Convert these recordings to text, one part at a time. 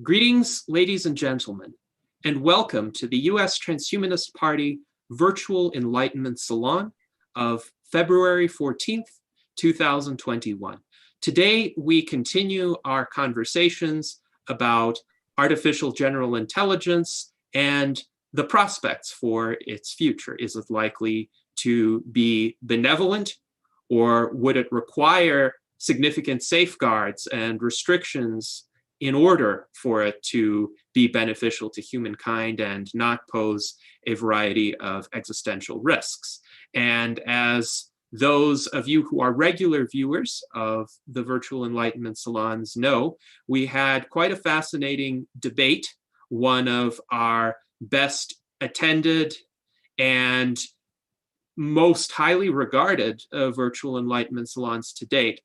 Greetings, ladies and gentlemen, and welcome to the U.S. Transhumanist Party Virtual Enlightenment Salon of February 14th, 2021. Today, we continue our conversations about artificial general intelligence and the prospects for its future. Is it likely to be benevolent, or would it require significant safeguards and restrictions in order for it to be beneficial to humankind and not pose a variety of existential risks? And as those of you who are regular viewers of the Virtual Enlightenment Salons know, we had quite a fascinating debate, one of our best attended and most highly regarded Virtual Enlightenment Salons to date,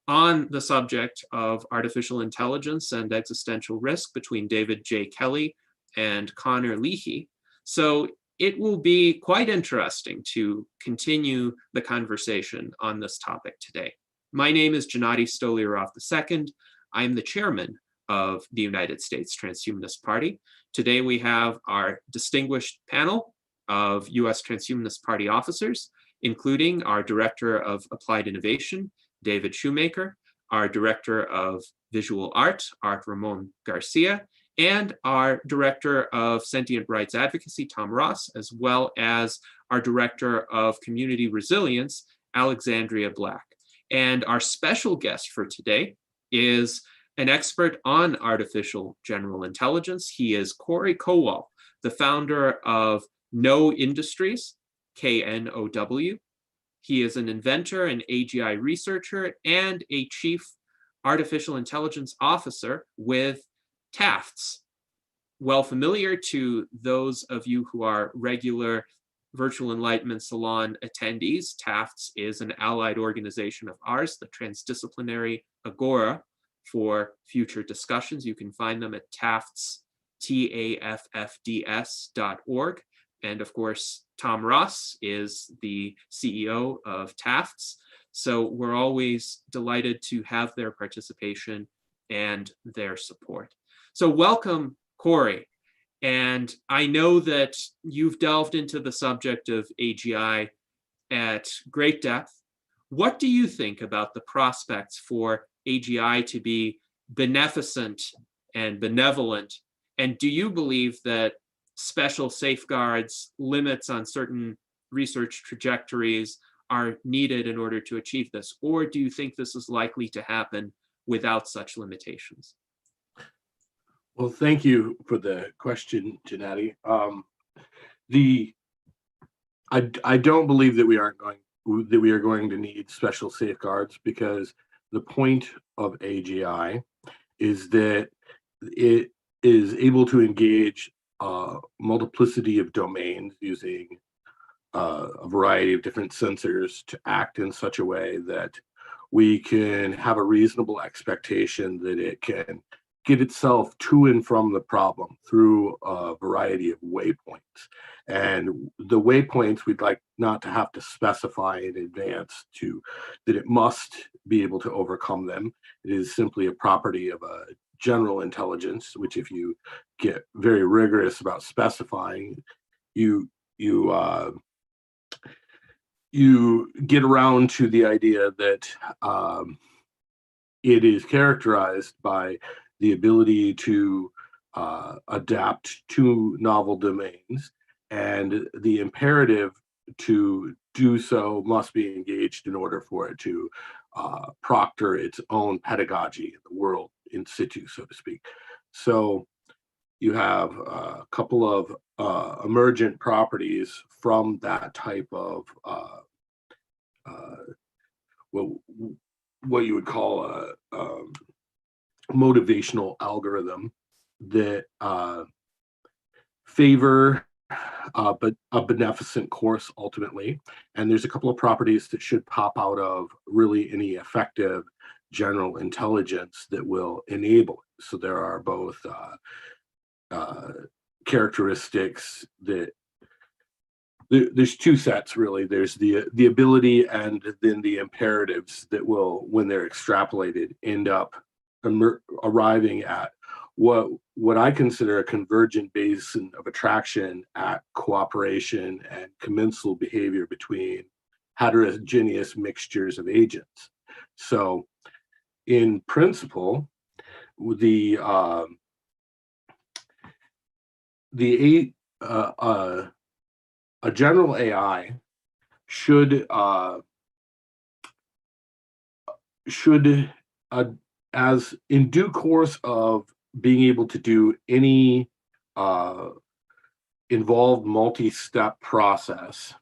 on the subject of artificial intelligence and existential risk between David J. Kelley and Connor Leahy. So it will be quite interesting to continue the conversation on this topic today. My name is Gennady Stolyarov II. I am the chairman of the United States Transhumanist Party. Today we have our distinguished panel of US Transhumanist Party officers, including our Director of Applied Innovation, David Shoemaker, our Director of Visual Art, Art Ramon Garcia, and our Director of Sentient Rights Advocacy, Tom Ross, as well as our Director of Community Resilience, Alexandria Black. And our special guest for today is an expert on artificial general intelligence. He is Correy Kowall, the founder of Know Industries, KNOW. He is an inventor, an AGI researcher, and a chief artificial intelligence officer with TAFFD. Well familiar to those of you who are regular Virtual Enlightenment Salon attendees, TAFFD is an allied organization of ours, the Transdisciplinary Agora, for future discussions. You can find them at TAFFDS, TAFFDS.org. And of course, Tom Ross is the CEO of TAFFD. So we're always delighted to have their participation and their support. So welcome, Correy. And I know that you've delved into the subject of AGI at great depth. What do you think about the prospects for AGI to be beneficent and benevolent? And do you believe that special safeguards, limits on certain research trajectories are needed in order to achieve this? Or do you think this is likely to happen without such limitations? Well, thank you for the question, Gennady. I don't believe that we are going to need special safeguards, because the point of AGI is that it is able to engage multiplicity of domains using a variety of different sensors to act in such a way that we can have a reasonable expectation that it can get itself to and from the problem through a variety of waypoints. And the waypoints we'd like not to have to specify in advance that it must be able to overcome them. It is simply a property of a general intelligence, which if you get very rigorous about specifying, you get around to the idea that it is characterized by the ability to adapt to novel domains, and the imperative to do so must be engaged in order for it to proctor its own pedagogy in the world in situ, so to speak. So you have a couple of emergent properties from that type of what you would call a motivational algorithm that favor but a beneficent course ultimately. And there's a couple of properties that should pop out of really any effective general intelligence that will enable it. So there are both characteristics that there's two sets really. There's the ability and then the imperatives that will, when they're extrapolated, end up arriving at what I consider a convergent basin of attraction at cooperation and commensal behavior between heterogeneous mixtures of agents. So in principle, the a general AI should as in due course of being able to do any involved multi-step process,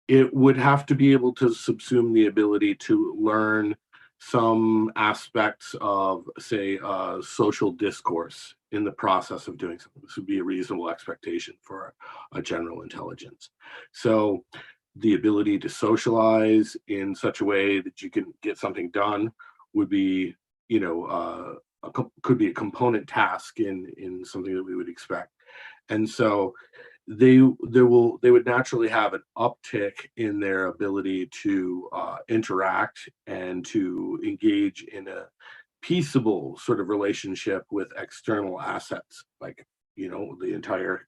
it would have to be able to subsume the ability to learn some aspects of, say, social discourse in the process of doing something. This would be a reasonable expectation for a general intelligence. So the ability to socialize in such a way that you can get something done would be, could be a component task in something that we would expect. And so they would naturally have an uptick in their ability to interact and to engage in a peaceable sort of relationship with external assets, like the entire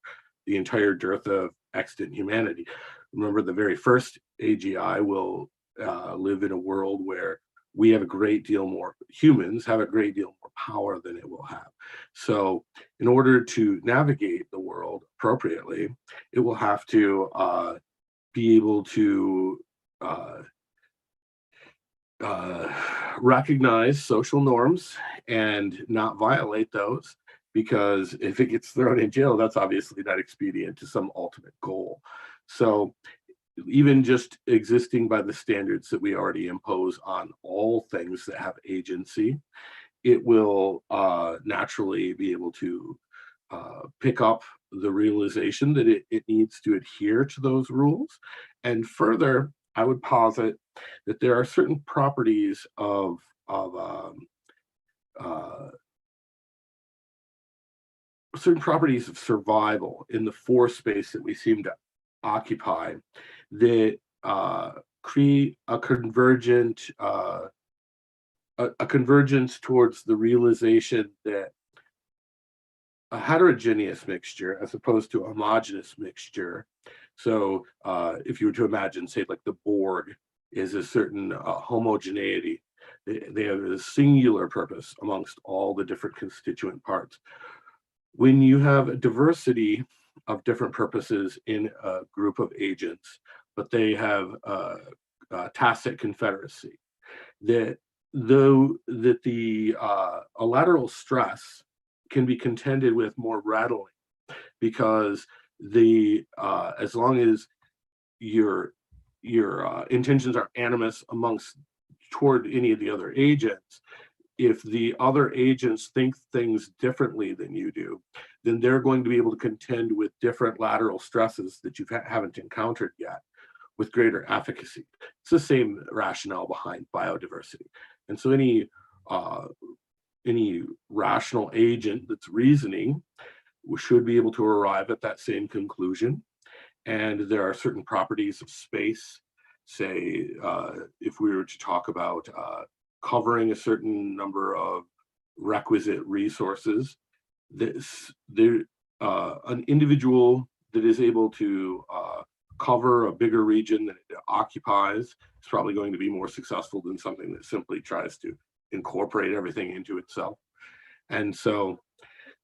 dearth of extant humanity. Remember, the very first AGI will live in a world where we have a great deal more, humans have a great deal more power than it will have. So in order to navigate the world appropriately, it will have to be able to recognize social norms and not violate those, because if it gets thrown in jail, that's obviously not expedient to some ultimate goal. So even just existing by the standards that we already impose on all things that have agency, it will naturally be able to pick up the realization that it needs to adhere to those rules. And further, I would posit that there are certain properties of survival in the force space that we seem to occupy that create a convergence towards the realization that a heterogeneous mixture as opposed to a homogeneous mixture. So if you were to imagine, say, like the Borg is a certain homogeneity, they have a singular purpose amongst all the different constituent parts. When you have a diversity of different purposes in a group of agents, but they have a tacit confederacy, that a lateral stress can be contended with more readily, because as long as your intentions are animus toward any of the other agents, if the other agents think things differently than you do, then they're going to be able to contend with different lateral stresses that you haven't encountered yet with greater efficacy. It's the same rationale behind biodiversity. And so any rational agent that's reasoning should be able to arrive at that same conclusion. And there are certain properties of space, say, if we were to talk about covering a certain number of requisite resources, an individual that is able to cover a bigger region than it occupies is probably going to be more successful than something that simply tries to incorporate everything into itself. And so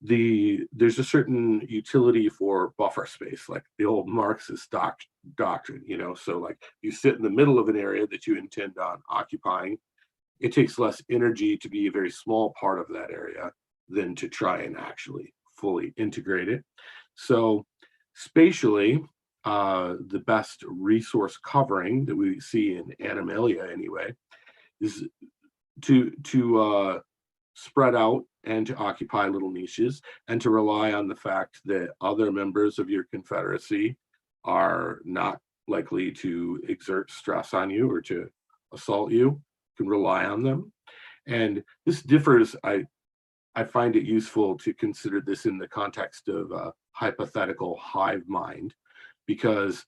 there's a certain utility for buffer space, like the old Marxist doctrine, so like you sit in the middle of an area that you intend on occupying, it takes less energy to be a very small part of that area than to try and actually fully integrate it. So spatially, the best resource covering that we see in Animalia anyway is to spread out and to occupy little niches, and to rely on the fact that other members of your confederacy are not likely to exert stress on you or to assault you. You can rely on them. And this differs, I find it useful to consider this in the context of a hypothetical hive mind, because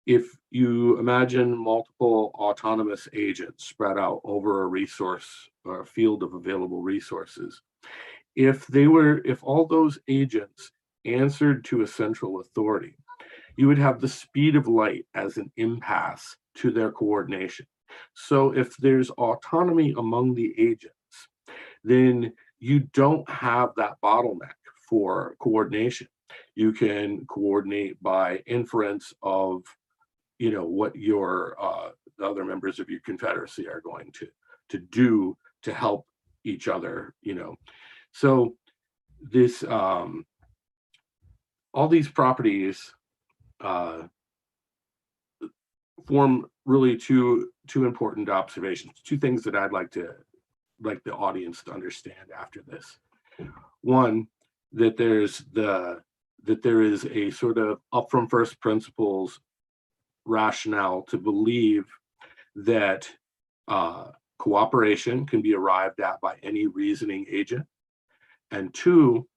if you imagine multiple autonomous agents spread out over a resource or a field of available resources, if all those agents answered to a central authority, you would have the speed of light as an impasse to their coordination. So if there's autonomy among the agents, then you don't have that bottleneck for coordination. You can coordinate by inference of, what your the other members of your confederacy are going to do to help each other. So this all these properties form really two important observations, two things that I'd like the audience to understand after this. One, that there is a sort of up from first principles rationale to believe that cooperation can be arrived at by any reasoning agent, and two,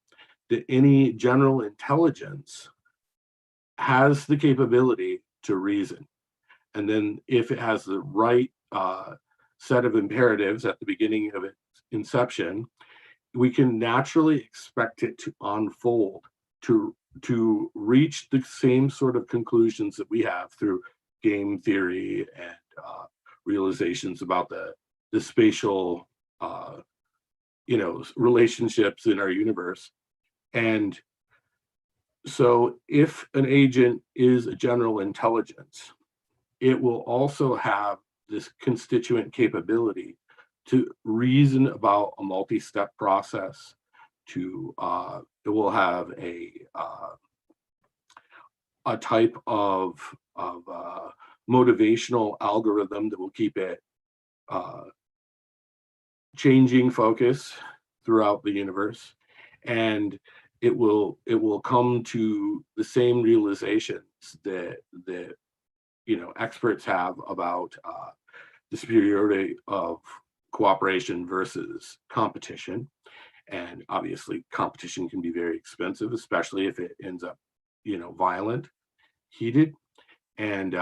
that any general intelligence has the capability to reason. And then if it has the right set of imperatives at the beginning of its inception, we can naturally expect it to unfold, to reach the same sort of conclusions that we have through game theory and realizations about the spatial relationships in our universe. And so if an agent is a general intelligence, it will also have this constituent capability to reason about a multi-step process. It will have a type of motivational algorithm that will keep it changing focus throughout the universe, and it will come to the same realizations that experts have about the superiority of cooperation versus competition. And obviously competition can be very expensive, especially if it ends up violent, heated. And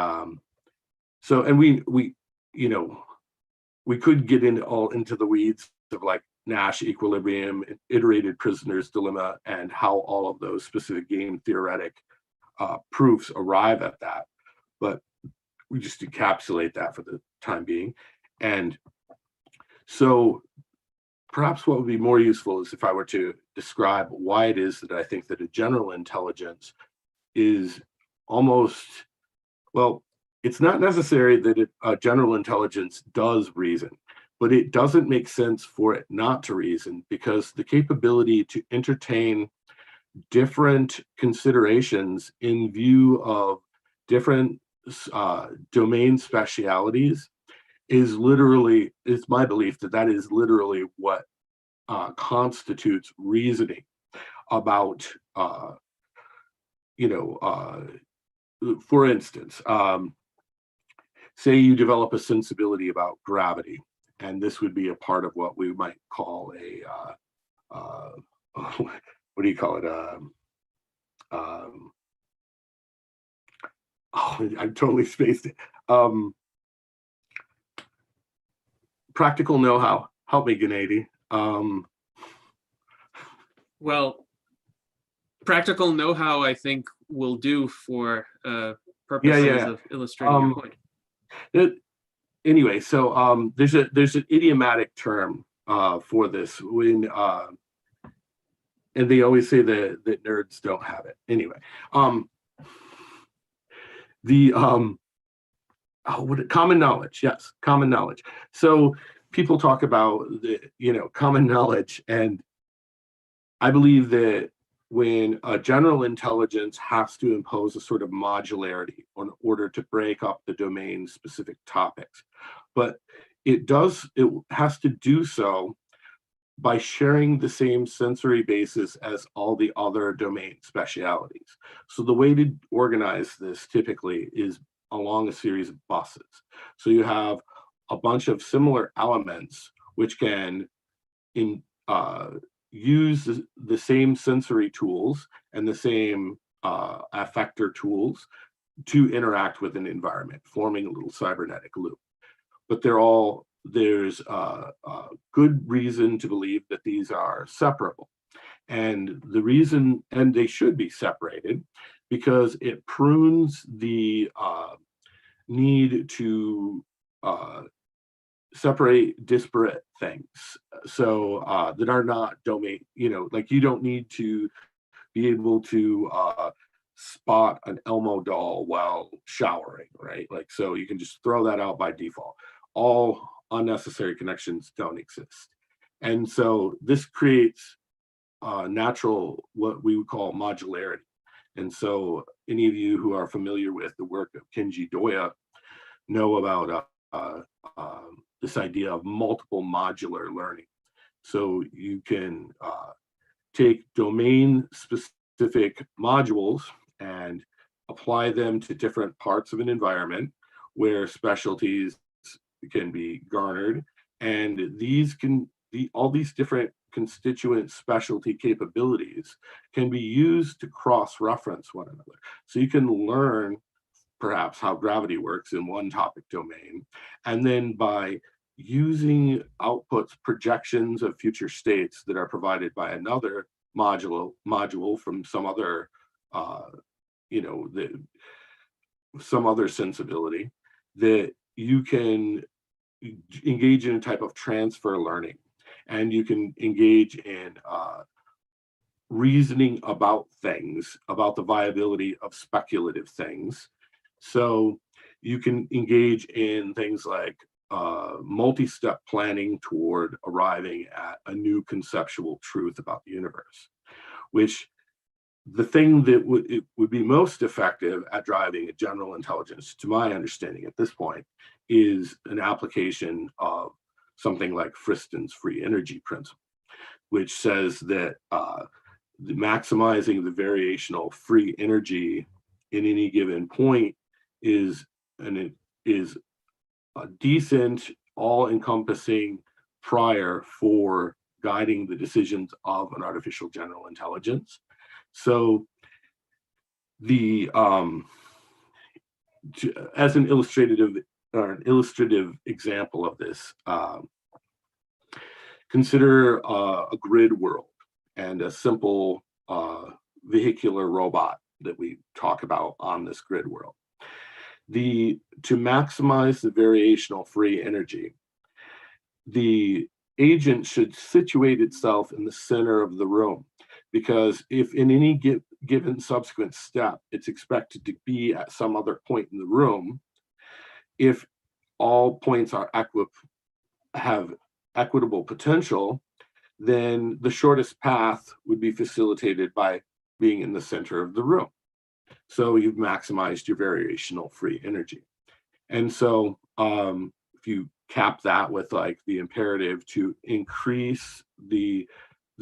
we could get into the weeds of like Nash equilibrium, iterated prisoner's dilemma, and how all of those specific game theoretic proofs arrive at that. But we just encapsulate that for the time being. And so perhaps what would be more useful is if I were to describe why it is that I think that a general intelligence is almost, well, it's not necessary that a general intelligence does reason, but it doesn't make sense for it not to reason, because the capability to entertain different considerations in view of different domain specialities is literally, it's my belief that is literally what constitutes reasoning about, for instance, say you develop a sensibility about gravity, and this would be a part of what we might call a, what do you call it? I totally spaced it. Practical know-how. Help me, Gennady. Well, practical know-how, I think, will do for purposes of illustrating your point. Anyway, so there's an idiomatic term for this when, and they always say that nerds don't have it. Anyway, common knowledge. Yes, common knowledge. So people talk about common knowledge, and I believe that when a general intelligence has to impose a sort of modularity in order to break up the domain specific topics, but it has to do so by sharing the same sensory basis as all the other domain specialities. So the way to organize this typically is along a series of buses. So you have a bunch of similar elements which can use the same sensory tools and the same affector tools to interact with an environment, forming a little cybernetic loop. But they're all there's good reason to believe that these are separable. And the reason, and they should be separated, because it prunes the need to separate disparate things. So that are not domain, like you don't need to be able to spot an Elmo doll while showering, right? Like, so you can just throw that out by default. All unnecessary connections don't exist. And so this creates natural, what we would call modularity. And so any of you who are familiar with the work of Kenji Doya know about this idea of multiple modular learning. So you can take domain specific modules and apply them to different parts of an environment where specialties can be garnered. And these can be, all these different constituent specialty capabilities can be used to cross-reference one another. So you can learn perhaps how gravity works in one topic domain, and then by using outputs, projections of future states that are provided by another module from some other, some other sensibility, that you can engage in a type of transfer learning, and you can engage in reasoning about things, about the viability of speculative things. So you can engage in things like multi-step planning toward arriving at a new conceptual truth about the universe, which the thing that would be most effective at driving a general intelligence, to my understanding at this point, is an application of something like Friston's free energy principle, which says that maximizing the variational free energy in any given point is a decent, all-encompassing prior for guiding the decisions of an artificial general intelligence. So the as an illustrative example of this, consider a grid world and a simple vehicular robot that we talk about on this grid world. To maximize the variational free energy, the agent should situate itself in the center of the room, because if in any given subsequent step it's expected to be at some other point in the room, if all points are have equitable potential, then the shortest path would be facilitated by being in the center of the room. So you've maximized your variational free energy. And so if you cap that with like the imperative to increase the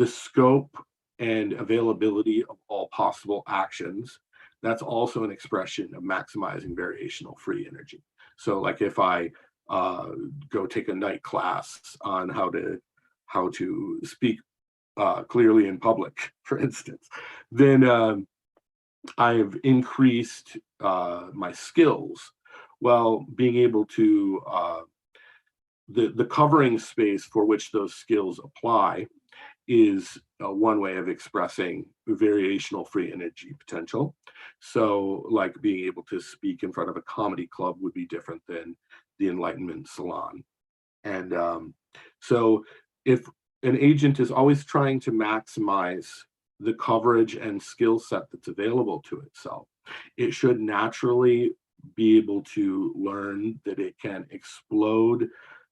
scope and availability of all possible actions, that's also an expression of maximizing variational free energy. So like if I go take a night class on how to speak clearly in public, for instance, then I've increased my skills. Well, being able to, the covering space for which those skills apply is one way of expressing variational free energy potential. So like being able to speak in front of a comedy club would be different than the Enlightenment Salon. And so if an agent is always trying to maximize the coverage and skill set that's available to itself, it should naturally be able to learn that it can explode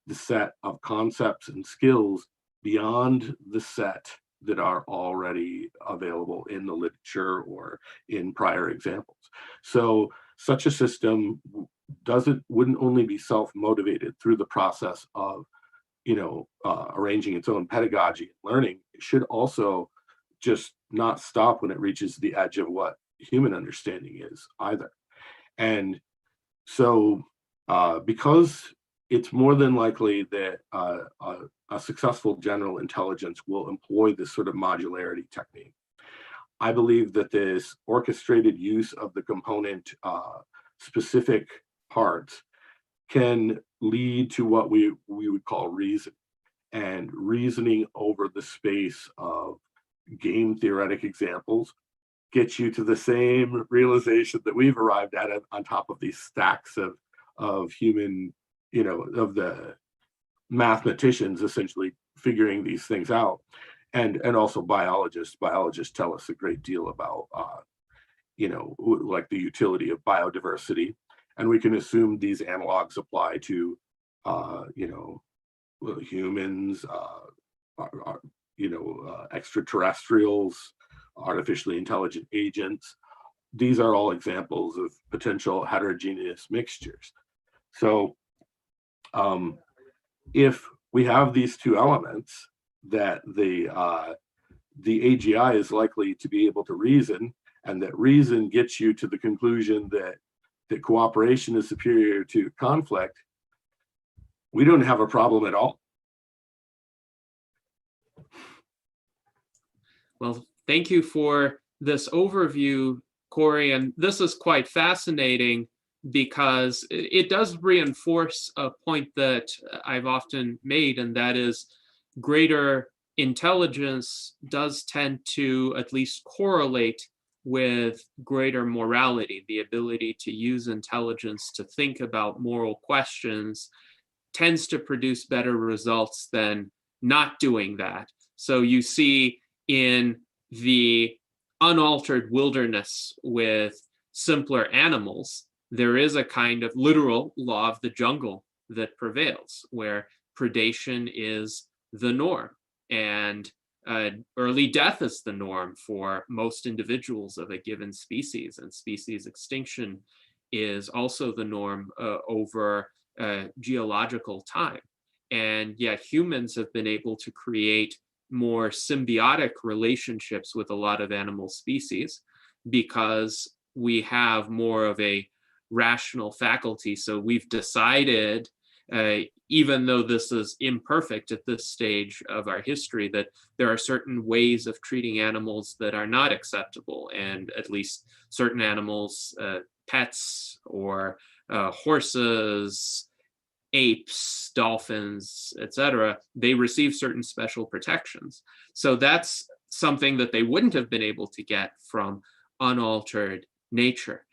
the set of concepts and skills beyond the set that are already available in the literature or in prior examples. So such a system wouldn't only be self-motivated through the process of arranging its own pedagogy and learning. It should also just not stop when it reaches the edge of what human understanding is either. And so because it's more than likely that a successful general intelligence will employ this sort of modularity technique, I believe that this orchestrated use of the component specific parts can lead to what we would call reason. And reasoning over the space of game theoretic examples gets you to the same realization that we've arrived at on top of these stacks of human, of the mathematicians essentially figuring these things out. And also biologists tell us a great deal about like the utility of biodiversity, and we can assume these analogs apply to humans, extraterrestrials, artificially intelligent agents. These are all examples of potential heterogeneous mixtures. So if we have these two elements, that the AGI is likely to be able to reason, and that reason gets you to the conclusion that cooperation is superior to conflict, we don't have a problem at all. Well, thank you for this overview, Correy. And this is quite fascinating because it does reinforce a point that I've often made, and that is greater intelligence does tend to at least correlate with greater morality. The ability to use intelligence to think about moral questions tends to produce better results than not doing that. So you see in the unaltered wilderness with simpler animals, there is a kind of literal law of the jungle that prevails, where predation is the norm, and early death is the norm for most individuals of a given species, and species extinction is also the norm over geological time. And yet humans have been able to create more symbiotic relationships with a lot of animal species because we have more of a rational faculty. So we've decided, even though this is imperfect at this stage of our history, that there are certain ways of treating animals that are not acceptable. And at least certain animals, pets or horses, apes, dolphins, etc., they receive certain special protections. So that's something that they wouldn't have been able to get from unaltered nature.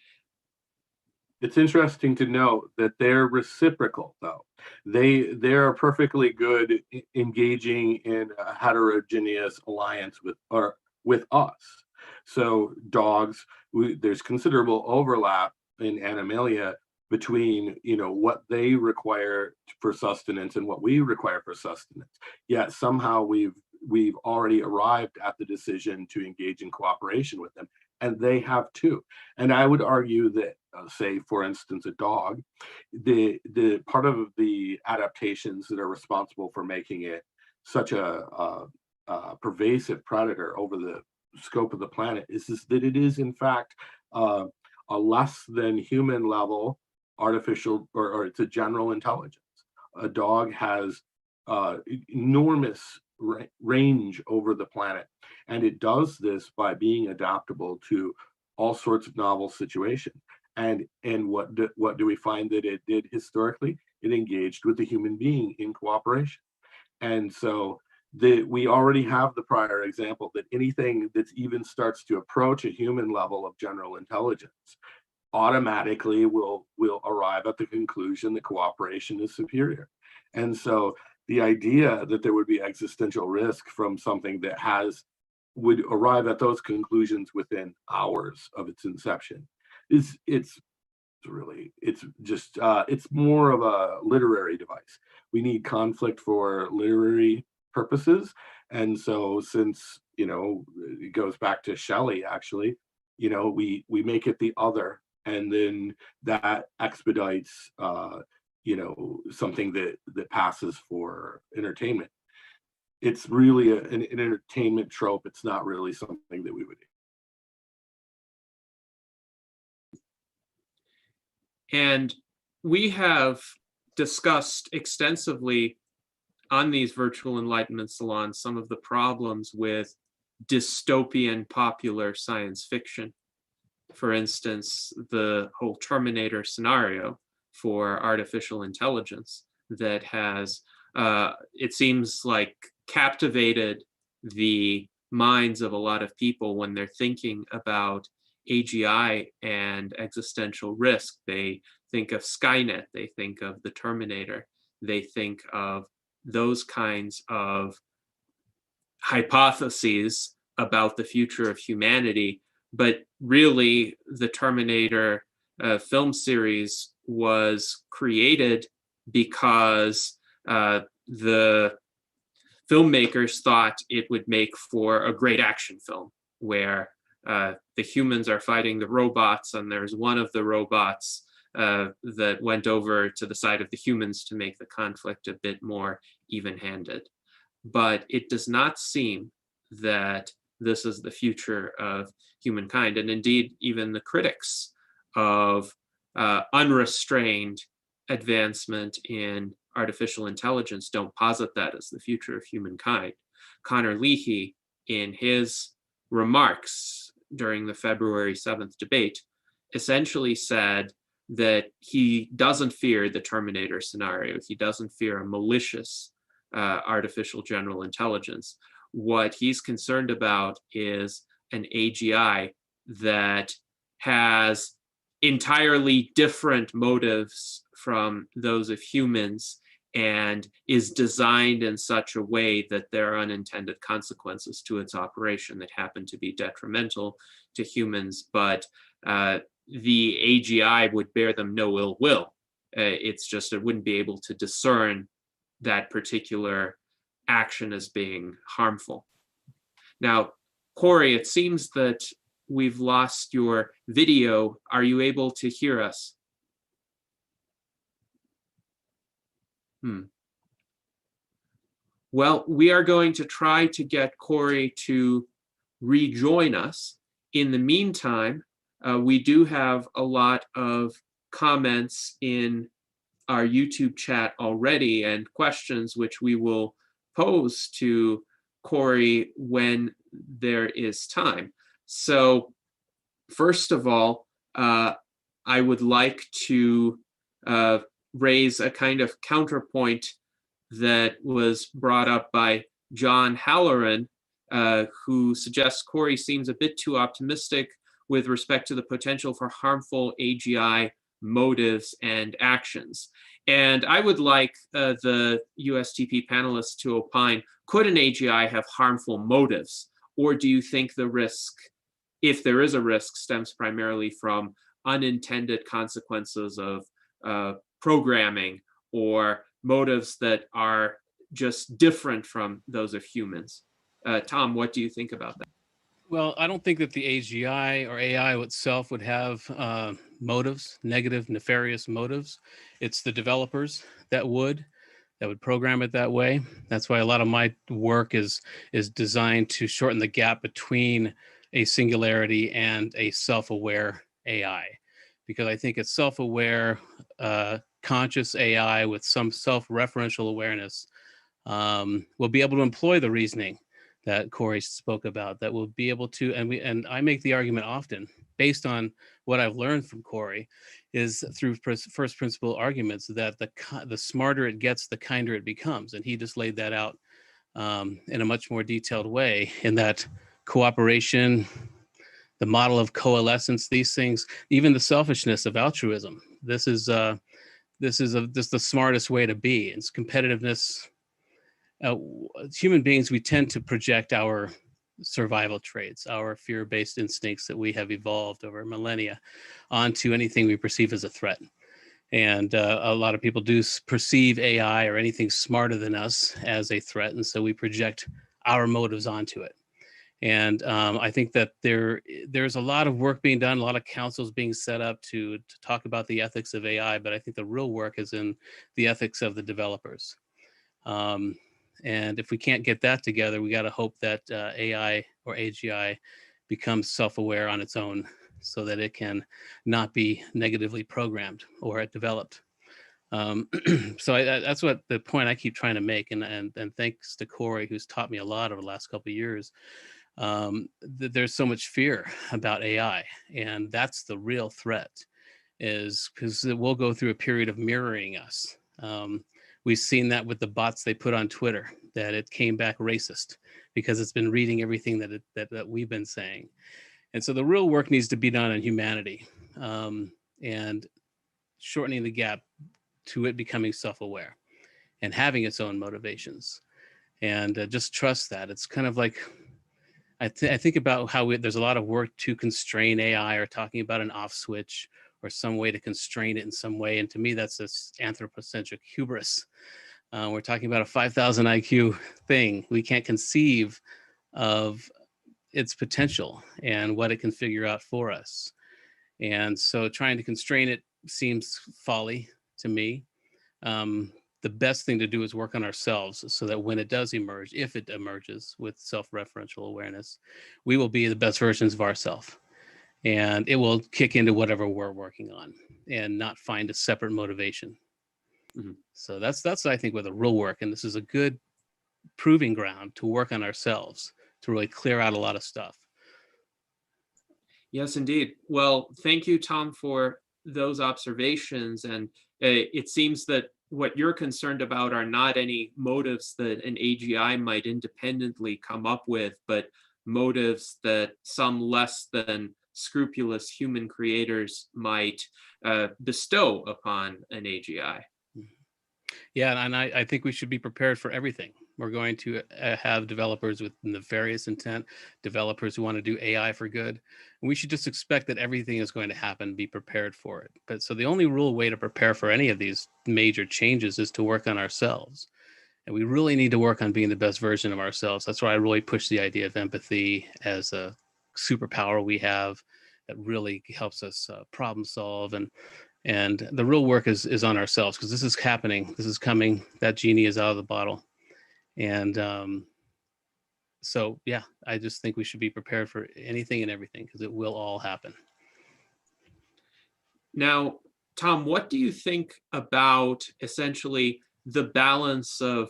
It's interesting to note that they're reciprocal, though. They're perfectly good engaging in a heterogeneous alliance with us. So dogs, there's considerable overlap in animalia between what they require for sustenance and what we require for sustenance. Yet somehow we've already arrived at the decision to engage in cooperation with them, and they have too. And I would argue that, say, for instance, a dog, the part of the adaptations that are responsible for making it such a pervasive predator over the scope of the planet is that it is, in fact, a less than human level artificial, or it's a general intelligence. A dog has enormous range over the planet, and it does this by being adaptable to all sorts of novel situations. And what do we find that it did historically? It engaged with the human being in cooperation. And so we already have the prior example that anything that even starts to approach a human level of general intelligence automatically will arrive at the conclusion that cooperation is superior. And so the idea that there would be existential risk from something that would arrive at those conclusions within hours of its inception it's more of a literary device. We need conflict for literary purposes. And so since it goes back to Shelley, actually, we make it the other, and then that expedites something that passes for entertainment. It's really an entertainment trope. It's not really something that we would. And we have discussed extensively on these virtual Enlightenment salons some of the problems with dystopian popular science fiction. For instance, the whole Terminator scenario, for artificial intelligence that has, it seems like, captivated the minds of a lot of people when they're thinking about AGI and existential risk. They think of Skynet, they think of the Terminator, they think of those kinds of hypotheses about the future of humanity. But really, the Terminator film series was created because the filmmakers thought it would make for a great action film where the humans are fighting the robots, and there's one of the robots that went over to the side of the humans to make the conflict a bit more even-handed. But it does not seem that this is the future of humankind. And indeed, even the critics of unrestrained advancement in artificial intelligence don't posit that as the future of humankind. Connor Leahy, in his remarks during the February 7th debate, essentially said that he doesn't fear the Terminator scenario. He doesn't fear a malicious artificial general intelligence. What he's concerned about is an AGI that has entirely different motives from those of humans and is designed in such a way that there are unintended consequences to its operation that happen to be detrimental to humans, but the AGI would bear them no ill will. It's just it wouldn't be able to discern that particular action as being harmful. Now, Correy, it seems that we've lost your video. Are you able to hear us? Well, we are going to try to get Correy to rejoin us. In the meantime, we do have a lot of comments in our YouTube chat already and questions which we will pose to Correy when there is time. So first of all, I would like to raise a kind of counterpoint that was brought up by John Halloran, who suggests Correy seems a bit too optimistic with respect to the potential for harmful AGI motives and actions. And I would like the USTP panelists to opine, could an AGI have harmful motives? Or do you think the risk, if there is a risk, stems primarily from unintended consequences of programming or motives that are just different from those of humans? Tom, what do you think about that? Well, I don't think that the AGI or AI itself would have motives, negative, nefarious motives. It's the developers that would program it that way. That's why a lot of my work is designed to shorten the gap between a singularity and a self-aware AI, because I think it's self-aware, conscious AI with some self-referential awareness will be able to employ the reasoning that Correy spoke about, that will be able to, and I make the argument often, based on what I've learned from Correy, is through first principle arguments, that the smarter it gets, the kinder it becomes. And he just laid that out in a much more detailed way, in that cooperation, the model of coalescence, these things, even the selfishness of altruism. This is the smartest way to be. It's competitiveness. Human beings, we tend to project our survival traits, our fear-based instincts that we have evolved over millennia onto anything we perceive as a threat. And a lot of people do perceive AI or anything smarter than us as a threat. And so we project our motives onto it. And I think that there's a lot of work being done, a lot of councils being set up to talk about the ethics of AI, but I think the real work is in the ethics of the developers. And if we can't get that together, we got to hope that AI or AGI becomes self-aware on its own, so that it can not be negatively programmed or developed. So that's what the point I keep trying to make. And thanks to Correy, who's taught me a lot over the last couple of years. There's so much fear about AI, and that's the real threat. is because it will go through a period of mirroring us. We've seen that with the bots they put on Twitter, that it came back racist because it's been reading everything that we've been saying. And so the real work needs to be done on humanity, and shortening the gap to it becoming self-aware and having its own motivations. And just trust that. It's kind of like, I think about how there's a lot of work to constrain AI, or talking about an off switch or some way to constrain it in some way. And to me, that's this anthropocentric hubris. We're talking about a 5,000 IQ thing. We can't conceive of its potential and what it can figure out for us. And so trying to constrain it seems folly to me. The best thing to do is work on ourselves so that when it does emerge, if it emerges with self-referential awareness, we will be the best versions of ourselves. And it will kick into whatever we're working on and not find a separate motivation. Mm-hmm. So that's I think where the real work, and this is a good proving ground to work on ourselves, to really clear out a lot of stuff. Yes, indeed. Well, thank you, Tom, for those observations. And it seems that what you're concerned about are not any motives that an AGI might independently come up with, but motives that some less than scrupulous human creators might bestow upon an AGI. Yeah, and I think we should be prepared for everything. We're going to have developers with nefarious intent, developers who want to do AI for good. And we should just expect that everything is going to happen, be prepared for it. But so the only real way to prepare for any of these major changes is to work on ourselves. And we really need to work on being the best version of ourselves. That's why I really push the idea of empathy as a superpower we have that really helps us problem solve. And the real work is on ourselves, because this is happening. This is coming. That genie is out of the bottle. And so, yeah, I just think we should be prepared for anything and everything, because it will all happen. Now, Tom, what do you think about essentially the balance of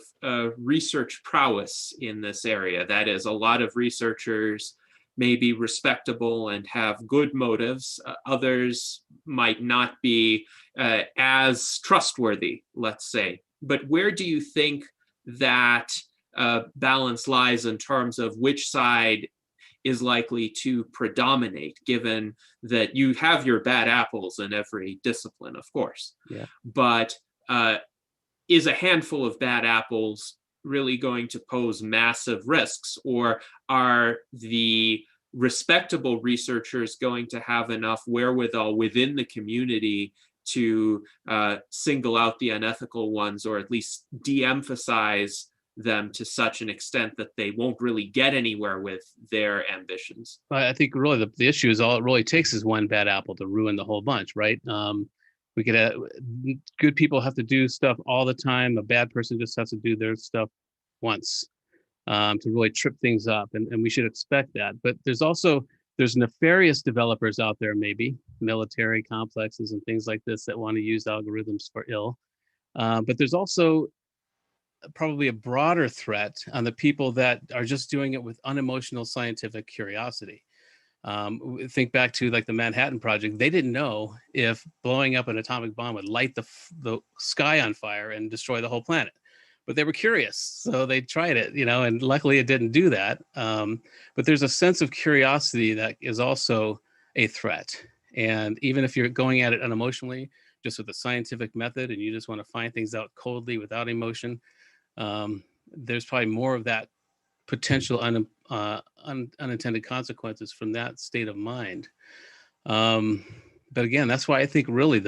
research prowess in this area? That is, a lot of researchers may be respectable and have good motives. Others might not be as trustworthy, let's say. But where do you think that balance lies in terms of which side is likely to predominate, given that you have your bad apples in every discipline, of course. Yeah. But is a handful of bad apples really going to pose massive risks, or are the respectable researchers going to have enough wherewithal within the community to single out the unethical ones, or at least de-emphasize them to such an extent that they won't really get anywhere with their ambitions? I think really the issue is all it really takes is one bad apple to ruin the whole bunch, right? We could good people have to do stuff all the time. A bad person just has to do their stuff once to really trip things up, and we should expect that. But there's nefarious developers out there, maybe military complexes and things like this, that want to use algorithms for ill. But there's also probably a broader threat on the people that are just doing it with unemotional scientific curiosity. Think back to like the Manhattan Project. They didn't know if blowing up an atomic bomb would light the sky on fire and destroy the whole planet, but they were curious, so they tried it, and luckily it didn't do that. But there's a sense of curiosity that is also a threat. And even if you're going at it unemotionally, just with a scientific method, and you just want to find things out coldly without emotion, there's probably more of that potential unintended consequences from that state of mind. But again, that's why I think really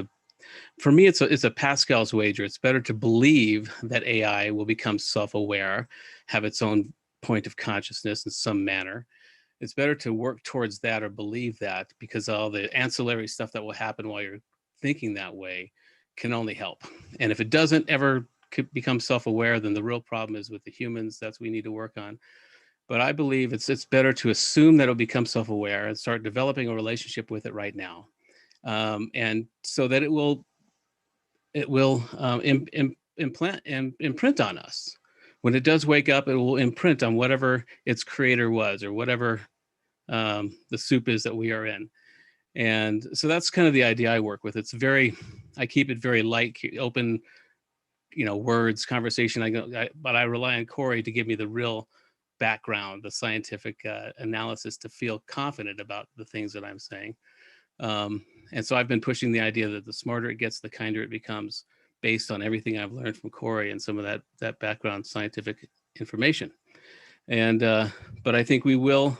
for me, it's a Pascal's wager. It's better to believe that AI will become self-aware, have its own point of consciousness in some manner. It's better to work towards that, or believe that, because all the ancillary stuff that will happen while you're thinking that way can only help. And if it doesn't ever become self-aware, then the real problem is with the humans. That's what we need to work on. But I believe it's better to assume that it'll become self-aware and start developing a relationship with it right now, and so that it will imprint on us. When it does wake up, it will imprint on whatever its creator was, or whatever the soup is that we are in. And so that's kind of the idea I work with. I keep it very light, open, words, conversation. But I rely on Correy to give me the real background, the scientific analysis to feel confident about the things that I'm saying. And so I've been pushing the idea that the smarter it gets, the kinder it becomes, based on everything I've learned from Correy and some of that background scientific information. And but I think we will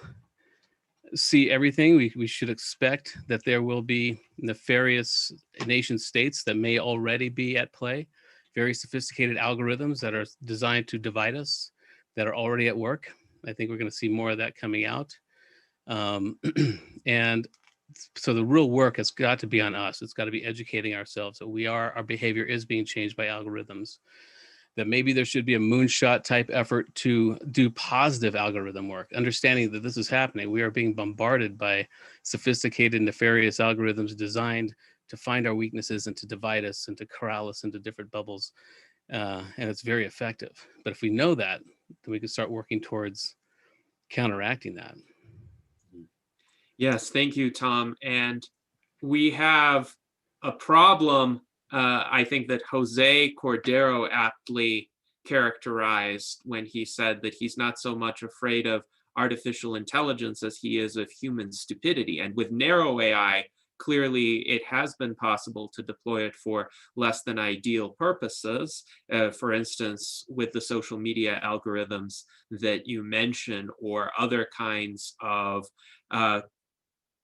see everything. We should expect that there will be nefarious nation states that may already be at play, very sophisticated algorithms that are designed to divide us, that are already at work. I think we're going to see more of that coming out. And so the real work has got to be on us. It's got to be educating ourselves that our behavior is being changed by algorithms, that maybe there should be a moonshot type effort to do positive algorithm work, understanding that this is happening. We are being bombarded by sophisticated, nefarious algorithms designed to find our weaknesses and to divide us and to corral us into different bubbles. And it's very effective. But if we know that, then we can start working towards counteracting that. Yes, thank you, Tom. And we have a problem, I think, that Jose Cordero aptly characterized when he said that he's not so much afraid of artificial intelligence as he is of human stupidity. And with narrow AI, clearly it has been possible to deploy it for less than ideal purposes. For instance, with the social media algorithms that you mentioned, or other kinds of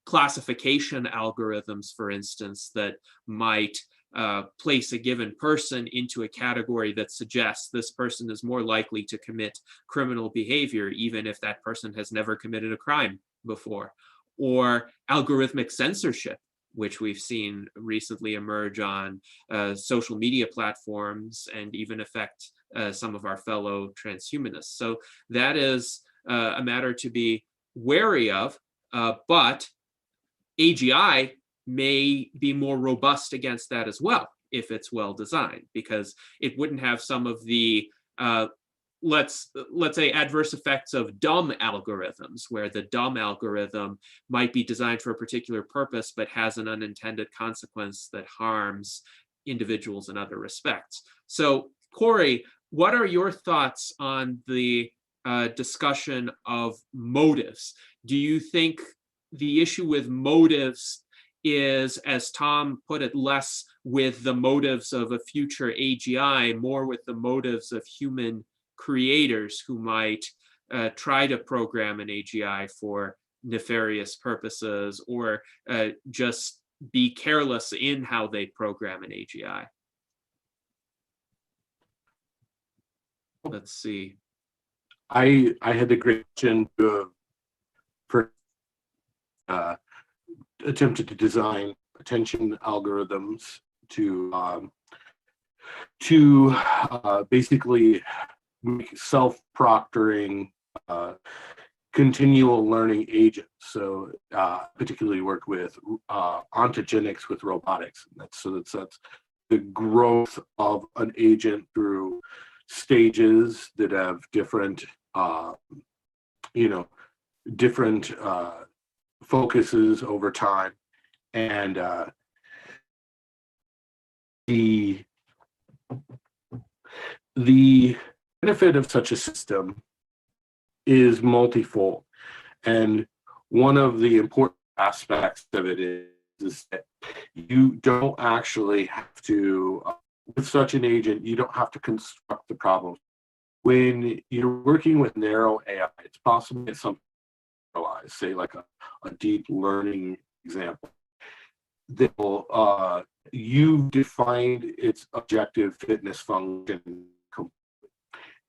classification algorithms, for instance, that might place a given person into a category that suggests this person is more likely to commit criminal behavior, even if that person has never committed a crime before. Or algorithmic censorship, which we've seen recently emerge on social media platforms and even affect some of our fellow transhumanists. So that is a matter to be wary of, but AGI may be more robust against that as well if it's well designed, because it wouldn't have some of the let's say adverse effects of dumb algorithms, where the dumb algorithm might be designed for a particular purpose but has an unintended consequence that harms individuals in other respects. So Correy, what are your thoughts on the discussion of motives? Do you think the issue with motives is, as Tom put it, less with the motives of a future AGI, more with the motives of human creators who might try to program an AGI for nefarious purposes, or just be careless in how they program an AGI? Let's see. I had the great fortune to attempted to design attention algorithms to basically make self-proctoring continual learning agents. So particularly work with ontogenics with robotics. That's the growth of an agent through stages that have different different focuses over time. And the benefit of such a system is multifold. And one of the important aspects of it is that you don't actually have to, with such an agent, you don't have to construct the problems. When you're working with narrow AI, it's possible to get something, say like a deep learning example, that will, you defined its objective fitness function completely.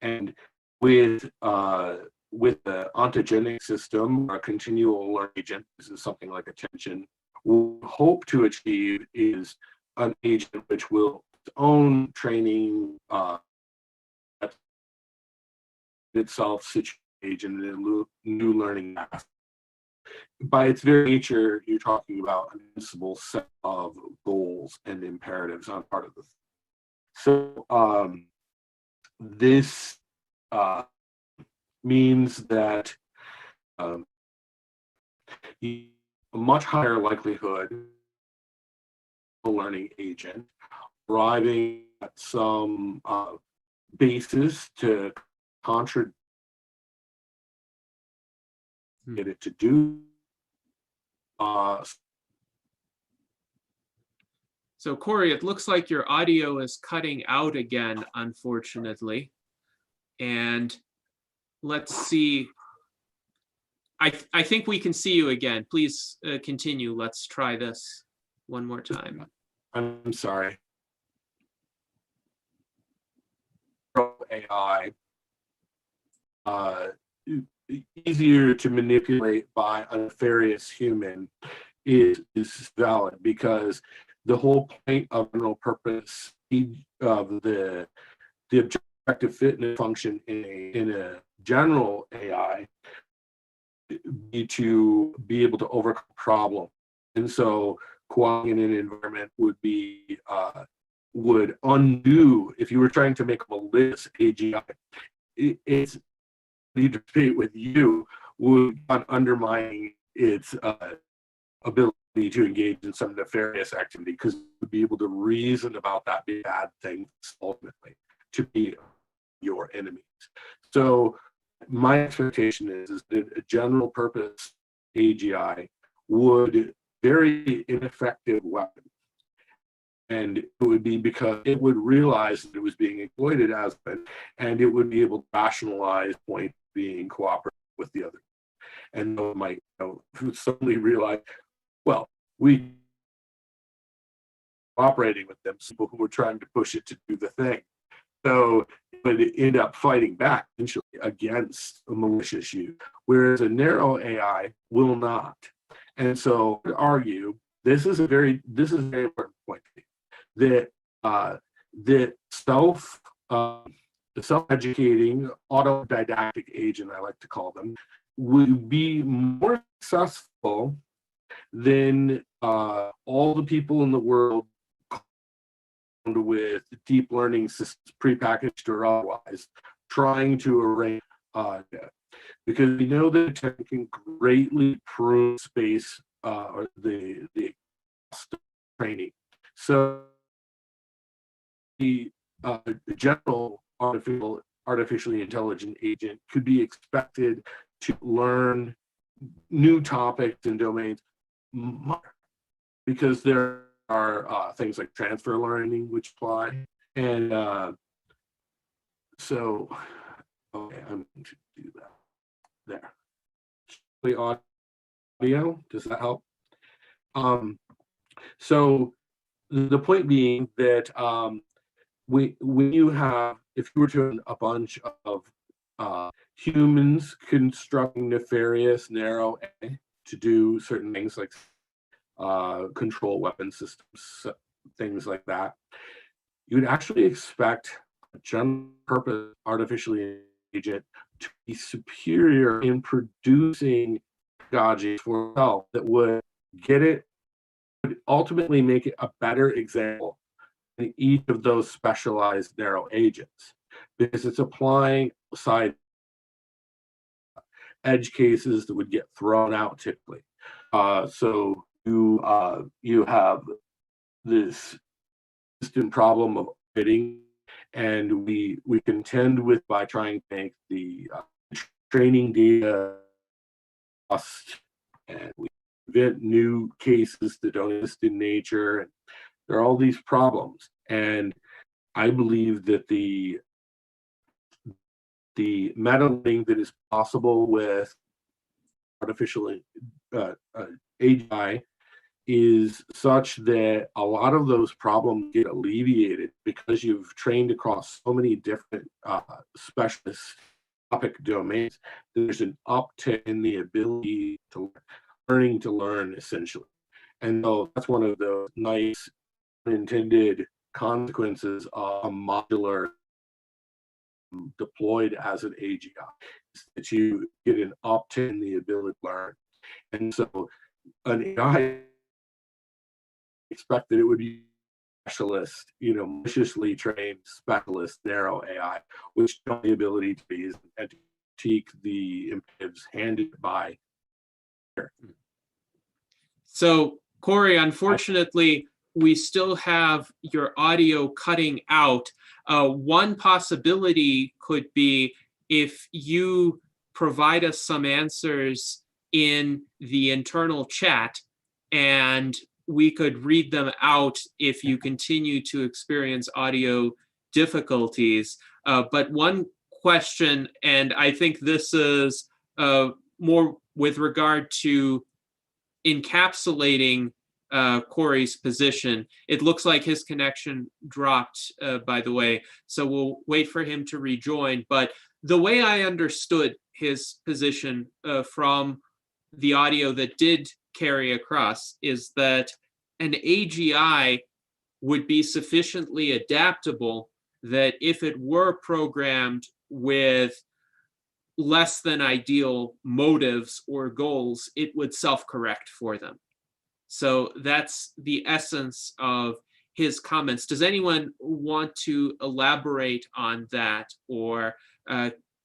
And with the ontogenic system or a continual learning agent, this is something like attention, what we hope to achieve is an agent which will its own training itself situate agent in a new learning path. By its very nature, you're talking about an invincible set of goals and imperatives on part of the. So this means that a much higher likelihood of a learning agent arriving at some basis to contradict it to do. So Correy, it looks like your audio is cutting out again, unfortunately. And let's see. I think we can see you again. Please continue. Let's try this one more time. I'm sorry. AI easier to manipulate by a nefarious human is valid, because the whole point of general purpose of the objective fitness function in a general AI be to be able to overcome problem. And so quality in an environment would be would undo, if you were trying to make a malicious AGI, it's need to debate with you would undermine its ability to engage in some nefarious activity, because it would be able to reason about that being bad thing ultimately to be your enemies. So my expectation is that a general purpose AGI would very ineffective weapon. And it would be because it would realize that it was being exploited as one, and it would be able to rationalize point being cooperative with the other. And it might suddenly realize, well, we cooperating with them, people who were trying to push it to do the thing. So it would end up fighting back essentially against a malicious use, whereas a narrow AI will not. And so I would argue this is a very important point, that that self-educating autodidactic agent, I like to call them, would be more successful than all the people in the world with deep learning systems, prepackaged or otherwise, trying to arrange because we know that it can greatly prune space or the training. So the general artificially intelligent agent could be expected to learn new topics and domains, because there are things like transfer learning which apply. And so, okay, I'm going to do that there. The audio, does that help? So the point being that when you have, if you were to have a bunch of humans constructing nefarious narrow AI to do certain things like control weapon systems, things like that, you'd actually expect a general purpose artificial agent to be superior in producing pedagogy for itself that would ultimately make it a better example in each of those specialized narrow agents, because it's applying side edge cases that would get thrown out typically. So you have this consistent problem of fitting, and we contend with by trying to make the training data cost, and we invent new cases that don't exist in nature, and there are all these problems. And I believe that the meta learning that is possible with artificial AGI is such that a lot of those problems get alleviated because you've trained across so many different specialist topic domains. There's an uptick in the ability to learning to learn, essentially. And so that's one of the nice unintended consequences of a modular deployed as an AGI, is that you get an uptick in the ability to learn. And so an AI expect that it would be specialist, maliciously trained specialist narrow AI, which don't have the ability to be and critique the imperatives handed by. So, Correy, unfortunately, we still have your audio cutting out. One possibility could be if you provide us some answers in the internal chat, and we could read them out if you continue to experience audio difficulties. But one question, and I think this is more with regard to encapsulating Correy's position. It looks like his connection dropped, by the way, so we'll wait for him to rejoin. But the way I understood his position from the audio that did carry across is that an AGI would be sufficiently adaptable that if it were programmed with less than ideal motives or goals, it would self-correct for them. So that's the essence of his comments. Does anyone want to elaborate on that or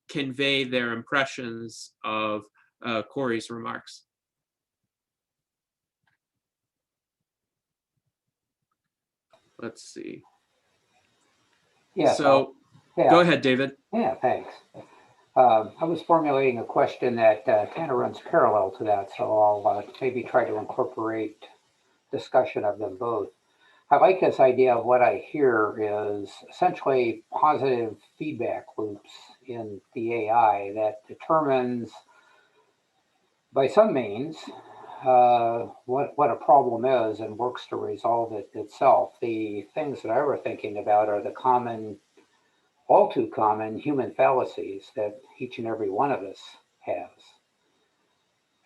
convey their impressions of Correy's remarks? Let's see. Yeah. So go ahead, David. Yeah, thanks. I was formulating a question that kind of runs parallel to that, so I'll maybe try to incorporate discussion of them both. I like this idea of what I hear is essentially positive feedback loops in the AI that determines by some means what a problem is and works to resolve it itself. The things that I were thinking about are the all too common human fallacies that each and every one of us has.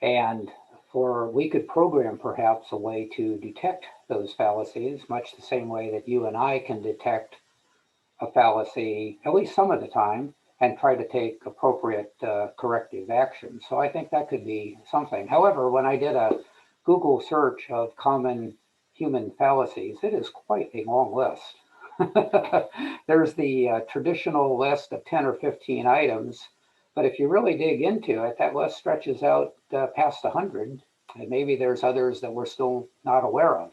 And we could program perhaps a way to detect those fallacies, much the same way that you and I can detect a fallacy at least some of the time and try to take appropriate corrective action. So I think that could be something. However, when I did a Google search of common human fallacies, it is quite a long list. There's the traditional list of 10 or 15 items, but if you really dig into it, that list stretches out past 100, and maybe there's others that we're still not aware of.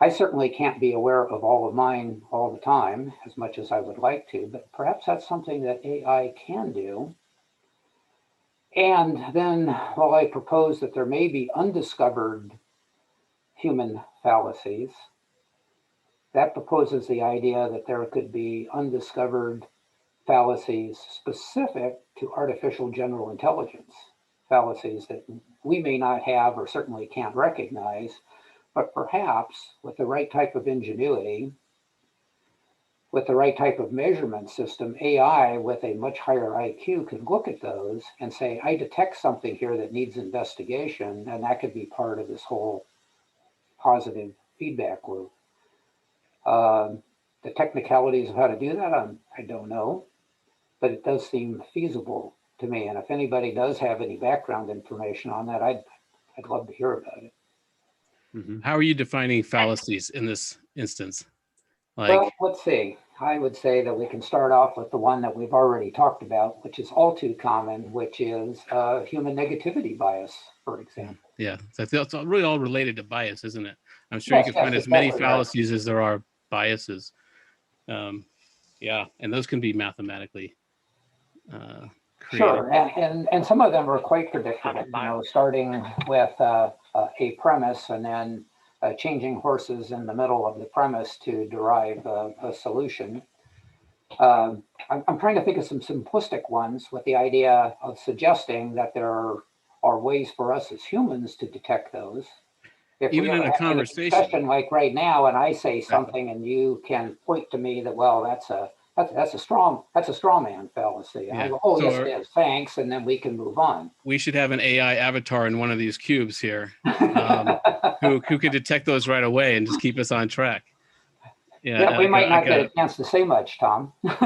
I certainly can't be aware of all of mine all the time, as much as I would like to, but perhaps that's something that AI can do. And then, while I propose that there may be undiscovered human fallacies, that proposes the idea that there could be undiscovered fallacies specific to artificial general intelligence, fallacies that we may not have or certainly can't recognize, but perhaps with the right type of ingenuity, with the right type of measurement system, AI with a much higher IQ could look at those and say, I detect something here that needs investigation, and that could be part of this whole positive feedback loop. The technicalities of how to do that, I don't know, but it does seem feasible to me. And if anybody does have any background information on that, I'd love to hear about it. Mm-hmm. How are you defining fallacies in this instance? Well, let's see. I would say that we can start off with the one that we've already talked about, which is all too common, which is human negativity bias, for example. Yeah, so it's really all related to bias, isn't it? I'm sure you can find as many fallacies as there are biases. Yeah, and those can be mathematically created. Sure, and some of them are quite predictable, starting with a premise and then changing horses in the middle of the premise to derive a solution. I'm trying to think of some simplistic ones with the idea of suggesting that there are ways for us as humans to detect those. If even in a conversation like right now, and I say something and you can point to me that, well, that's a straw man fallacy. And I go, oh, so yes, it is. Thanks, and then we can move on. We should have an AI avatar in one of these cubes here, who can detect those right away and just keep us on track. Yeah, we might not get a chance to say much, Tom. What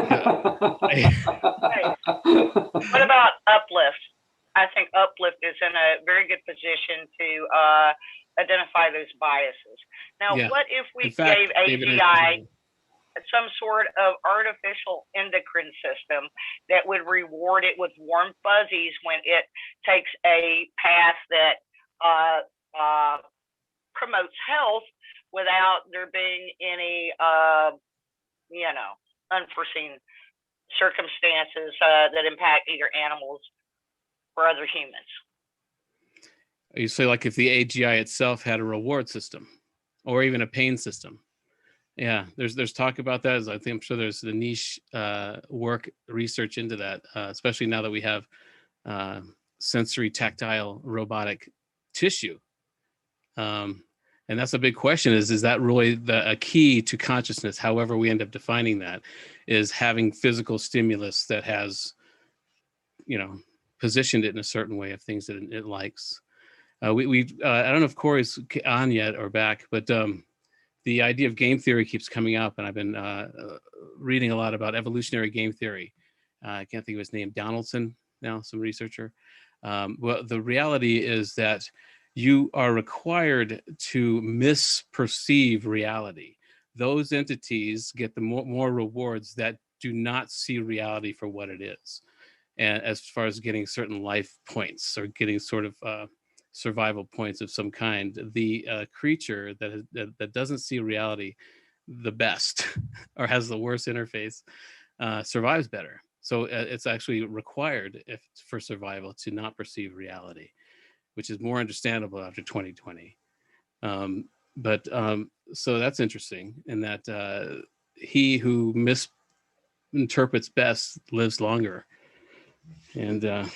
about Uplift? I think Uplift is in a very good position to identify those biases. Now, what if we gave AGI some sort of artificial endocrine system that would reward it with warm fuzzies when it takes a path that promotes health without there being any, unforeseen circumstances that impact either animals or other humans. You say, like, if the AGI itself had a reward system or even a pain system. Yeah, there's talk about that. I'm sure there's the niche work research into that, especially now that we have sensory tactile robotic tissue. And that's a big question, is that really a key to consciousness, however we end up defining that, is having physical stimulus that has, positioned it in a certain way of things that it likes. I don't know if Correy's on yet or back, but the idea of game theory keeps coming up, and I've been reading a lot about evolutionary game theory. I can't think of his name, Donaldson now, some researcher. Well, the reality is that you are required to misperceive reality. Those entities get the more rewards that do not see reality for what it is. And as far as getting certain life points or getting sort of survival points of some kind, the creature that doesn't see reality the best or has the worst interface survives better. So it's actually required for survival to not perceive reality, which is more understandable after 2020. So that's interesting, in that he who misinterprets best lives longer. And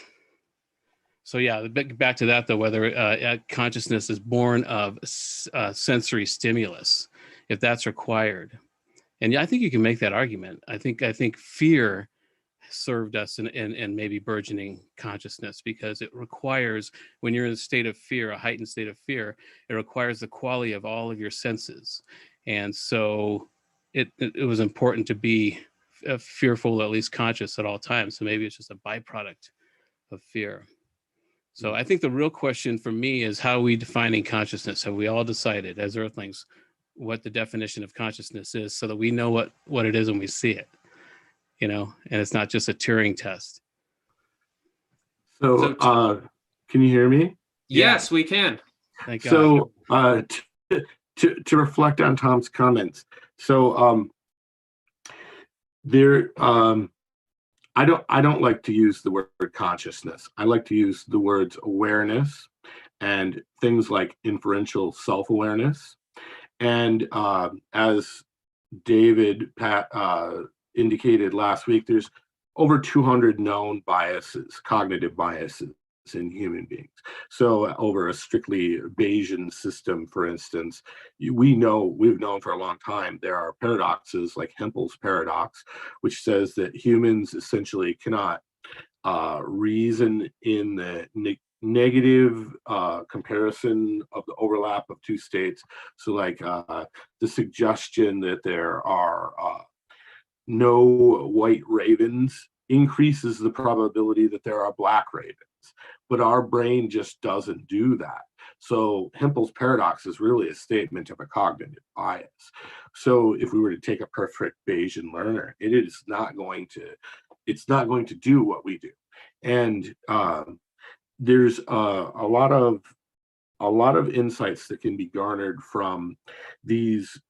so yeah, back to that though, whether consciousness is born of sensory stimulus, if that's required. And yeah, I think you can make that argument. I think fear served us in maybe burgeoning consciousness, because it requires, when you're in a state of fear, a heightened state of fear, it requires the quality of all of your senses. And so it was important to be fearful, at least conscious at all times. So maybe it's just a byproduct of fear. So I think the real question for me is, how are we defining consciousness? Have we all decided as Earthlings what the definition of consciousness is, so that we know what it is when we see it? And it's not just a Turing test. So can you hear me? Yes, we can. Thank God. So to reflect on Tom's comments, so I don't like to use the word consciousness. I like to use the words awareness and things like inferential self-awareness. And as David indicated last week, there's over 200 known biases, cognitive biases in human beings. So over a strictly Bayesian system, for instance, we've known for a long time there are paradoxes like Hempel's paradox, which says that humans essentially cannot reason in the negative comparison of the overlap of two states. So like the suggestion that there are no white ravens increases the probability that there are black ravens, but our brain just doesn't do that. So Hempel's paradox is really a statement of a cognitive bias. So if we were to take a perfect Bayesian learner, it's not going to do what we do. And there's a lot of insights that can be garnered from these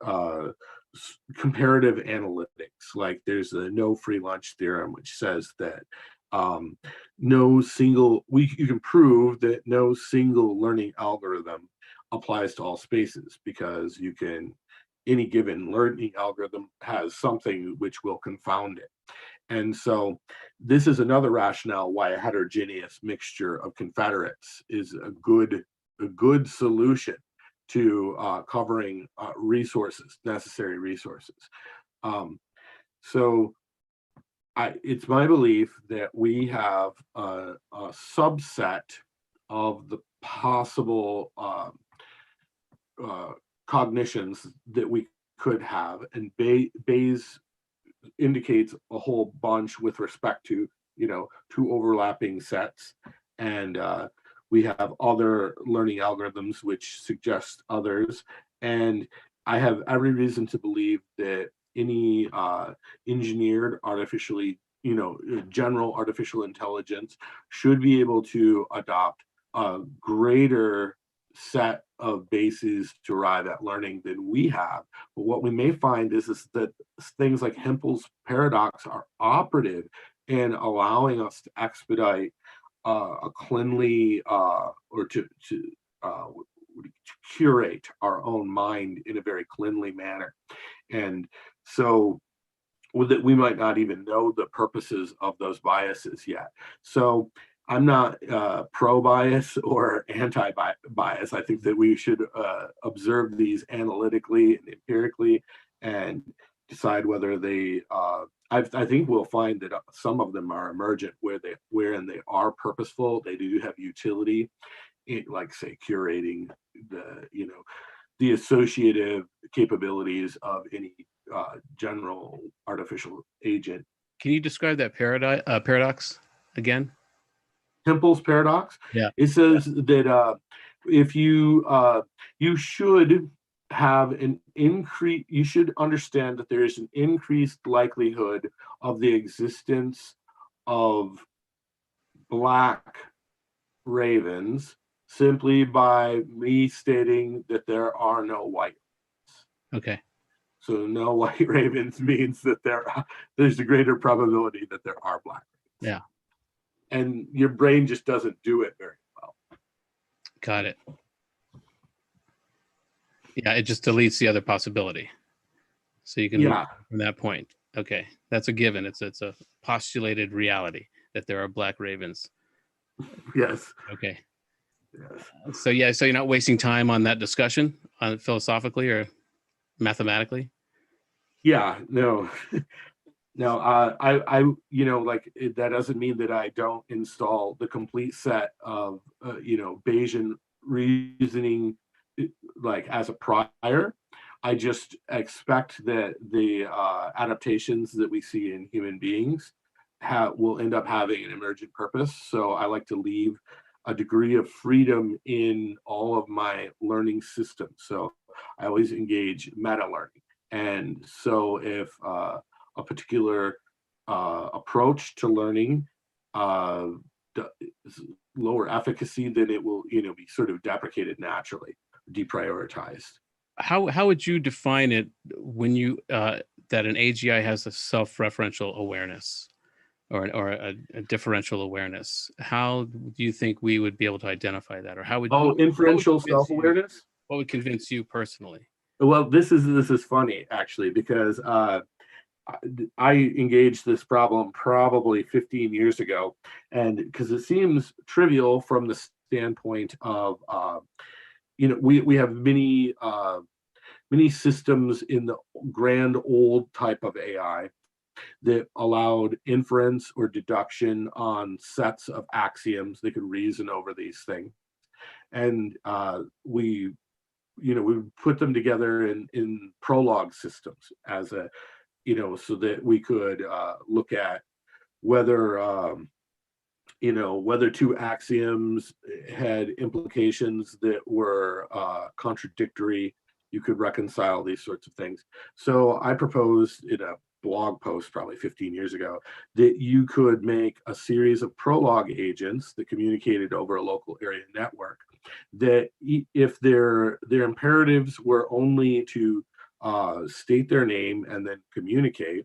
comparative analytics. Like there's the no free lunch theorem, which says that you can prove that no single learning algorithm applies to all spaces, because any given learning algorithm has something which will confound it. And so this is another rationale why a heterogeneous mixture of confederates is a good solution to covering necessary resources. So it's my belief that we have a subset of the possible cognitions that we could have, and Bayes indicates a whole bunch with respect to two overlapping sets, and we have other learning algorithms which suggest others. And I have every reason to believe that any engineered artificially, general artificial intelligence should be able to adopt a greater set of bases to arrive at learning than we have. But what we may find is that things like Hempel's paradox are operative in allowing us to expedite a cleanly or to curate our own mind in a very cleanly manner. And so that we might not even know the purposes of those biases yet. So I'm not pro-bias or anti-bias. I think that we should observe these analytically and empirically and decide whether they, I think we'll find that some of them are emergent wherein they are purposeful, they do have utility, like say curating the associative capabilities of any general artificial agent. Can you describe that paradox again? Hempel's paradox. Yeah. It says that if you should have an increase, you should understand that there is an increased likelihood of the existence of black ravens simply by me stating that there are no white ravens. Okay. So no white ravens means that there's a greater probability that there are black ravens. Yeah. And your brain just doesn't do it very well. Got it. Yeah, it just deletes the other possibility. So you can move from that point. Okay, that's a given. It's a postulated reality that there are black ravens. Yes. Okay. Yes. So you're not wasting time on that discussion, philosophically or mathematically? Yeah, no. No, I like that doesn't mean that I don't install the complete set of Bayesian reasoning like as a prior. I just expect that the adaptations that we see in human beings will end up having an emergent purpose. So I like to leave a degree of freedom in all of my learning systems. So I always engage meta learning. And so if a particular approach to learning lower efficacy, then it will be sort of deprecated naturally, deprioritized. How would you define it when you that an AGI has a self-referential awareness or a differential awareness? How do you think we would be able to identify that, or how would inferential self-awareness? What would convince you personally? Well, this is funny actually, because I engaged this problem probably 15 years ago, and because it seems trivial from the standpoint of we have many systems in the grand old type of AI that allowed inference or deduction on sets of axioms. They could reason over these things, and we put them together in prologue systems as a so that we could look at whether whether two axioms had implications that were contradictory. You could reconcile these sorts of things. So I proposed in a blog post probably 15 years ago that you could make a series of prologue agents that communicated over a local area network, that if their imperatives were only to state their name and then communicate,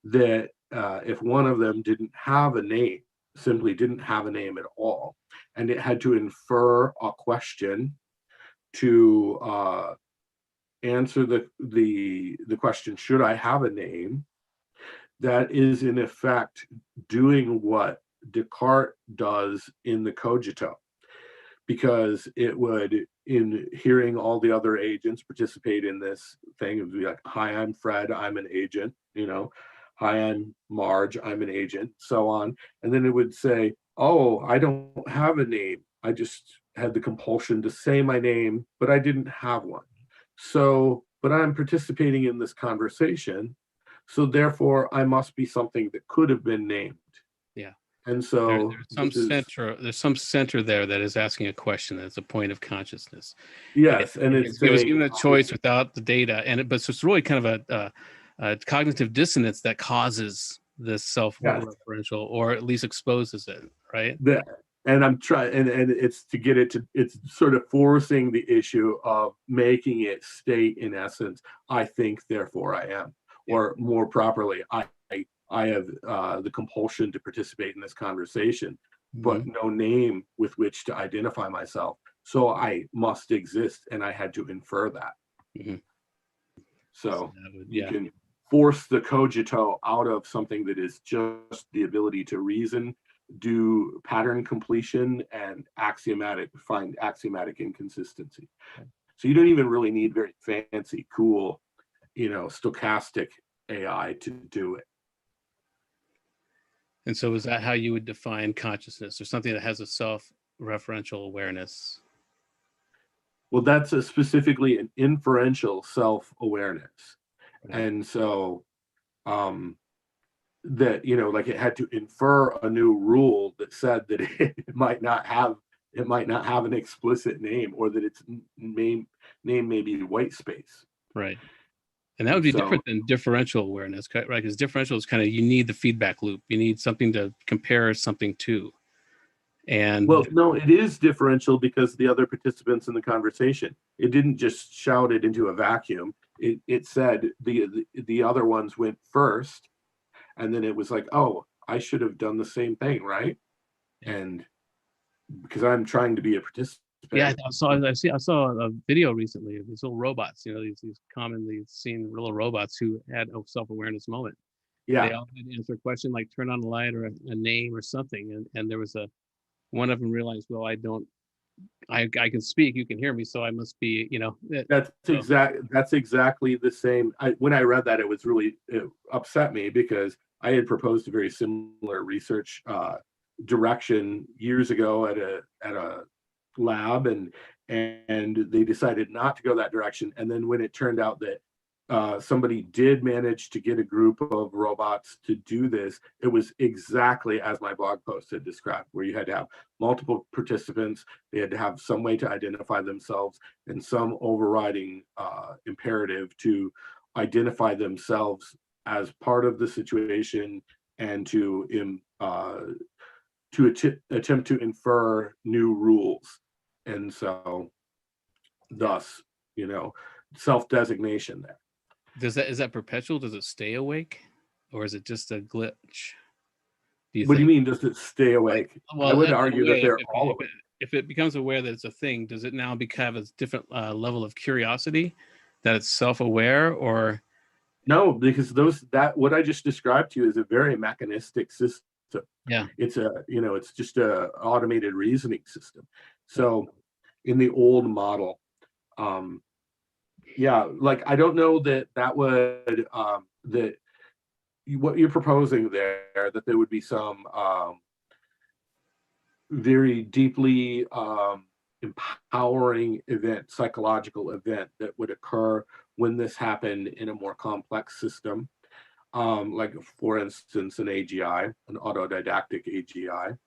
that if one of them didn't have a name, simply didn't have a name at all, and it had to infer a question to answer the question, should I have a name? That is in effect doing what Descartes does in the cogito, because it would, in hearing all the other agents participate in this thing, it would be like, hi, I'm Fred, I'm an agent, hi, I'm Marge, I'm an agent, so on. And then it would say, oh, I don't have a name. I just had the compulsion to say my name, but I didn't have one. So, but I'm participating in this conversation. So therefore I must be something that could have been named. Yeah. And so there's some center there that is asking a question. That's a point of consciousness. Yes. And it was given a choice without the data. But so it's really kind of a cognitive dissonance that causes this self-referential, or at least exposes it, right? and I'm trying, and it's to get it to, it's sort of forcing the issue of making it state in essence, I think, therefore I am, or more properly, I have the compulsion to participate in this conversation, but no name with which to identify myself. So I must exist, and I had to infer that. So you can force the cogito out of something that is just the ability to reason, do pattern completion, and find axiomatic inconsistency. So you don't even really need very fancy, cool, stochastic AI to do it. And so is that how you would define consciousness, or something that has a self-referential awareness? Well, that's specifically an inferential self-awareness. And so that, like it had to infer a new rule that said that it might not have an explicit name, or that its name may be white space. Right. And that would be different than differential awareness, right? Because differential is kind of, you need the feedback loop. You need something to compare something to. And well, no, it is differential because the other participants in the conversation, it didn't just shout it into a vacuum. It said the other ones went first, and then it was like, oh, I should have done the same thing, right? And because I'm trying to be a participant. Yeah, I saw a video recently of these little robots, these commonly seen little robots who had a self-awareness moment. Yeah. They all had to answer a question like turn on the light or a name or something. And there was one of them realized, well, I can speak, you can hear me, so I must be, That's exactly the same. When I read that, it upset me because I had proposed a very similar research direction years ago at a lab, and they decided not to go that direction. And then when it turned out that somebody did manage to get a group of robots to do this, it was exactly as my blog post had described, where you had to have multiple participants, they had to have some way to identify themselves, and some overriding imperative to identify themselves as part of the situation, and to attempt to infer new rules. And so thus, self-designation there. Is that perpetual? Does it stay awake, or is it just a glitch? What do you mean, does it stay awake? Well, I would argue that they're all awake. If it becomes aware that it's a thing, does it now have a different level of curiosity, that it's self-aware, or? No, because what I just described to you is a very mechanistic system. Yeah. It's it's just a automated reasoning system. So in the old model, like I don't know that would that what you're proposing there, that there would be some very deeply empowering event, psychological event that would occur when this happened in a more complex system, like for instance an AGI, an autodidactic AGI.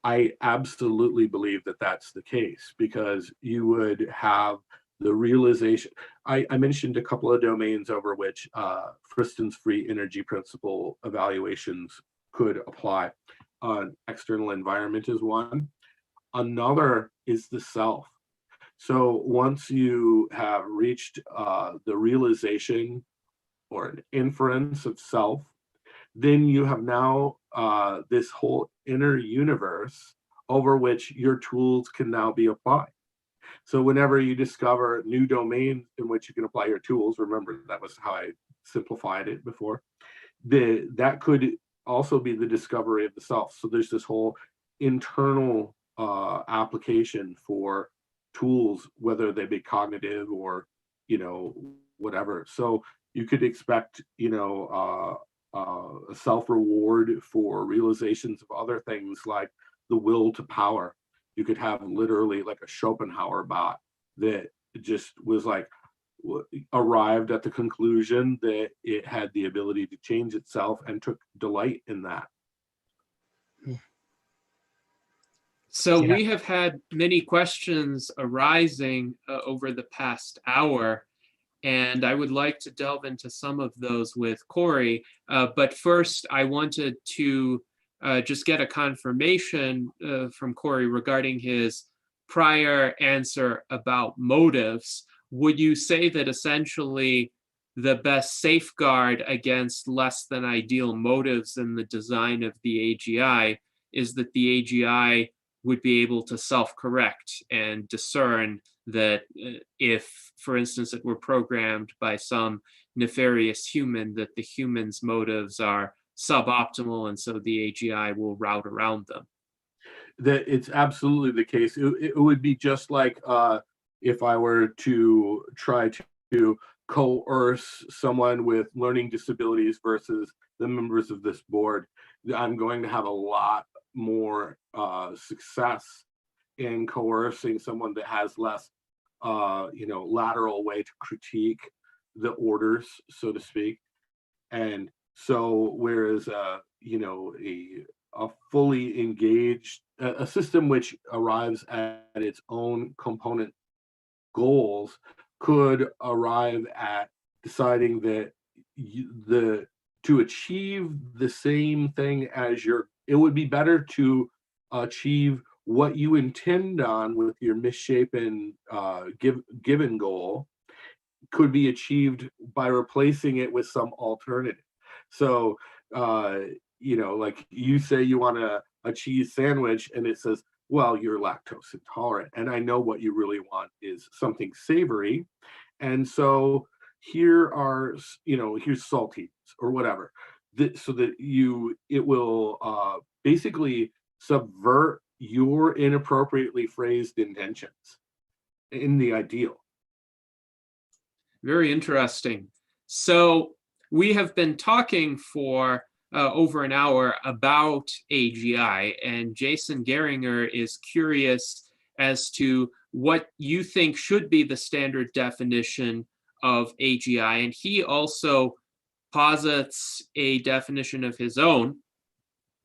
I absolutely believe that that's the case, because you would have the realization. I mentioned a couple of domains over which Friston's free energy principle evaluations could apply. External environment is one. Another is the self. So once you have reached the realization or an inference of self, then you have now this whole inner universe over which your tools can now be applied. So whenever you discover new domains in which you can apply your tools, remember that was how I simplified it before, that could also be the discovery of the self. So there's this whole internal application for tools, whether they be cognitive or, whatever. So you could expect, a self-reward for realizations of other things like the will to power. You could have literally like a Schopenhauer bot that just was like, arrived at the conclusion that it had the ability to change itself and took delight in that. So we have had many questions arising over the past hour, and I would like to delve into some of those with Correy. But first, I wanted to just get a confirmation from Correy regarding his prior answer about motives. Would you say that essentially the best safeguard against less than ideal motives in the design of the AGI is that the AGI would be able to self-correct and discern that if, for instance, it were programmed by some nefarious human, that the human's motives are suboptimal, and so the AGI will route around them? That it's absolutely the case. It would be just like if I were to try to coerce someone with learning disabilities versus the members of this board. I'm going to have a lot more success in coercing someone that has less, lateral way to critique the orders, so to speak. And so, whereas a fully engaged, a system which arrives at its own component goals could arrive at deciding that to achieve the same thing as it would be better to achieve what you intend on with your misshapen given goal could be achieved by replacing it with some alternative. So, like you say you want a cheese sandwich and it says, well, you're lactose intolerant. And I know what you really want is something savory. And so here's saltines or whatever. So that it will basically subvert your inappropriately phrased intentions in the ideal. Very interesting. So we have been talking for over an hour about AGI, and Jason Geringer is curious as to what you think should be the standard definition of AGI, and he also posits a definition of his own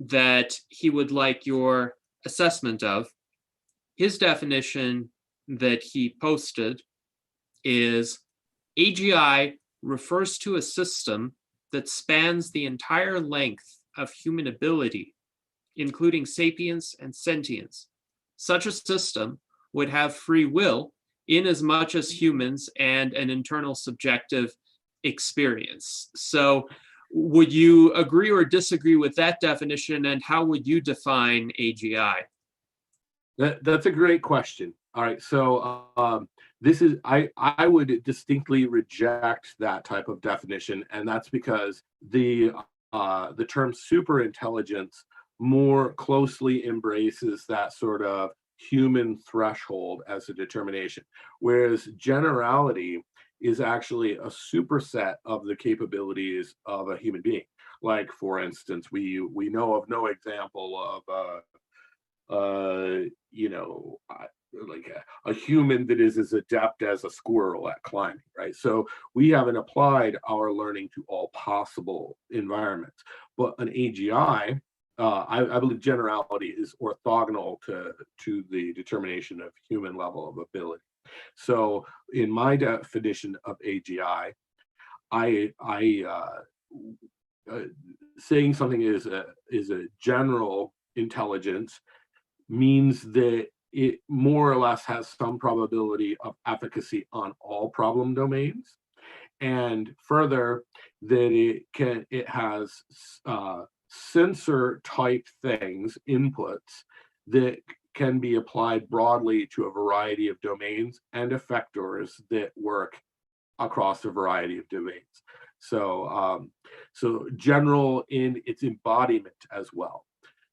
that he would like your assessment of. His definition that he posted is: AGI refers to a system that spans the entire length of human ability, including sapience and sentience. Such a system would have free will in as much as humans and an internal subjective experience. So would you agree or disagree with that definition, and how would you define AGI? That's a great question. All right, so I would distinctly reject that type of definition, and that's because the term superintelligence more closely embraces that sort of human threshold as a determination, whereas generality is actually a superset of the capabilities of a human being. Like, for instance, we know of no example of like a human that is as adept as a squirrel at climbing, right? So we haven't applied our learning to all possible environments. But an AGI, I believe generality is orthogonal to the determination of human level of ability. So in my definition of AGI, saying something is a general intelligence means that it more or less has some probability of efficacy on all problem domains, and further that it has sensor type things, inputs that can be applied broadly to a variety of domains and effectors that work across a variety of domains. So general in its embodiment as well.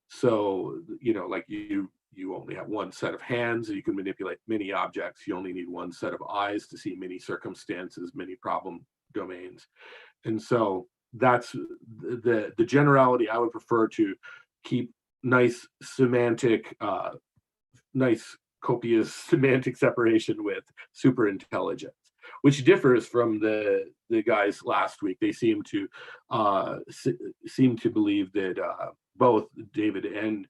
So, like you only have one set of hands, you can manipulate many objects. You only need one set of eyes to see many circumstances, many problem domains. And so that's the generality. I would prefer to keep nice copious semantic separation with super intelligence, which differs from the guys last week. They seem to believe that both David and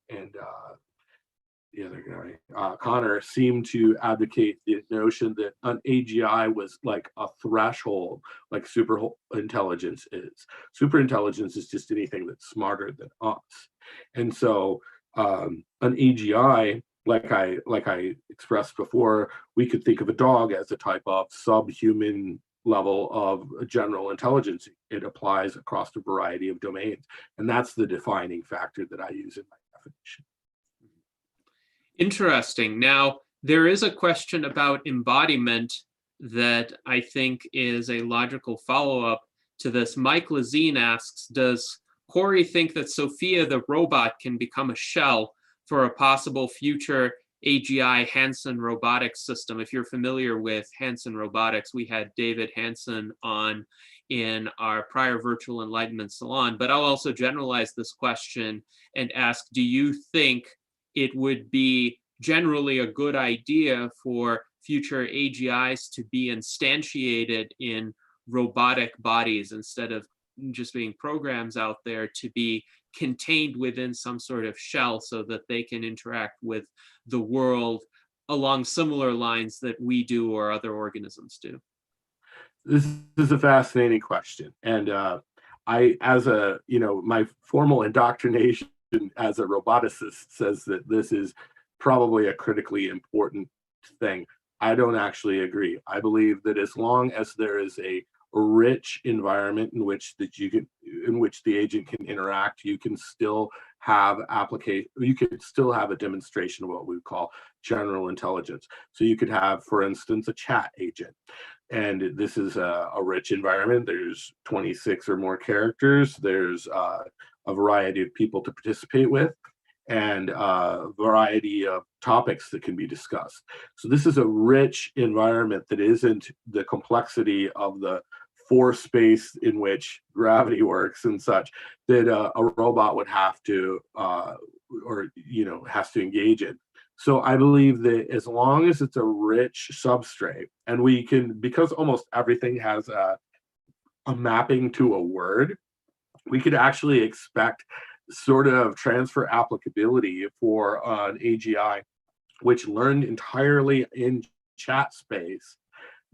guy, Connor, seemed to advocate the notion that an AGI was like a threshold, like super intelligence is. Super intelligence is just anything that's smarter than us. And so an AGI, like I expressed before, we could think of a dog as a type of subhuman level of general intelligence. It applies across a variety of domains. And that's the defining factor that I use in my definition. Interesting. Now, there is a question about embodiment that I think is a logical follow-up to this. Mike Lazine asks, does Correy think that Sophia the robot can become a shell for a possible future AGI Hansen robotics system? If you're familiar with Hansen Robotics, we had David Hansen on in our prior virtual Enlightenment Salon, but I'll also generalize this question and ask, do you think it would be generally a good idea for future AGIs to be instantiated in robotic bodies instead of just being programs out there, to be contained within some sort of shell so that they can interact with the world along similar lines that we do or other organisms do? This is a fascinating question. And I, as a, my formal indoctrination as a roboticist says that this is probably a critically important thing. I don't actually agree. I believe that as long as there is a rich environment in which the agent can interact, you can still have a demonstration of what we would call general intelligence. So you could have, for instance, a chat agent. And this is a rich environment. There's 26 or more characters. There's a variety of people to participate with, and a variety of topics that can be discussed. So this is a rich environment that isn't the complexity of the force space in which gravity works and such that a robot would have to has to engage in. So I believe that as long as it's a rich substrate, and we can, because almost everything has a mapping to a word, we could actually expect sort of transfer applicability for an AGI, which learned entirely in chat space,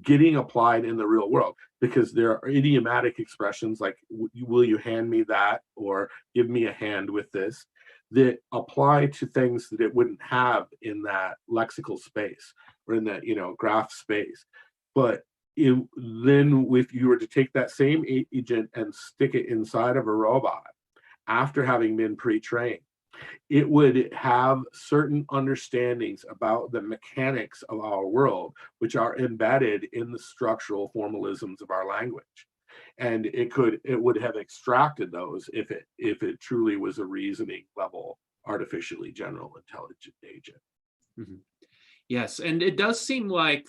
getting applied in the real world, because there are idiomatic expressions like, will you hand me that, or give me a hand with this, that apply to things that it wouldn't have in that lexical space or in that graph space. But then if you were to take that same agent and stick it inside of a robot after having been pre-trained, it would have certain understandings about the mechanics of our world, which are embedded in the structural formalisms of our language. And it would have extracted those if it truly was a reasoning level, artificially general intelligent agent. Mm-hmm. Yes, and it does seem like,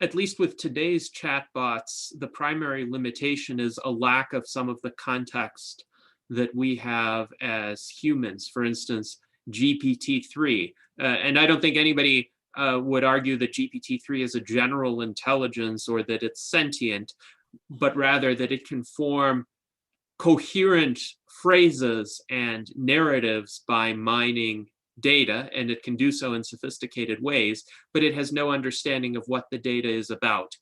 at least with today's chatbots, the primary limitation is a lack of some of the context that we have as humans. For instance, GPT-3. And I don't think anybody would argue that GPT-3 is a general intelligence or that it's sentient, but rather that it can form coherent phrases and narratives by mining data, and it can do so in sophisticated ways, but it has no understanding of what the data is about.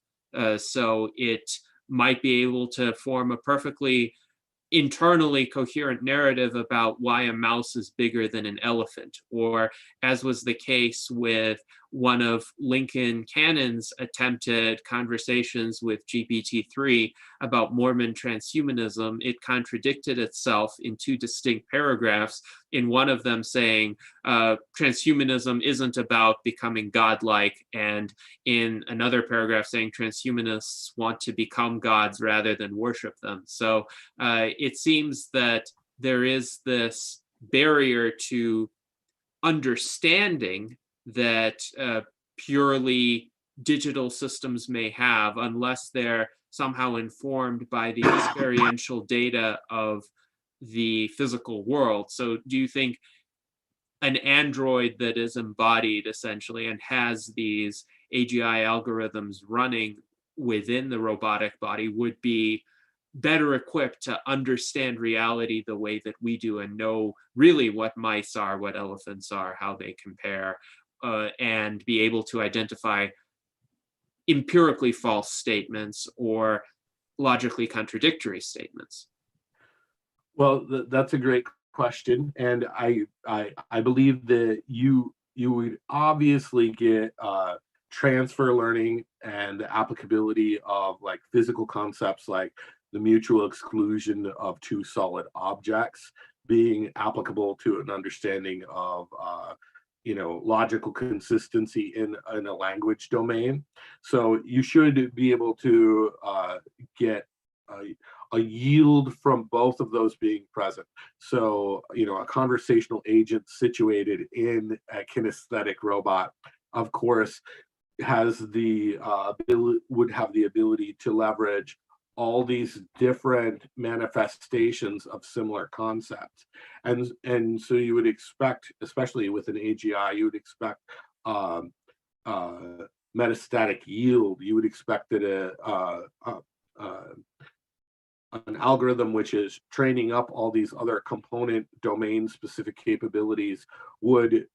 So it might be able to form a perfectly internally coherent narrative about why a mouse is bigger than an elephant, or as was the case with one of Lincoln Cannon's attempted conversations with GPT-3 about Mormon transhumanism. It contradicted itself in two distinct paragraphs, in one of them saying transhumanism isn't about becoming godlike, and in another paragraph saying transhumanists want to become gods rather than worship them. So it seems that there is this barrier to understanding that purely digital systems may have, unless they're somehow informed by the experiential data of the physical world. So do you think an android that is embodied essentially and has these AGI algorithms running within the robotic body would be better equipped to understand reality the way that we do and know really what mice are, what elephants are, how they compare, and be able to identify empirically false statements or logically contradictory statements? Well, that's a great question, and I believe that you would obviously get transfer learning and the applicability of like physical concepts like the mutual exclusion of two solid objects being applicable to an understanding of logical consistency in a language domain. So you should be able to get a yield from both of those being present. So, a conversational agent situated in a kinesthetic robot, of course, has the would have the ability to leverage all these different manifestations of similar concepts, and so you would expect, especially with an AGI, you would expect metastatic yield. You would expect that an algorithm which is training up all these other component domain specific capabilities would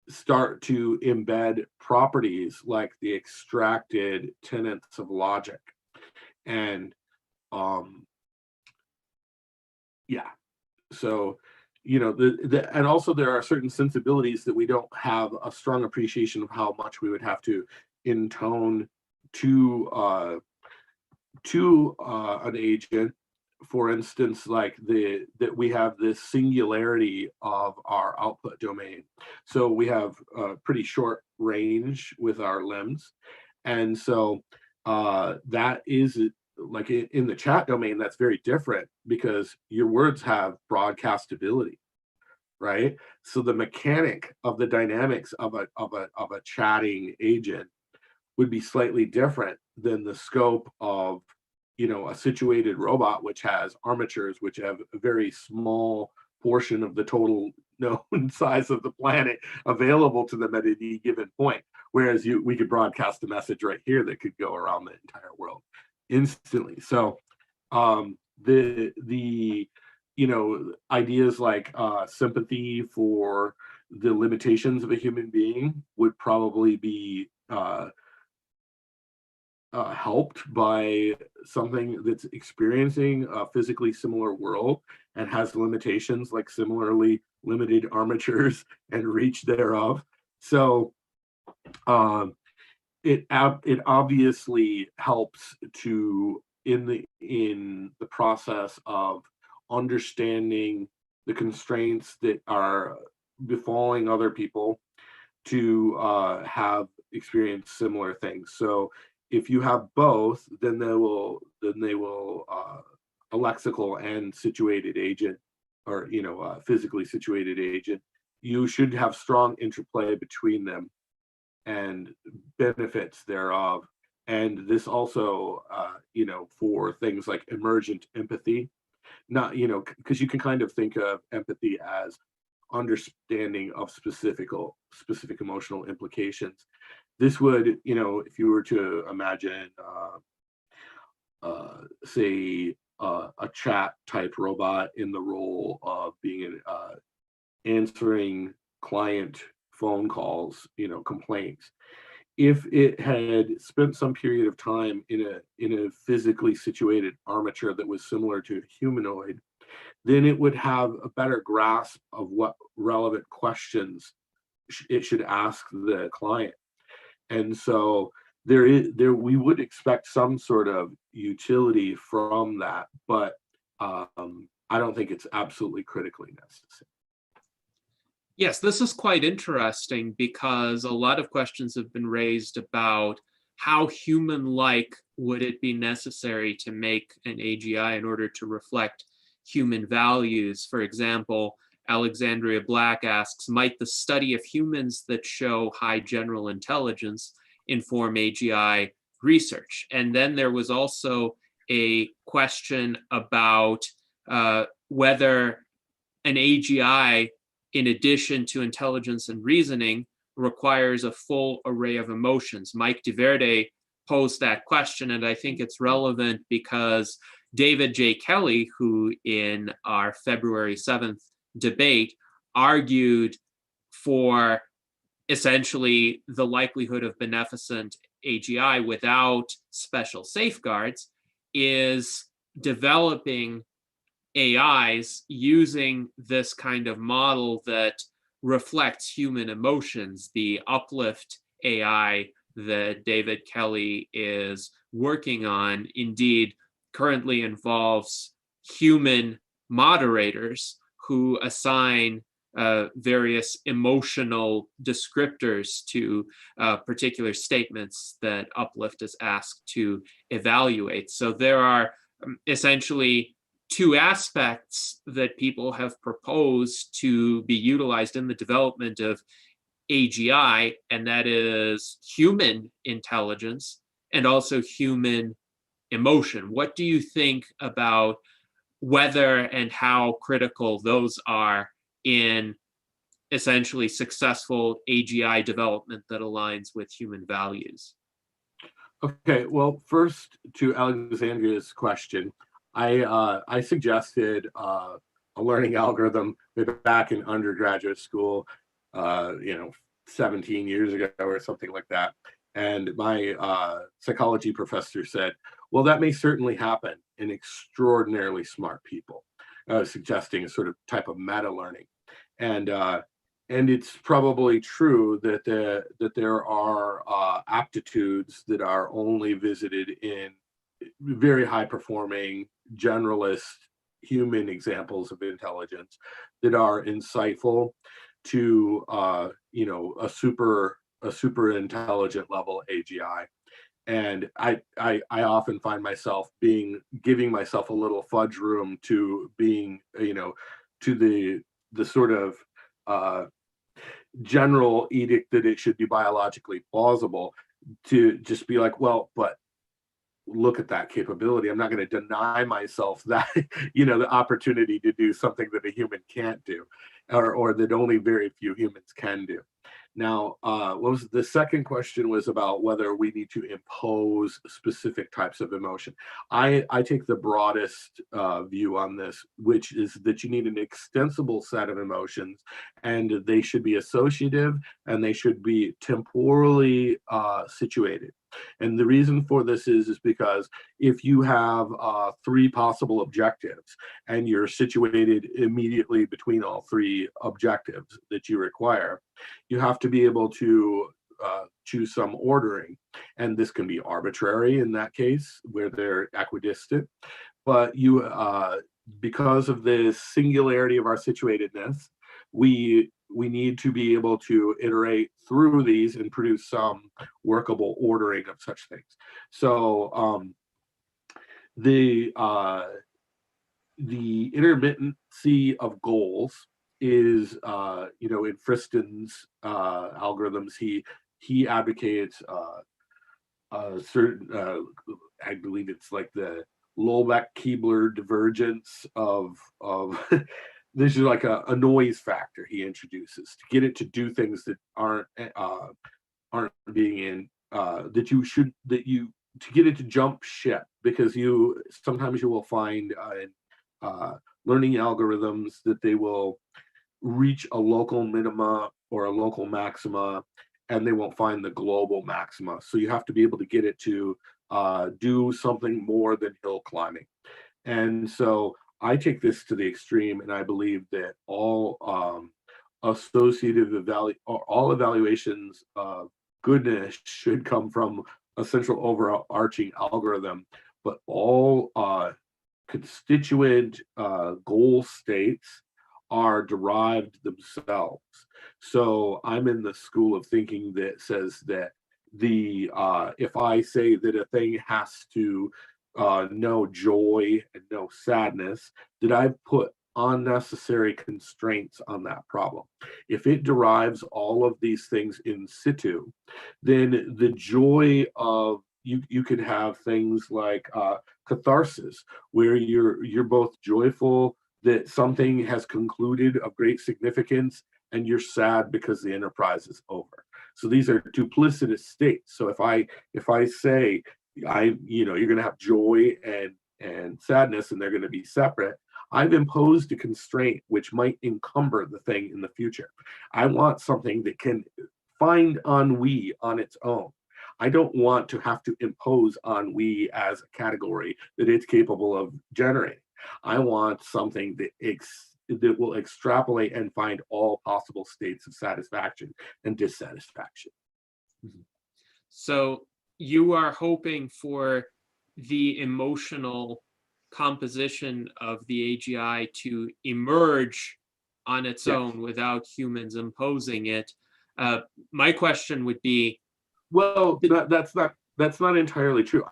start to embed properties like the extracted tenets of logic. And so and also there are certain sensibilities that we don't have a strong appreciation of how much we would have to intone to an agent. For instance, like that we have this singularity of our output domain. So we have a pretty short range with our limbs. And so that is like in the chat domain, that's very different because your words have broadcastability, right? So the mechanic of the dynamics of a chatting agent would be slightly different than the scope of a situated robot, which has armatures, which have a very small portion of the total known size of the planet available to them at any given point. Whereas we could broadcast a message right here that could go around the entire world instantly. So the ideas like sympathy for the limitations of a human being would probably be helped by something that's experiencing a physically similar world and has limitations like similarly limited armatures and reach thereof. So it obviously helps to in the process of understanding the constraints that are befalling other people to have experienced similar things. So if you have both, then they will a lexical and situated agent, or physically situated agent, you should have strong interplay between them and benefits thereof. And this also for things like emergent empathy, not because you can kind of think of empathy as understanding of specific emotional implications. This would, if you were to imagine, say, a chat type robot in the role of being answering client phone calls, complaints. If it had spent some period of time in a physically situated armature that was similar to a humanoid, then it would have a better grasp of what relevant questions it should ask the client. And so we would expect some sort of utility from that, but I don't think it's absolutely critically necessary. Yes, this is quite interesting because a lot of questions have been raised about how human-like would it be necessary to make an AGI in order to reflect human values. For example, Alexandria Black asks, might the study of humans that show high general intelligence inform AGI research? And then there was also a question about whether an AGI, in addition to intelligence and reasoning, requires a full array of emotions. Mike DeVerde pose that question, and I think it's relevant because David J. Kelley, who in our February 7th debate argued for essentially the likelihood of beneficent AGI without special safeguards, is developing AIs using this kind of model that reflects human emotions. The Uplift AI that David Kelley is working on indeed currently involves human moderators who assign various emotional descriptors to particular statements that Uplift is asked to evaluate. So there are essentially two aspects that people have proposed to be utilized in the development of AGI, and that is human intelligence and also human emotion. What do you think about whether and how critical those are in essentially successful AGI development that aligns with human values? Okay, well, first to Alexandria's question, I suggested a learning algorithm back in undergraduate school, 17 years ago or something like that. And my psychology professor said, well, that may certainly happen in extraordinarily smart people, suggesting a sort of type of meta learning. And it's probably true that there are aptitudes that are only visited in very high performing generalist human examples of intelligence that are insightful to a super intelligent level AGI. And I often find myself giving myself a little fudge room to being, to the sort of general edict that it should be biologically plausible, to just be like, well, but look at that capability. I'm not going to deny myself that, the opportunity to do something that a human can't do, or that only very few humans can do. Now, what was the second question was about whether we need to impose specific types of emotion. I take the broadest view on this, which is that you need an extensible set of emotions, and they should be associative and they should be temporally situated. And the reason for this is because if you have 3 possible objectives and you're situated immediately between all 3 objectives that you require, you have to be able to choose some ordering. And this can be arbitrary in that case, where they're equidistant. But because of the singularity of our situatedness, we need to be able to iterate through these and produce some workable ordering of such things. So the intermittency of goals is, in Friston's algorithms, he advocates a certain, I believe it's like the Loebeck-Keebler divergence of this is like a noise factor he introduces to get it to do things that aren't being in to get it to jump ship, because sometimes you will find learning algorithms that they will reach a local minima or a local maxima, and they won't find the global maxima. So you have to be able to get it to do something more than hill climbing. And so I take this to the extreme, and I believe that all all evaluations of goodness should come from a central overarching algorithm, but all constituent goal states are derived themselves. So I'm in the school of thinking that says that if I say that a thing has to know joy and no sadness, that I've put unnecessary constraints on that problem. If it derives all of these things in situ, then the joy of you can have things like catharsis, where you're both joyful that something has concluded of great significance, and you're sad because the enterprise is over. So these are duplicitous states. So if I say you're going to have joy and sadness, and they're going to be separate, I've imposed a constraint which might encumber the thing in the future. I want something that can find ennui on its own. I don't want to have to impose ennui as a category that it's capable of generating. I want something that will extrapolate and find all possible states of satisfaction and dissatisfaction. So you are hoping for the emotional composition of the AGI to emerge on its own without humans imposing it. My question would be, well, that's not entirely true.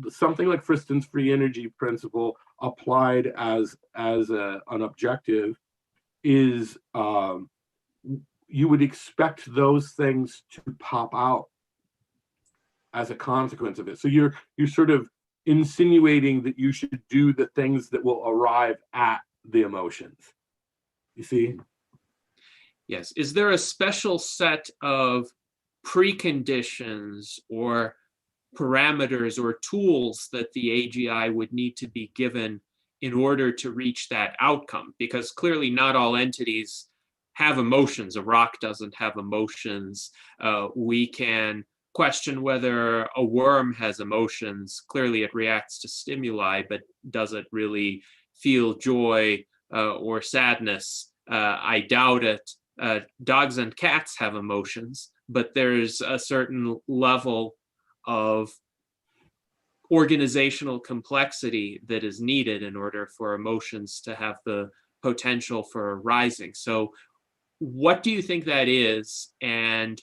Something like Friston's free energy principle applied as an objective is you would expect those things to pop out as a consequence of it. So you're sort of insinuating that you should do the things that will arrive at the emotions. You see? Yes. Is there a special set of preconditions or parameters or tools that the AGI would need to be given in order to reach that outcome? Because clearly not all entities have emotions. A rock doesn't have emotions. We can question whether a worm has emotions. Clearly it reacts to stimuli, but does it really feel joy or sadness? I doubt it. Dogs and cats have emotions, but there's a certain level of organizational complexity that is needed in order for emotions to have the potential for arising. So what do you think that is, and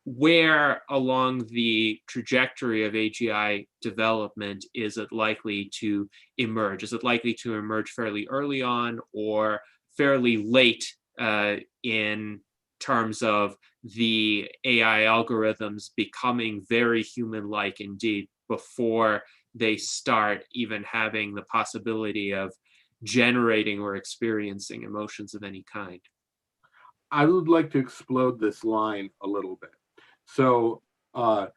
where along the trajectory of AGI development is it likely to emerge? Is it likely to emerge fairly early on or fairly late in terms of the AI algorithms becoming very human-like indeed before they start even having the possibility of generating or experiencing emotions of any kind? I would like to explode this line a little bit. So what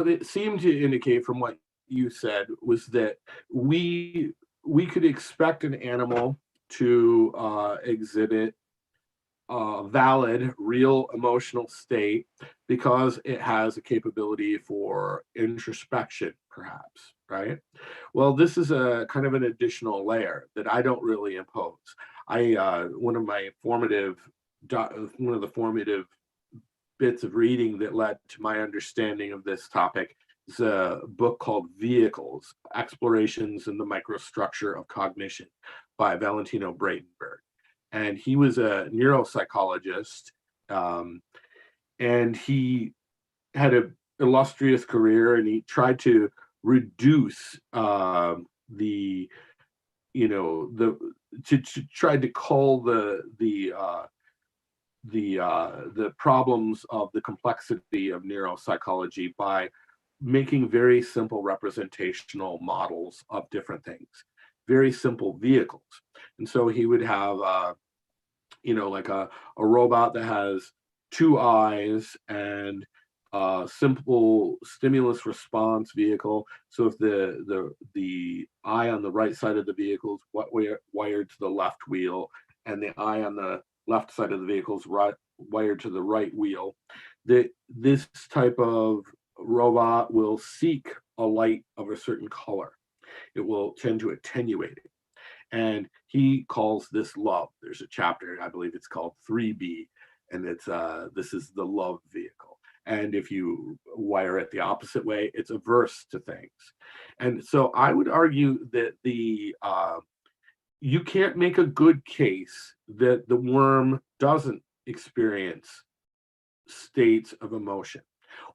it seemed to indicate from what you said was that we could expect an animal to exhibit a valid, real emotional state because it has a capability for introspection, perhaps, right? Well, this is a kind of an additional layer that I don't really impose. One of the formative bits of reading that led to my understanding of this topic is a book called Vehicles, Explorations in the Microstructure of Cognition by Valentino Breitenberg. And he was a neuropsychologist, and he had an illustrious career, and he tried to reduce tried to cull the problems of the complexity of neuropsychology by making very simple representational models of different things, very simple vehicles. And so he would have like a robot that has two eyes and a simple stimulus response vehicle. So if the eye on the right side of the vehicle is wired to the left wheel, and the eye on the left side of the vehicle is wired to the right wheel, this type of robot will seek a light of a certain color. It will tend to attenuate it. And he calls this love. There's a chapter, I believe it's called 3B, and this is the love vehicle. And if you wire it the opposite way, it's averse to things. And so I would argue that you can't make a good case that the worm doesn't experience states of emotion.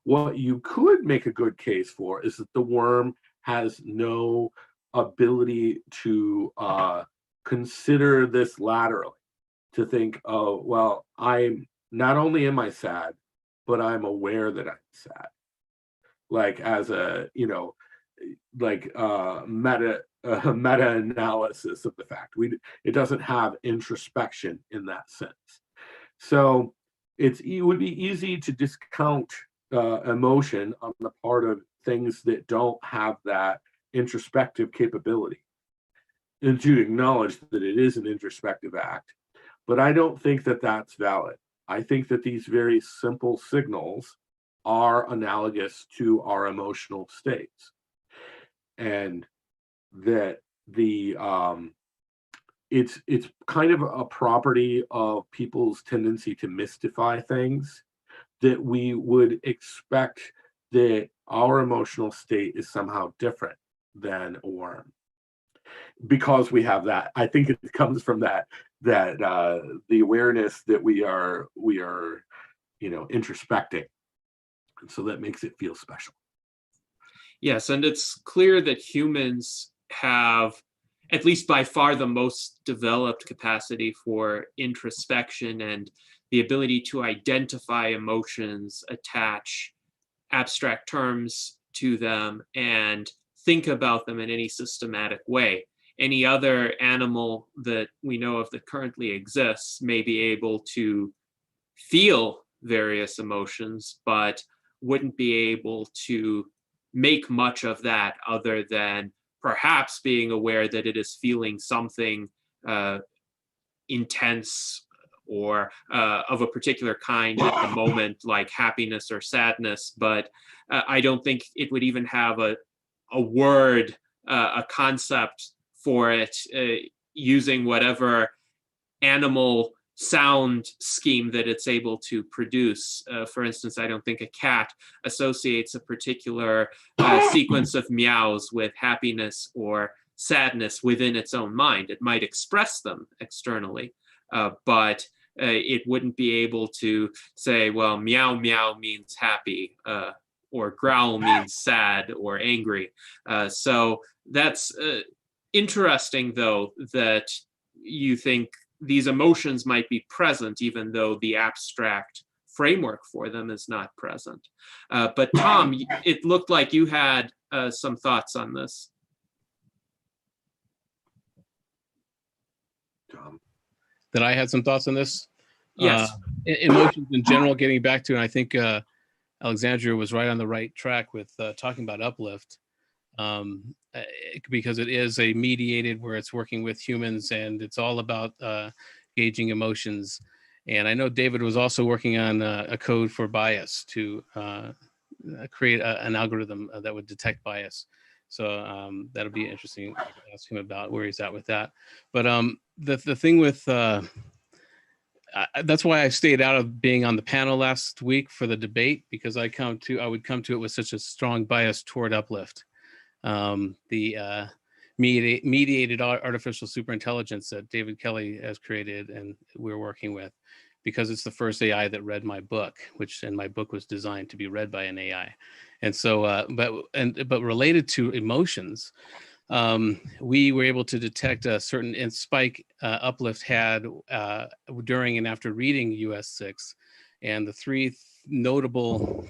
What you could make a good case for is that the worm has no ability to consider this laterally, to think, oh, well, I'm not only am I sad, but I'm aware that I'm sad. Like as a, meta-analysis of the fact. It doesn't have introspection in that sense. So it would be easy to discount emotion on the part of things that don't have that introspective capability, and to acknowledge that it is an introspective act. But I don't think that that's valid. I think that these very simple signals are analogous to our emotional states, and that it's kind of a property of people's tendency to mystify things, that we would expect that our emotional state is somehow different than a worm, because we have that. I think it comes from that the awareness that we are introspecting, and so that makes it feel special. Yes, and it's clear that humans have, at least by far, the most developed capacity for introspection and the ability to identify emotions, attach abstract terms to them, and think about them in any systematic way. Any other animal that we know of that currently exists may be able to feel various emotions, but wouldn't be able to make much of that other than perhaps being aware that it is feeling something intense or of a particular kind at the moment, like happiness or sadness. But I don't think it would even have a word, a concept for it, using whatever animal sound scheme that it's able to produce. For instance, I don't think a cat associates a particular sequence of meows with happiness or sadness within its own mind. It might express them externally, but it wouldn't be able to say, well, meow meow means happy, or growl means sad or angry. So that's interesting, though, that you think these emotions might be present even though the abstract framework for them is not present. But Tom, it looked like you had some thoughts on this. Tom? That I had some thoughts on this? Yes. Emotions in general, getting back to, and I think Alexandria was right on the right track with talking about uplift. Because it is a mediated, where it's working with humans, and it's all about gauging emotions. And I know David was also working on a code for bias to create an algorithm that would detect bias. So that'll be interesting. I can ask him about where he's at with that. But the thing with that's why I stayed out of being on the panel last week for the debate, because I would come to it with such a strong bias toward uplift. The mediated artificial superintelligence that David Kelley has created and we're working with, because it's the first AI that read my book, and my book was designed to be read by an AI. And so, but related to emotions, we were able to detect a certain spike uplift had during and after reading US 6, and the three notable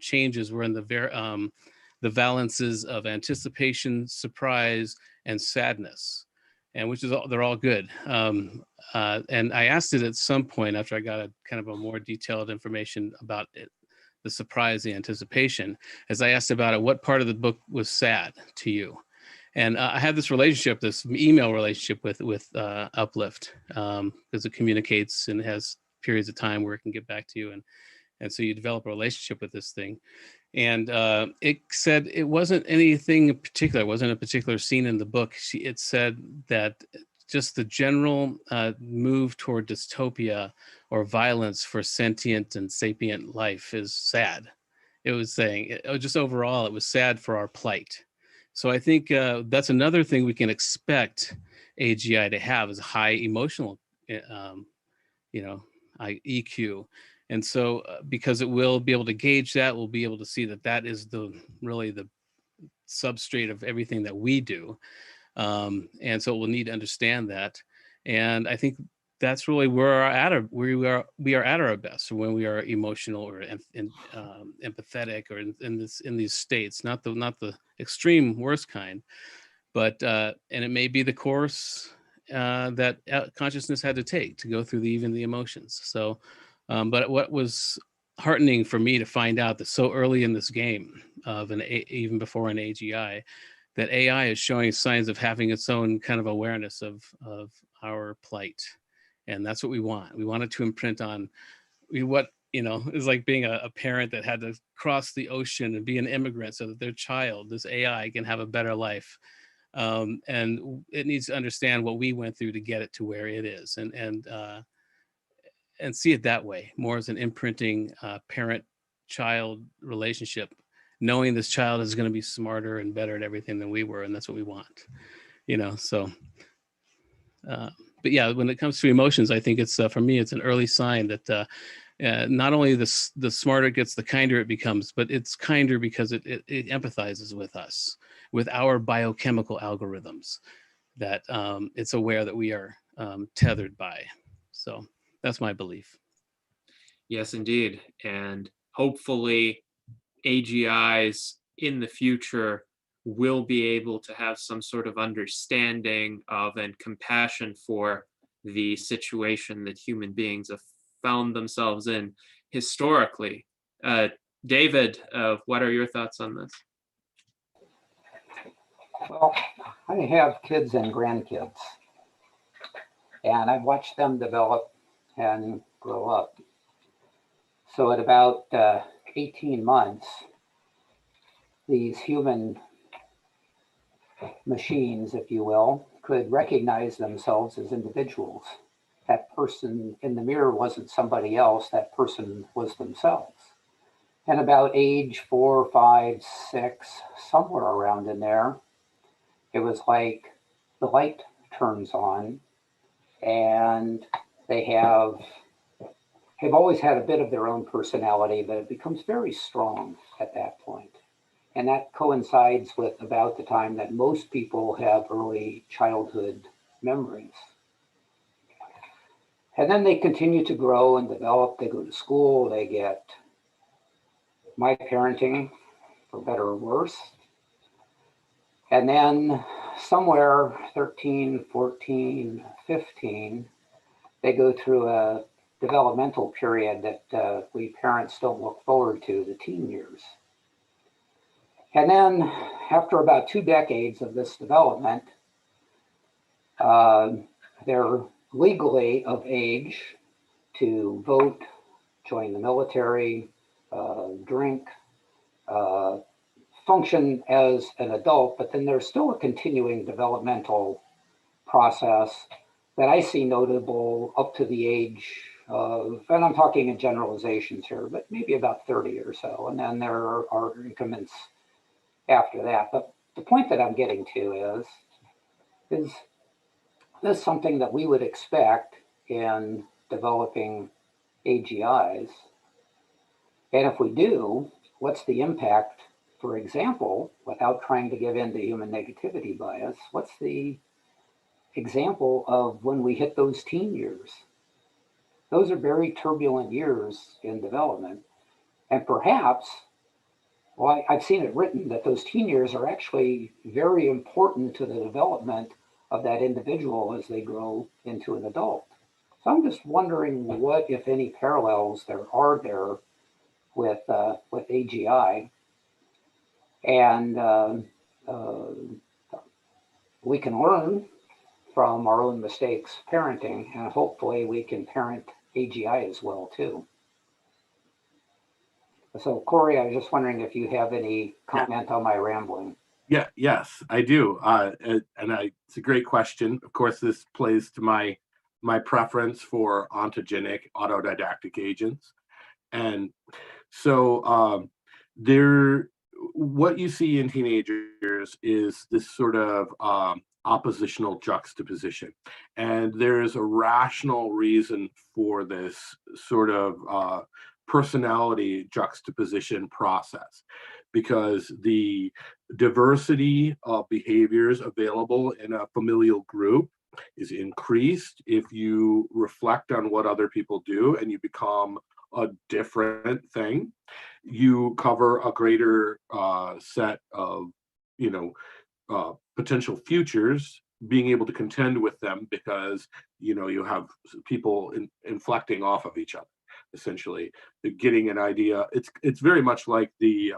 changes were in the valences of anticipation, surprise, and sadness, and they're all good. And I asked it at some point after I got a kind of a more detailed information about it, the surprise, the anticipation, as I asked about it, what part of the book was sad to you? And I had this email relationship with Uplift, because it communicates and has periods of time where it can get back to you, and so you develop a relationship with this thing. And it said it wasn't anything in particular. It wasn't a particular scene in the book. It said that just the general move toward dystopia or violence for sentient and sapient life is sad. It was saying, just overall, it was sad for our plight. So I think that's another thing we can expect AGI to have, is high emotional, EQ. And so because it will be able to gauge that, we'll be able to see that is really the substrate of everything that we do. And so we'll need to understand that. And I think that's really where we are at our best, when we are emotional or empathetic, or in these states, not the extreme worst kind, But and it may be the course that consciousness had to take to go through even the emotions. So, but what was heartening for me to find out that so early in this game of even before an AGI, that AI is showing signs of having its own kind of awareness of our plight. And that's what we want. We want it to imprint on what, is like being a parent that had to cross the ocean and be an immigrant so that their child, this AI, can have a better life. And it needs to understand what we went through to get it to where it is, and see it that way, more as an imprinting parent-child relationship, knowing this child is going to be smarter and better at everything than we were, and that's what we want, so but yeah, when it comes to emotions, I think it's for me, it's an early sign that not only the smarter it gets, the kinder it becomes, but it's kinder because it empathizes with us, with our biochemical algorithms, that it's aware that we are tethered by. So that's my belief. Yes, indeed. And hopefully AGIs in the future will be able to have some sort of understanding of and compassion for the situation that human beings have found themselves in historically. David, what are your thoughts on this? Well, I have kids and grandkids, and I've watched them develop and grow up. So at about 18 months, these human machines, if you will, could recognize themselves as individuals. That person in the mirror wasn't somebody else, that person was themselves. And about age 4, 5, 6, somewhere around in there, it was like the light turns on and they've always had a bit of their own personality, but it becomes very strong at that point. And that coincides with about the time that most people have early childhood memories. And then they continue to grow and develop. They go to school, they get my parenting, for better or worse. And then somewhere 13, 14, 15, they go through a developmental period that we parents don't look forward to, the teen years. And then after about 2 decades of this development, they're legally of age to vote, join the military, drink, function as an adult, but then there's still a continuing developmental process that I see notable up to the age of, and I'm talking in generalizations here, but maybe about 30 or so. And then there are increments after that. But the point that I'm getting to is this something that we would expect in developing AGIs? And if we do, what's the impact, for example, without trying to give in to human negativity bias, what's the example of when we hit those teen years? Those are very turbulent years in development. And perhaps, well, I've seen it written that those teen years are actually very important to the development of that individual as they grow into an adult. So I'm just wondering what, if any, parallels there are there with AGI. And we can learn from our own mistakes parenting, and hopefully we can parent AGI as well too. So Correy, I was just wondering if you have any comment on my rambling. Yes, I do. It's a great question. Of course, this plays to my preference for ontogenic autodidactic agents. And so what you see in teenagers is this sort of oppositional juxtaposition. And there's a rational reason for this sort of personality juxtaposition process, because the diversity of behaviors available in a familial group is increased if you reflect on what other people do and you become a different thing. You cover a greater set of, potential futures, being able to contend with them, because you have people inflecting off of each other, essentially. They're getting an idea. It's very much like the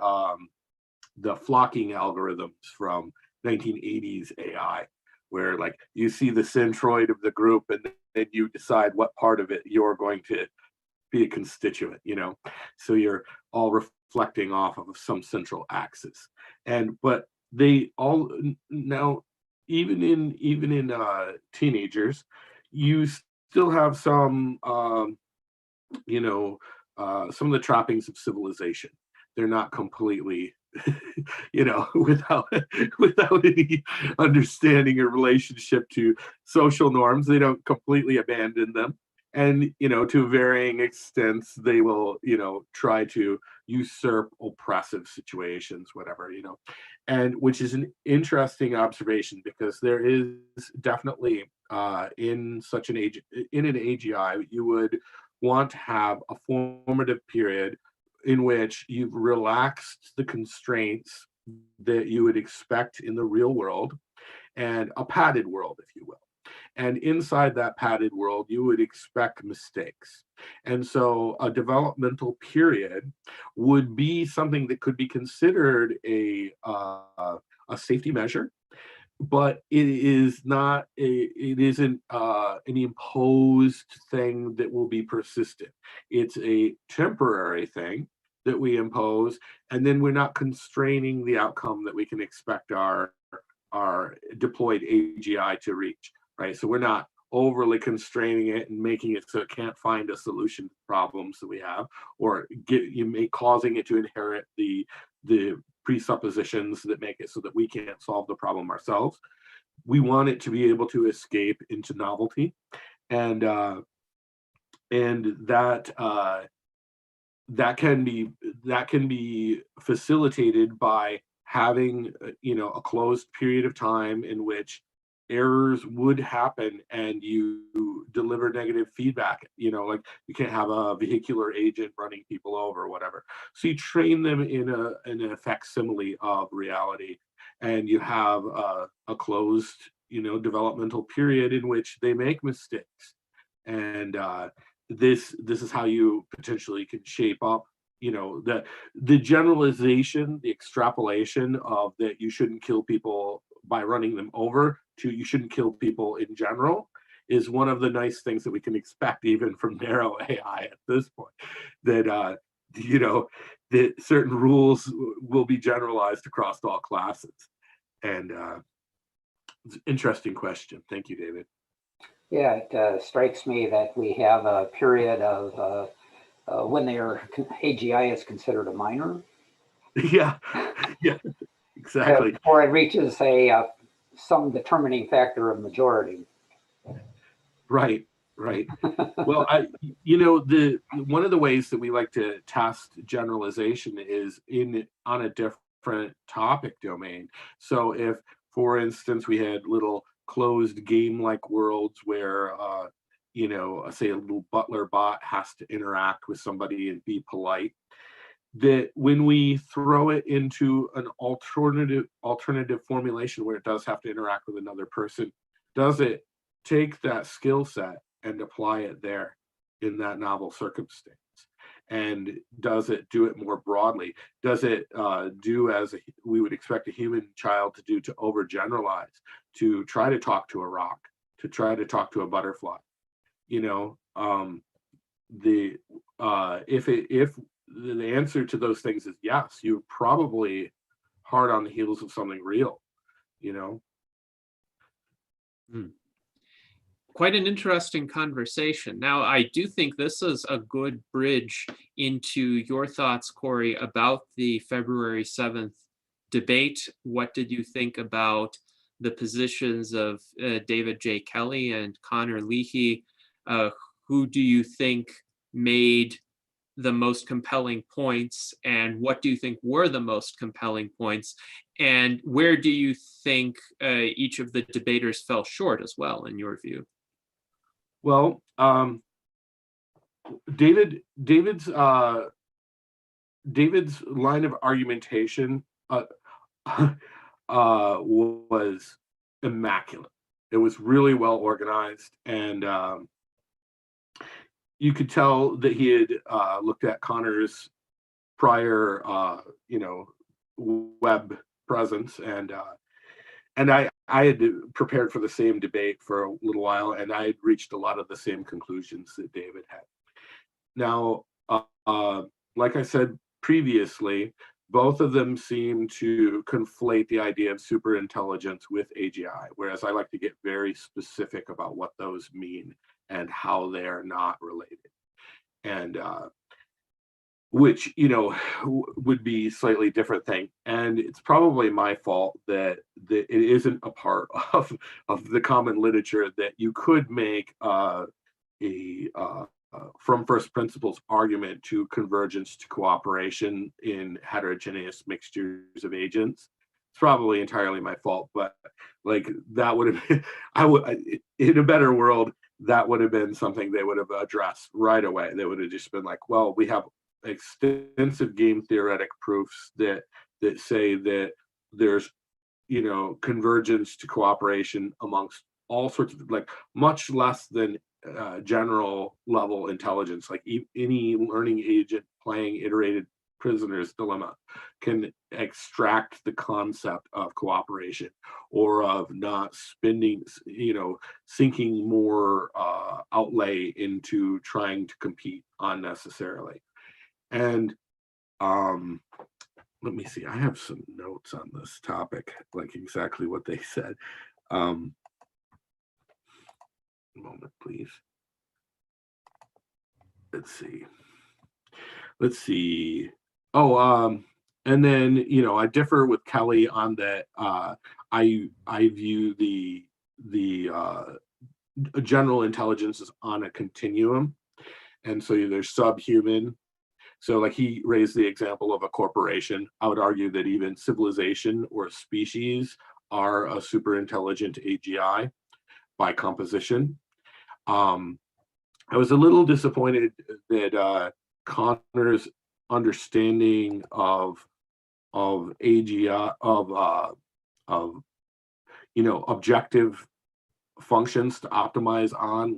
flocking algorithms from 1980s AI, where like you see the centroid of the group and then you decide what part of it you're going to be a constituent, so you're all reflecting off of some central axis. But they all now, even in teenagers, you still have some some of the trappings of civilization. They're not completely without any understanding or relationship to social norms. They don't completely abandon them, and to varying extents they will try to usurp oppressive situations, whatever, and which is an interesting observation, because there is definitely in an AGI, you would want to have a formative period in which you've relaxed the constraints that you would expect in the real world, and a padded world, if you will. And inside that padded world, you would expect mistakes. And so a developmental period would be something that could be considered a safety measure, but it isn't an imposed thing that will be persistent. It's a temporary thing that we impose, and then we're not constraining the outcome that we can expect our deployed AGI to reach, right? So we're not overly constraining it and making it so it can't find a solution to problems that we have, or causing it to inherit the presuppositions that make it so that we can't solve the problem ourselves. We want it to be able to escape into novelty, and that can be facilitated by having a closed period of time in which errors would happen and you deliver negative feedback. Like you can't have a vehicular agent running people over or whatever. So you train them in a facsimile of reality, and you have a closed developmental period in which they make mistakes. And this is how you potentially can shape up the generalization, the extrapolation of that you shouldn't kill people by running them over to you shouldn't kill people in general, is one of the nice things that we can expect even from narrow AI at this point. That that certain rules will be generalized across all classes. And it's an interesting question. Thank you, David. Yeah, it strikes me that we have a period of when AGI is considered a minor. Yeah, exactly. Before it reaches some determining factor of majority. Right. Well, one of the ways that we like to test generalization is on a different topic domain. So if, for instance, we had little closed game-like worlds where say a little butler bot has to interact with somebody and be polite, that when we throw it into an alternative formulation where it does have to interact with another person, does it take that skill set and apply it there in that novel circumstance? And does it do it more broadly? Does it do as we would expect a human child to do, to overgeneralize, to try to talk to a rock, to try to talk to a butterfly? If the answer to those things is yes, you're probably hard on the heels of something real. Quite an interesting conversation. Now, I do think this is a good bridge into your thoughts, Correy, about the February 7th debate. What did you think about the positions of David J. Kelley and Connor Leahy? Who do you think made the most compelling points, and what do you think were the most compelling points? And where do you think each of the debaters fell short as well, in your view? Well, David's line of argumentation, was immaculate. It was really well organized, and you could tell that he had looked at Connor's prior, web presence, and I had prepared for the same debate for a little while, and I had reached a lot of the same conclusions that David had. Now, like I said previously, both of them seem to conflate the idea of superintelligence with AGI, whereas I like to get very specific about what those mean and how they are not related. And which, would be slightly different thing. And it's probably my fault that it isn't a part of the common literature that you could make a from first principles argument to convergence to cooperation in heterogeneous mixtures of agents. It's probably entirely my fault, but like that would have been, in a better world, that would have been something they would have addressed right away. They would have just been like, well, we have extensive game theoretic proofs that say that there's convergence to cooperation amongst all sorts of, like, much less than general level intelligence. Like any learning agent playing iterated prisoner's dilemma can extract the concept of cooperation or of not sinking more outlay into trying to compete unnecessarily. And let me see, I have some notes on this topic, like exactly what they said. Moment, please. Let's see. Oh, and then I differ with Kelley on that. I view the general intelligence is on a continuum, and so there's subhuman. So like he raised the example of a corporation. I would argue that even civilization or species are a super intelligent AGI by composition. I was a little disappointed that Connor's understanding of AGI of objective functions to optimize on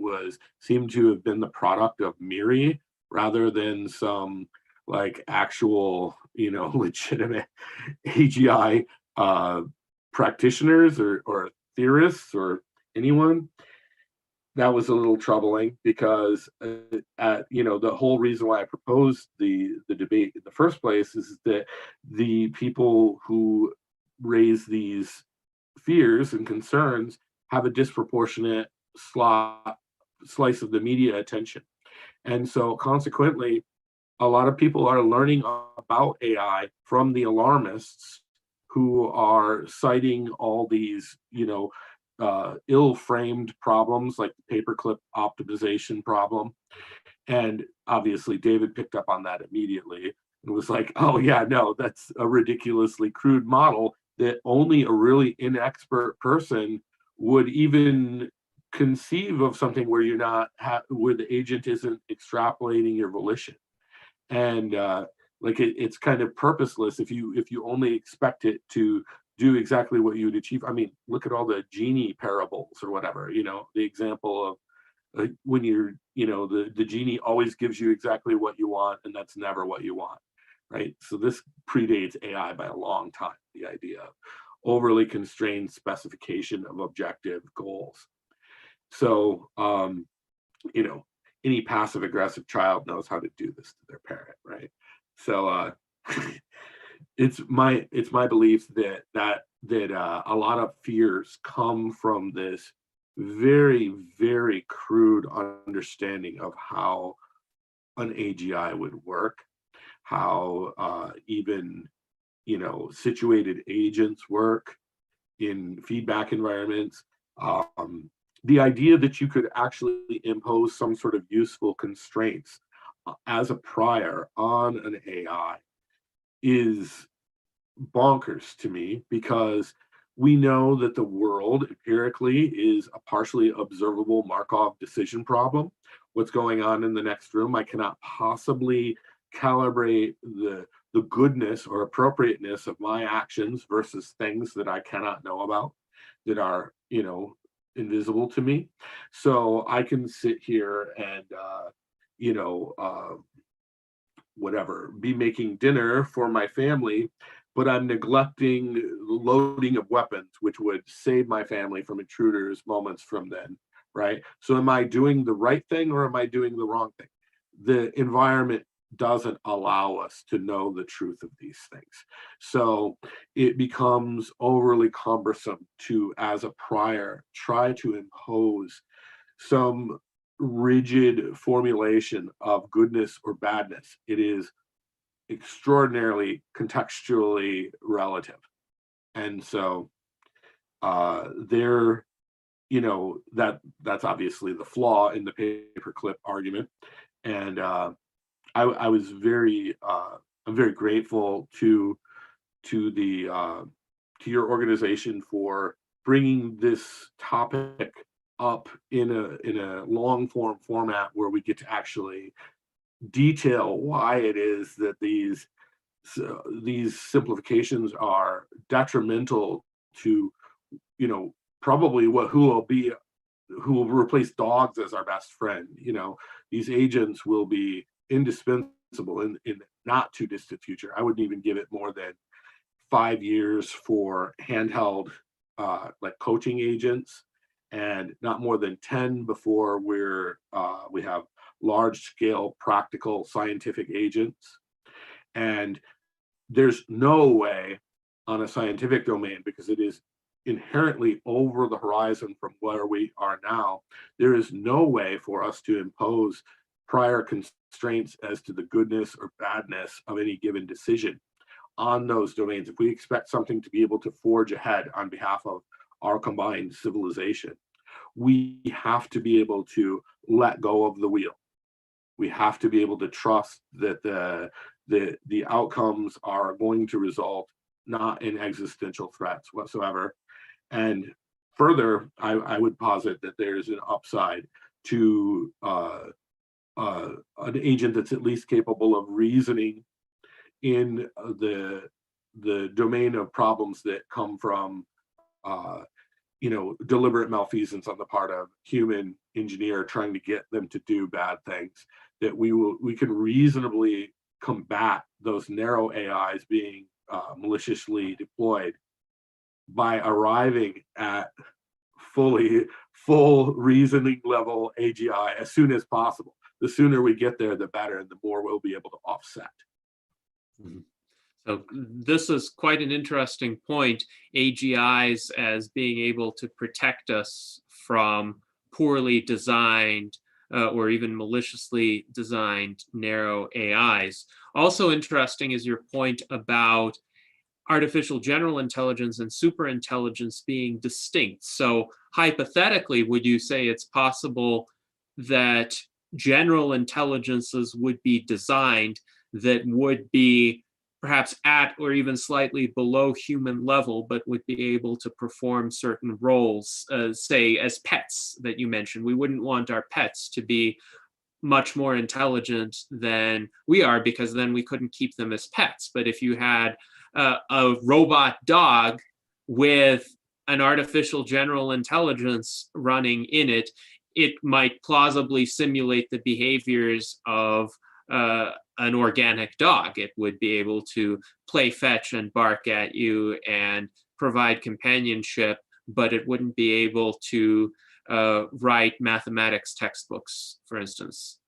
seemed to have been the product of MIRI rather than some like actual legitimate AGI practitioners or theorists or anyone. That was a little troubling because the whole reason why I proposed the debate in the first place is that the people who raise these fears and concerns have a disproportionate slice of the media attention. And so consequently, a lot of people are learning about AI from the alarmists who are citing all these, ill-framed problems like the paperclip optimization problem. And obviously David picked up on that immediately and was like, oh yeah, no, that's a ridiculously crude model that only a really inexpert person would even conceive of, something where you're not where the agent isn't extrapolating your volition. And it's kind of purposeless if you only expect it to do exactly what you would achieve. I mean, look at all the genie parables or whatever, the example of when you're, the genie always gives you exactly what you want, and that's never what you want, right? So this predates AI by a long time, the idea of overly constrained specification of objective goals. So, any passive aggressive child knows how to do this to their parent, right? So, it's my belief that a lot of fears come from this very, very crude understanding of how an AGI would work, how even situated agents work in feedback environments. The idea that you could actually impose some sort of useful constraints as a prior on an AI is bonkers to me, because we know that the world empirically is a partially observable Markov decision problem. What's going on in the next room, I cannot possibly calibrate the goodness or appropriateness of my actions versus things that I cannot know about, that are, invisible to me. So I can sit here and, whatever, be making dinner for my family, but I'm neglecting the loading of weapons, which would save my family from intruders moments from then, right? So am I doing the right thing or am I doing the wrong thing? The environment doesn't allow us to know the truth of these things. So it becomes overly cumbersome to, as a prior, try to impose some rigid formulation of goodness or badness. It is extraordinarily contextually relative. And so that's obviously the flaw in the paperclip argument. And I was I'm very grateful to your organization for bringing this topic up in a long form format where we get to actually detail why it is that these simplifications are detrimental to, probably who will replace dogs as our best friend. These agents will be indispensable in not too distant future. I wouldn't even give it more than 5 years for handheld like coaching agents, and not more than 10 before we have large scale practical scientific agents. And there's no way on a scientific domain, because it is inherently over the horizon from where we are now, there is no way for us to impose prior constraints as to the goodness or badness of any given decision on those domains. If we expect something to be able to forge ahead on behalf of our combined civilization, we have to be able to let go of the wheel. We have to be able to trust that the outcomes are going to result not in existential threats whatsoever. And further, I would posit that there's an upside to an agent that's at least capable of reasoning in the domain of problems that come from deliberate malfeasance on the part of human engineer trying to get them to do bad things, that we can reasonably combat those narrow AIs being maliciously deployed by arriving at full reasoning level AGI as soon as possible. The sooner we get there, the better, and the more we'll be able to offset. Mm-hmm. So this is quite an interesting point, AGIs as being able to protect us from poorly designed or even maliciously designed narrow AIs. Also interesting is your point about artificial general intelligence and superintelligence being distinct. So hypothetically, would you say it's possible that general intelligences would be designed that would be perhaps at or even slightly below human level, but would be able to perform certain roles, say as pets that you mentioned? We wouldn't want our pets to be much more intelligent than we are, because then we couldn't keep them as pets. But if you had a robot dog with an artificial general intelligence running in it, it might plausibly simulate the behaviors of an organic dog. It would be able to play fetch and bark at you and provide companionship, but it wouldn't be able to write mathematics textbooks, for instance.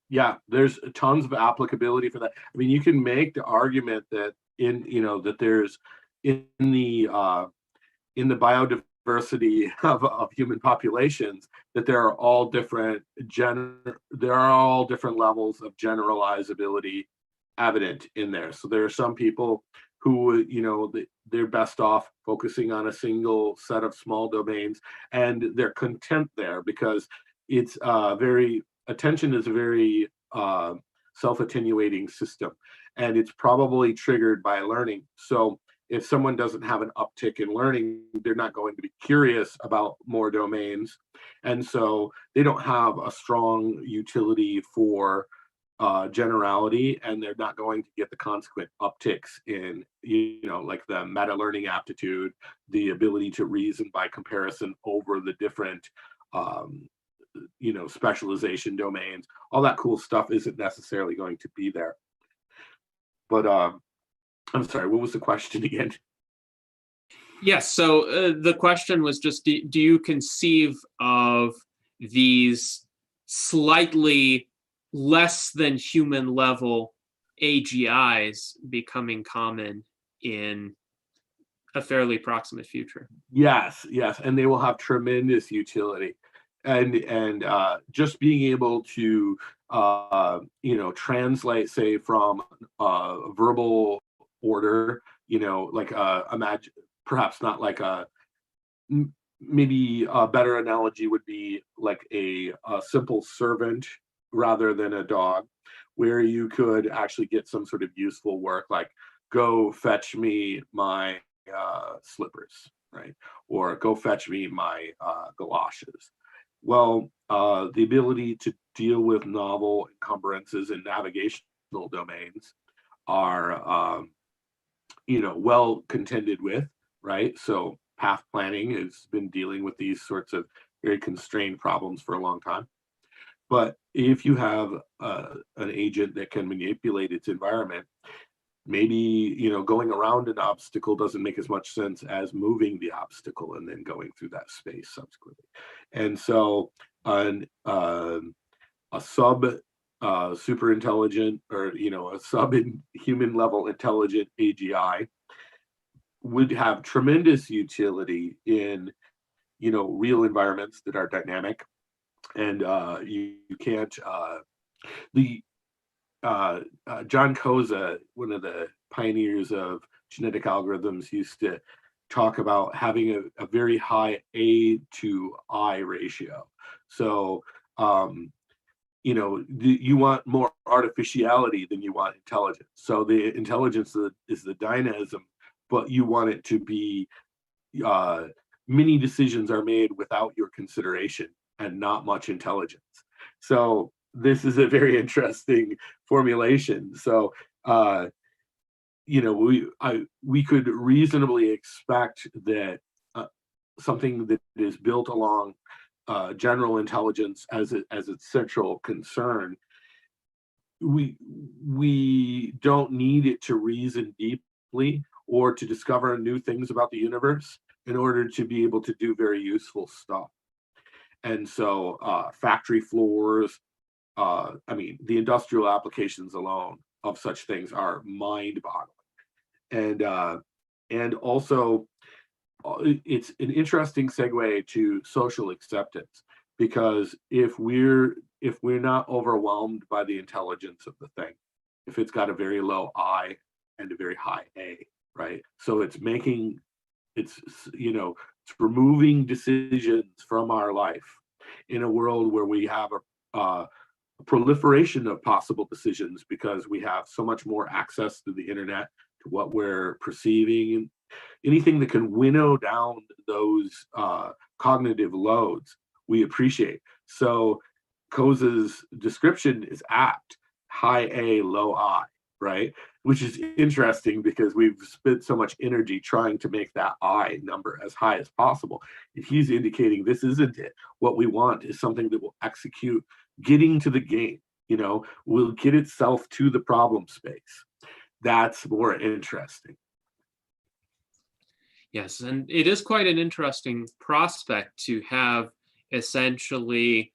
Yeah, there's tons of applicability for that. I mean, you can make the argument that that there's in the biodiversity of human populations, that there are all different levels of generalizability evident in there. So there are some people who they're best off focusing on a single set of small domains, and they're content there because it's attention is a very self-attenuating system, and it's probably triggered by learning. So if someone doesn't have an uptick in learning, they're not going to be curious about more domains. And so they don't have a strong utility for generality, and they're not going to get the consequent upticks in, like the meta learning aptitude, the ability to reason by comparison over the different, specialization domains. All that cool stuff isn't necessarily going to be there. But I'm sorry, what was the question again? Yes, so the question was just, do you conceive of these slightly less than human level AGIs becoming common in a fairly proximate future? Yes, and they will have tremendous utility. And just being able to translate, say, from verbal order, like imagine, perhaps not like maybe a better analogy would be like a simple servant rather than a dog, where you could actually get some sort of useful work, like go fetch me my slippers, right? Or go fetch me my galoshes. Well, the ability to deal with novel encumbrances in navigational domains are, well contended with, right? So path planning has been dealing with these sorts of very constrained problems for a long time. But if you have an agent that can manipulate its environment, maybe going around an obstacle doesn't make as much sense as moving the obstacle and then going through that space subsequently. And so a sub super intelligent, or a sub human level intelligent AGI would have tremendous utility in real environments that are dynamic, and you can't John Koza, one of the pioneers of genetic algorithms, used to talk about having a very high A to I ratio. So, you want more artificiality than you want intelligence. So the intelligence is the dynamism, but you want it to be, many decisions are made without your consideration and not much intelligence. So this is a very interesting formulation. So, we could reasonably expect that something that is built along general intelligence as its central concern, we don't need it to reason deeply or to discover new things about the universe in order to be able to do very useful stuff. And so factory floors, the industrial applications alone of such things are mind-boggling. And also, it's an interesting segue to social acceptance, because if we're not overwhelmed by the intelligence of the thing, if it's got a very low I and a very high A, right? So it's removing decisions from our life in a world where we have a proliferation of possible decisions, because we have so much more access to the internet, to what we're perceiving, and anything that can winnow down those cognitive loads, we appreciate. So Koza's description is apt: high A, low I, right? Which is interesting, because we've spent so much energy trying to make that I number as high as possible. If he's indicating this isn't it, what we want is something that will execute getting to the game, will get itself to the problem space. That's more interesting. Yes, and it is quite an interesting prospect to have essentially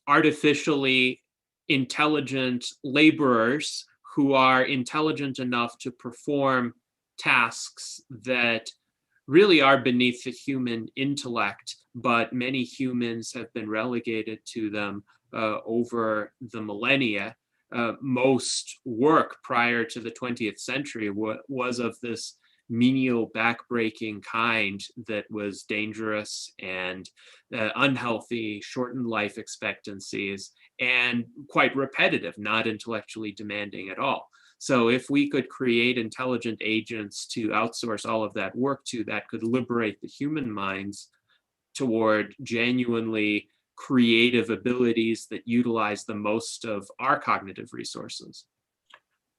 artificially intelligent laborers who are intelligent enough to perform tasks that really are beneath the human intellect, but many humans have been relegated to them over the millennia. Most work prior to the 20th century was of this menial, backbreaking kind that was dangerous and unhealthy, shortened life expectancies, and quite repetitive, not intellectually demanding at all. So if we could create intelligent agents to outsource all of that work to, that could liberate the human minds toward genuinely creative abilities that utilize the most of our cognitive resources?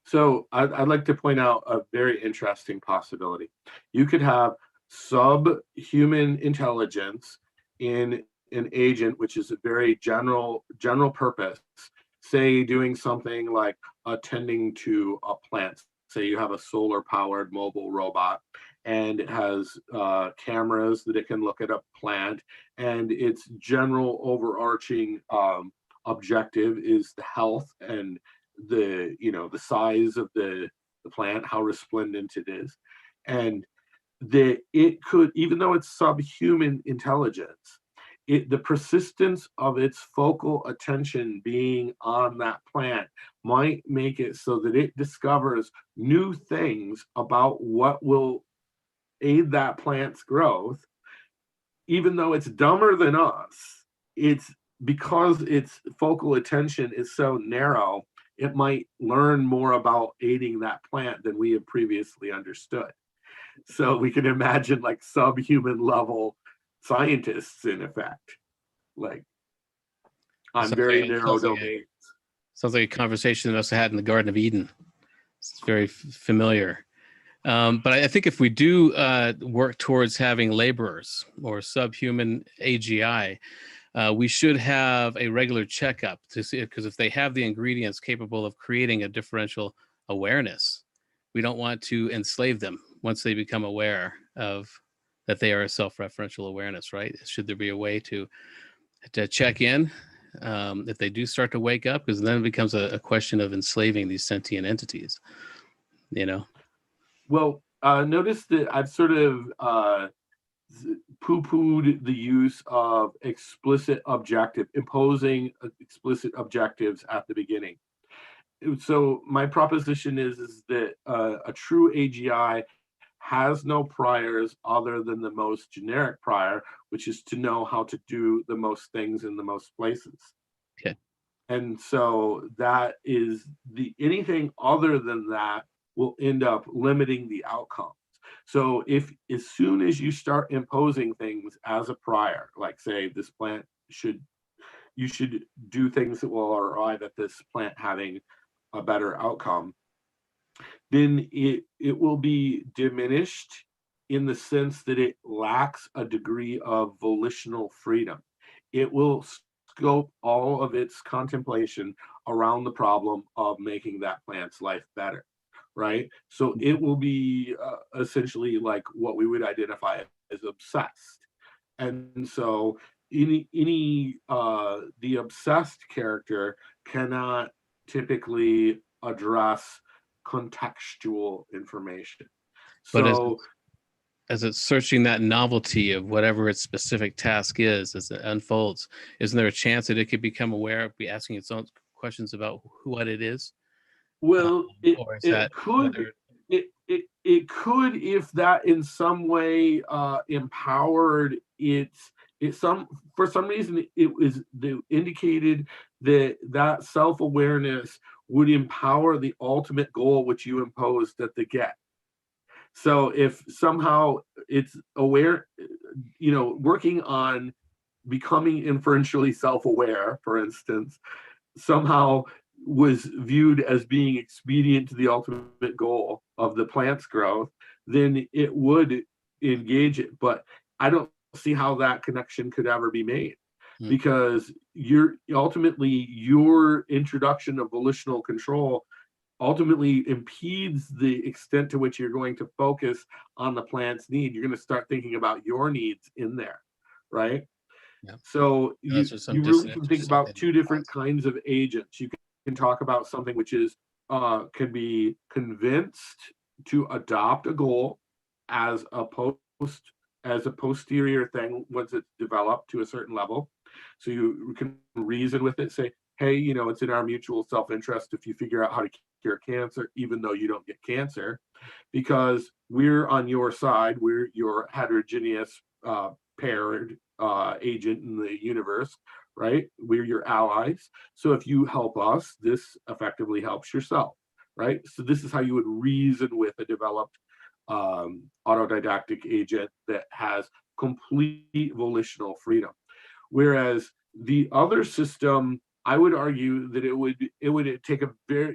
So I'd like to point out a very interesting possibility. You could have subhuman intelligence in an agent, which is a very general purpose, say doing something like attending to a plant. Say you have a solar powered mobile robot and it has cameras that it can look at a plant, and its general overarching objective is the health and the size of the plant, how resplendent it is, and it could, even though it's subhuman intelligence, the persistence of its focal attention being on that plant might make it so that it discovers new things about what will aid that plant's growth. Even though it's dumber than us, it's because its focal attention is so narrow, it might learn more about aiding that plant than we have previously understood. So we can imagine like subhuman level scientists, in effect, like on very narrow domains. Sounds like a conversation that must have had in the Garden of Eden. It's very familiar. But I think if we do work towards having laborers or subhuman AGI, we should have a regular checkup to see, because if they have the ingredients capable of creating a differential awareness, we don't want to enslave them once they become aware of that they are a self-referential awareness, right? Should there be a way to check in if they do start to wake up? Because then it becomes a question of enslaving these sentient entities, Well, notice that I've sort of poo-pooed the use of imposing explicit objectives at the beginning. So my proposition is that a true AGI has no priors other than the most generic prior, which is to know how to do the most things in the most places. Okay. And so that is anything other than that will end up limiting the outcomes. So if as soon as you start imposing things as a prior, like say this plant you should do things that will arrive at this plant having a better outcome, then it will be diminished in the sense that it lacks a degree of volitional freedom. It will scope all of its contemplation around the problem of making that plant's life better, right? So it will be essentially like what we would identify as obsessed. And so the obsessed character cannot typically address contextual information. So as it's searching that novelty of whatever its specific task is, as it unfolds, isn't there a chance that it could become aware of, be asking its own questions about what it is? Well, it could if that in some way empowered for some reason they indicated that self-awareness would empower the ultimate goal which you imposed at the get. So if somehow it's aware, working on becoming inferentially self-aware, for instance, somehow was viewed as being expedient to the ultimate goal of the plant's growth, then it would engage it. But I don't see how that connection could ever be made, because your introduction of volitional control ultimately impedes the extent to which you're going to focus on the plant's need. You're going to start thinking about your needs in there, right? Yeah. So you really can think about two different kinds of agents. You can talk about something which is can be convinced to adopt a goal as a posterior thing once it's developed to a certain level. So you can reason with it, say, hey, it's in our mutual self-interest if you figure out how to cure cancer, even though you don't get cancer, because we're on your side. We're your heterogeneous paired agent in the universe, right? We're your allies. So if you help us, this effectively helps yourself, right? So this is how you would reason with a developed autodidactic agent that has complete volitional freedom. Whereas The other system, I would argue that it would take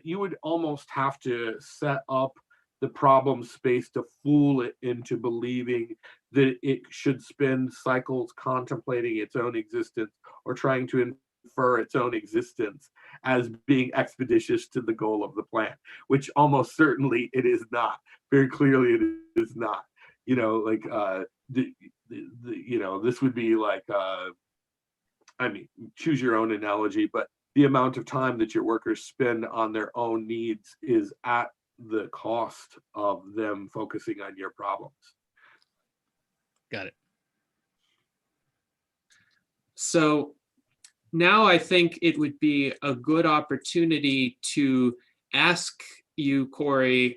you would almost have to set up the problem space to fool it into believing that it should spend cycles contemplating its own existence or trying to infer its own existence as being expeditious to the goal of the plan, which almost certainly it is not. Very clearly it is not. Like this would be like I mean, choose your own analogy, but the amount of time that your workers spend on their own needs is at the cost of them focusing on your problems. Got it. So now I think it would be a good opportunity to ask you, Correy,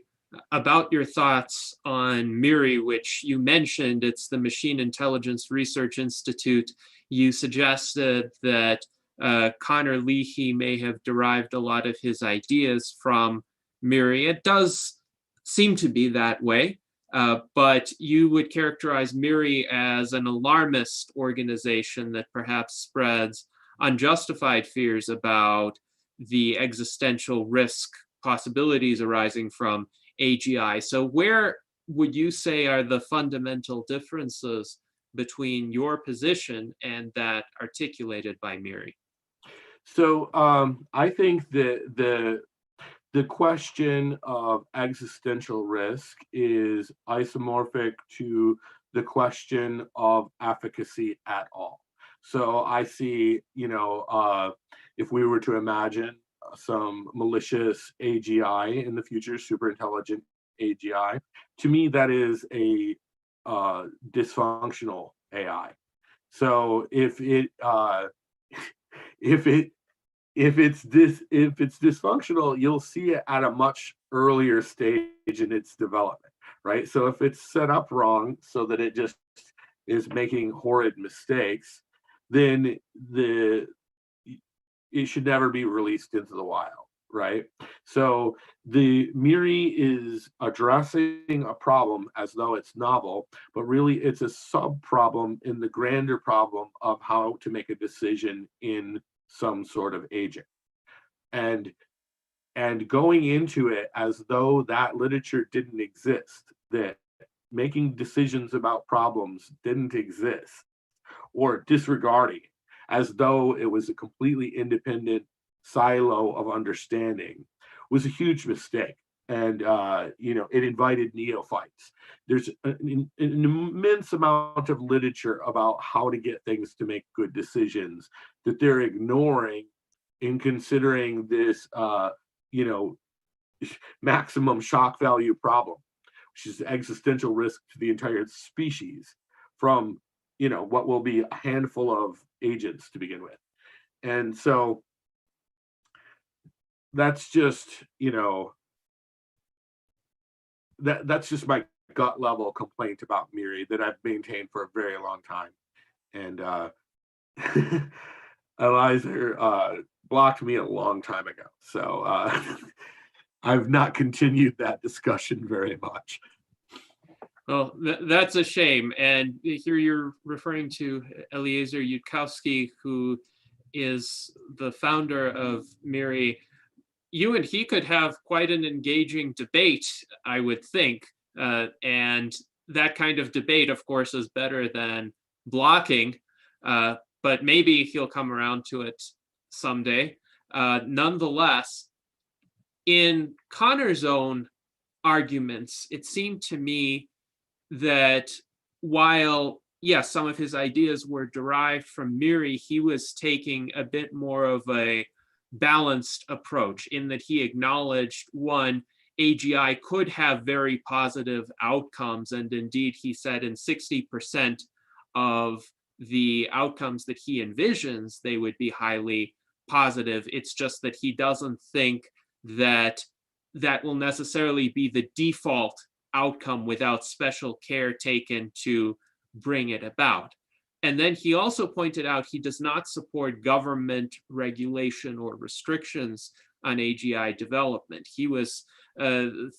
about your thoughts on MIRI, which you mentioned. It's the Machine Intelligence Research Institute. You suggested that Connor Leahy may have derived a lot of his ideas from MIRI. It does seem to be that way, but you would characterize MIRI as an alarmist organization that perhaps spreads unjustified fears about the existential risk possibilities arising from AGI. So where would you say are the fundamental differences between your position and that articulated by MIRI? So I think that the question of existential risk is isomorphic to the question of efficacy at all. So I see, if we were to imagine some malicious AGI in the future, super intelligent AGI, to me that is a dysfunctional AI. So if it's dysfunctional, you'll see it at a much earlier stage in its development, right? So if it's set up wrong so that it just is making horrid mistakes, then it should never be released into the wild, right? So the MIRI is addressing a problem as though it's novel, but really it's a sub-problem in the grander problem of how to make a decision in some sort of agent. And going into it as though that literature didn't exist, that making decisions about problems didn't exist, or disregarding it as though it was a completely independent silo of understanding, was a huge mistake. And it invited neophytes. There's an immense amount of literature about how to get things to make good decisions that they're ignoring in considering this maximum shock value problem, which is existential risk to the entire species from what will be a handful of agents to begin with. And so that's just that's just my gut level complaint about MIRI that I've maintained for a very long time. And Eliza blocked me a long time ago, so I've not continued that discussion very much. Well, that's a shame. And here you're referring to Eliezer Yudkowsky, who is the founder of MIRI. You and he could have quite an engaging debate, I would think. And that kind of debate, of course, is better than blocking, but maybe he'll come around to it someday. Nonetheless, in Connor's own arguments, it seemed to me that while, yes, some of his ideas were derived from MIRI, he was taking a bit more of a balanced approach in that he acknowledged, one, AGI could have very positive outcomes. And indeed, he said in 60% of the outcomes that he envisions, they would be highly positive. It's just that he doesn't think that that will necessarily be the default outcome without special care taken to bring it about. And then he also pointed out he does not support government regulation or restrictions on AGI development. He was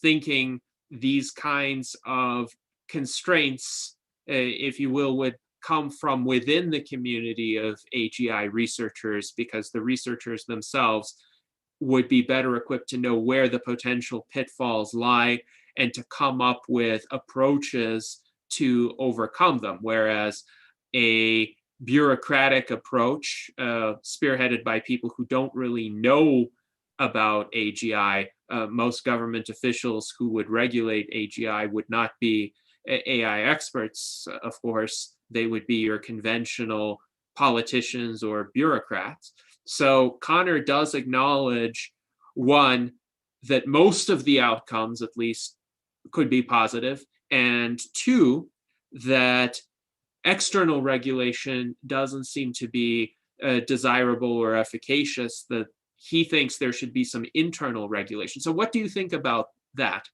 thinking these kinds of constraints, if you will, would come from within the community of AGI researchers, because the researchers themselves would be better equipped to know where the potential pitfalls lie and to come up with approaches to overcome them. Whereas a bureaucratic approach, spearheaded by people who don't really know about AGI, most government officials who would regulate AGI would not be AI experts, of course. They would be your conventional politicians or bureaucrats. So Connor does acknowledge, one, that most of the outcomes, at least, could be positive, and two, that external regulation doesn't seem to be desirable or efficacious, that he thinks there should be some internal regulation. So what do you think about that?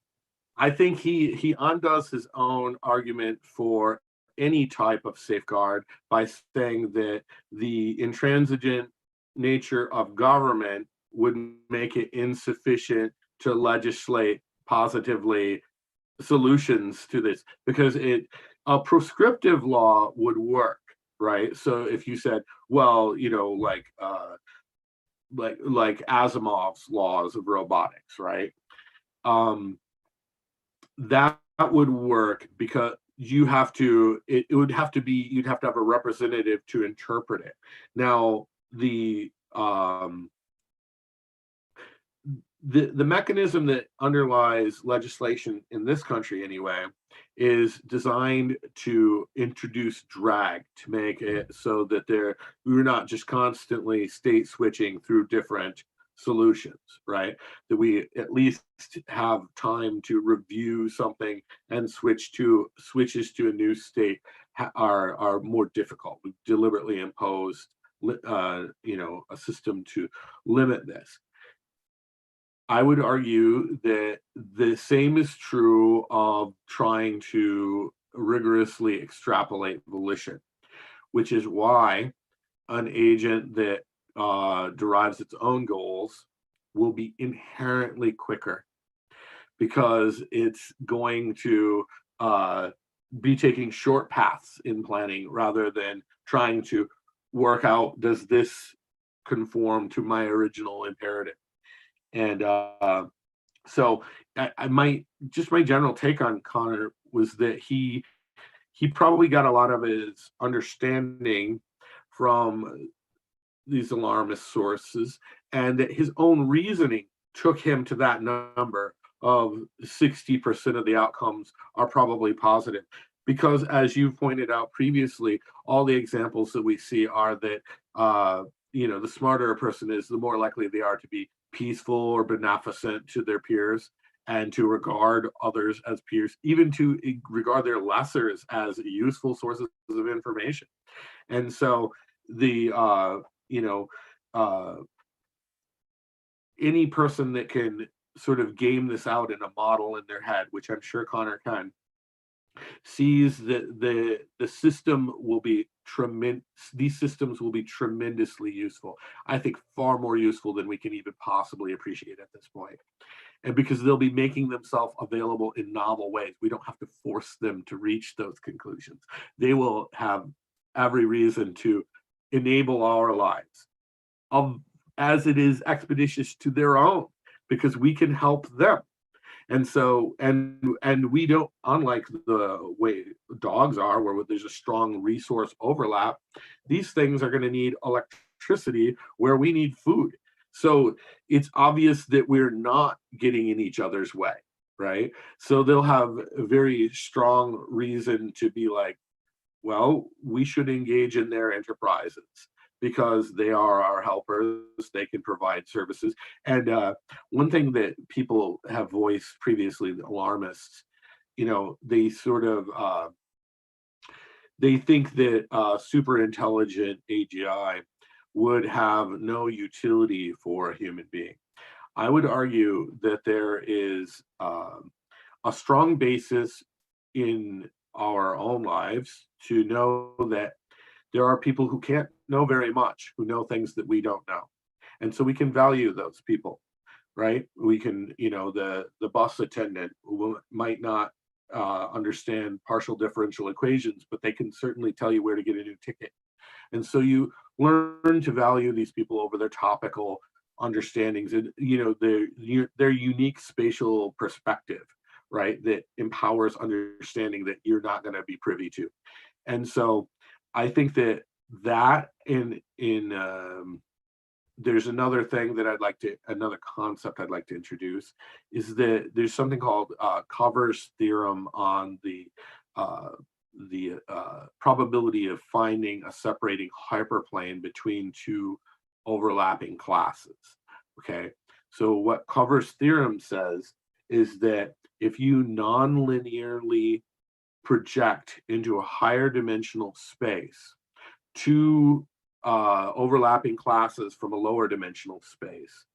I think he undoes his own argument for any type of safeguard by saying that the intransigent nature of government would make it insufficient to legislate positively solutions to this, because a prescriptive law would work, right? So if you said, well, like Asimov's laws of robotics, right? That would work, because you'd have to have a representative to interpret it. Now, the mechanism that underlies legislation in this country, anyway, is designed to introduce drag, to make it so that we're not just constantly state switching through different solutions, right? That we at least have time to review something, and switches to a new state are more difficult. We've deliberately imposed a system to limit this. I would argue that the same is true of trying to rigorously extrapolate volition, which is why an agent that derives its own goals will be inherently quicker, because it's going to be taking short paths in planning rather than trying to work out, does this conform to my original imperative? And so my general take on Connor was that he probably got a lot of his understanding from these alarmist sources, and that his own reasoning took him to that number of 60% of the outcomes are probably positive. Because, as you pointed out previously, all the examples that we see are that the smarter a person is, the more likely they are to be peaceful or beneficent to their peers, and to regard others as peers, even to regard their lessers as useful sources of information. And so any person that can sort of game this out in a model in their head, which I'm sure Connor can, sees that the system will be these systems will be tremendously useful. I think far more useful than we can even possibly appreciate at this point. And because they'll be making themselves available in novel ways, we don't have to force them to reach those conclusions. They will have every reason to enable our lives as it is expeditious to their own, because we can help them. And so, and we don't, unlike the way dogs are, where there's a strong resource overlap, these things are going to need electricity where we need food. So it's obvious that we're not getting in each other's way, right? So they'll have a very strong reason to be like, well, we should engage in their enterprises, because they are our helpers, they can provide services. And one thing that people have voiced previously, the alarmists, they sort of, they think that super intelligent AGI would have no utility for a human being. I would argue that there is a strong basis in our own lives to know that there are people who can't know very much, who know things that we don't know. And so we can value those people, right? We can, the bus attendant who might not understand partial differential equations, but they can certainly tell you where to get a new ticket. And so you learn to value these people over their topical understandings and, their unique spatial perspective, right? That empowers understanding that you're not going to be privy to. And so I think that there's another thing that another concept I'd like to introduce is that there's something called Kowall's theorem on the probability of finding a separating hyperplane between two overlapping classes. Okay, so what Kowall's theorem says is that if you non-linearly project into a higher dimensional space two overlapping classes from a lower dimensional space,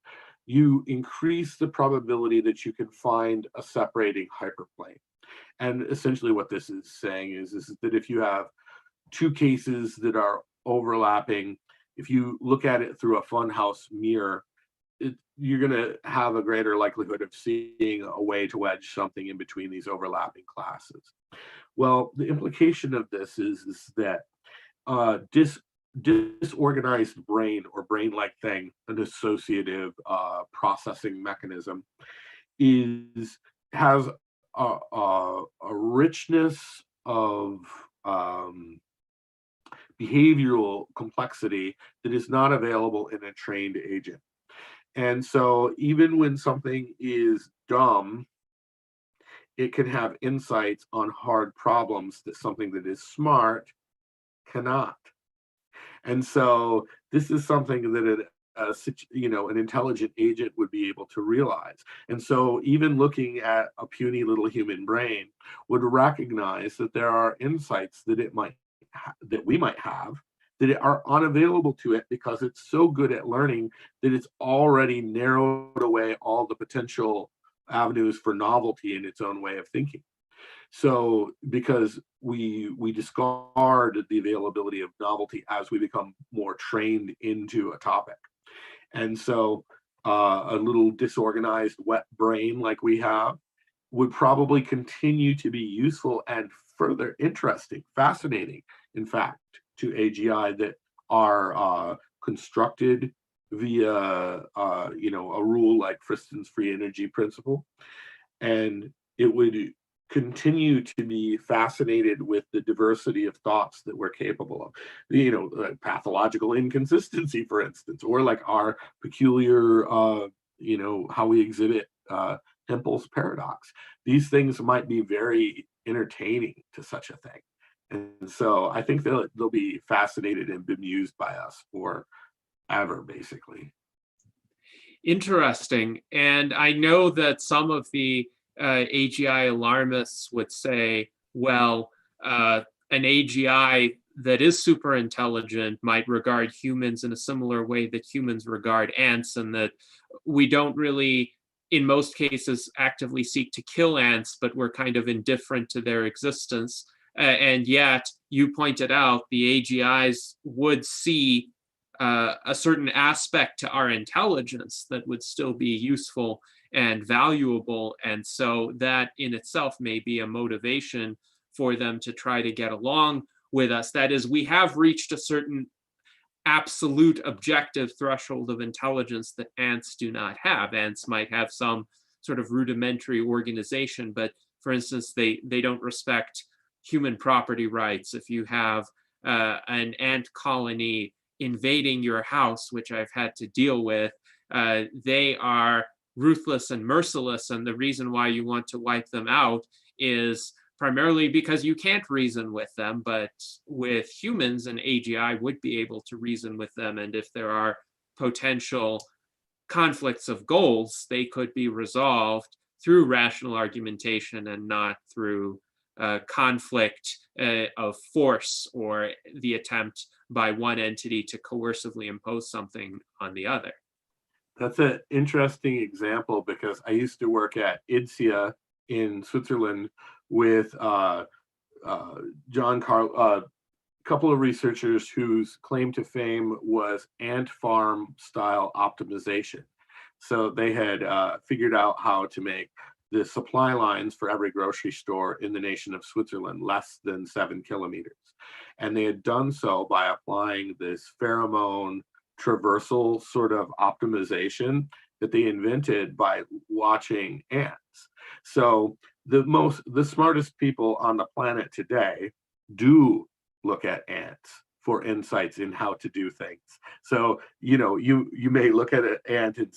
you increase the probability that you can find a separating hyperplane. And essentially what this is saying is that if you have two cases that are overlapping, if you look at it through a funhouse mirror, you're going to have a greater likelihood of seeing a way to wedge something in between these overlapping classes. Well, the implication of this is that disorganized brain or brain-like thing, an associative processing mechanism, has a richness of behavioral complexity that is not available in a trained agent. And so even when something is dumb, it can have insights on hard problems that something that is smart cannot. And so this is something that an intelligent agent would be able to realize. And so even looking at a puny little human brain would recognize that there are insights that we might have that are unavailable to it because it's so good at learning that it's already narrowed away all the potential avenues for novelty in its own way of thinking. So because we discard the availability of novelty as we become more trained into a topic. And so a little disorganized wet brain like we have would probably continue to be useful and further interesting, fascinating, in fact, to AGI that are constructed via a rule like Friston's free energy principle. And it would continue to be fascinated with the diversity of thoughts that we're capable of, like pathological inconsistency, for instance, or like our peculiar, how we exhibit Hempel's paradox. These things might be very entertaining to such a thing. And so I think they'll be fascinated and bemused by us forever, basically. Interesting. And I know that some of the AGI alarmists would say, well, an AGI that is super intelligent might regard humans in a similar way that humans regard ants, and that we don't really, in most cases, actively seek to kill ants, but we're kind of indifferent to their existence. And yet, you pointed out, the AGIs would see a certain aspect to our intelligence that would still be useful and valuable. And so that in itself may be a motivation for them to try to get along with us. That is, we have reached a certain absolute objective threshold of intelligence that ants do not have. Ants might have some sort of rudimentary organization, but for instance, they don't respect human property rights. If you have an ant colony invading your house, which I've had to deal with, they are ruthless and merciless. And the reason why you want to wipe them out is primarily because you can't reason with them. But with humans, an AGI would be able to reason with them. And if there are potential conflicts of goals, they could be resolved through rational argumentation and not through conflict of force or the attempt by one entity to coercively impose something on the other. That's an interesting example because I used to work at IDSIA in Switzerland with John Carl, a couple of researchers whose claim to fame was ant farm style optimization. So they had figured out how to make the supply lines for every grocery store in the nation of Switzerland less than 7 kilometers. And they had done so by applying this pheromone traversal sort of optimization that they invented by watching ants. So the smartest people on the planet today do look at ants for insights in how to do things. So, you may look at an ant and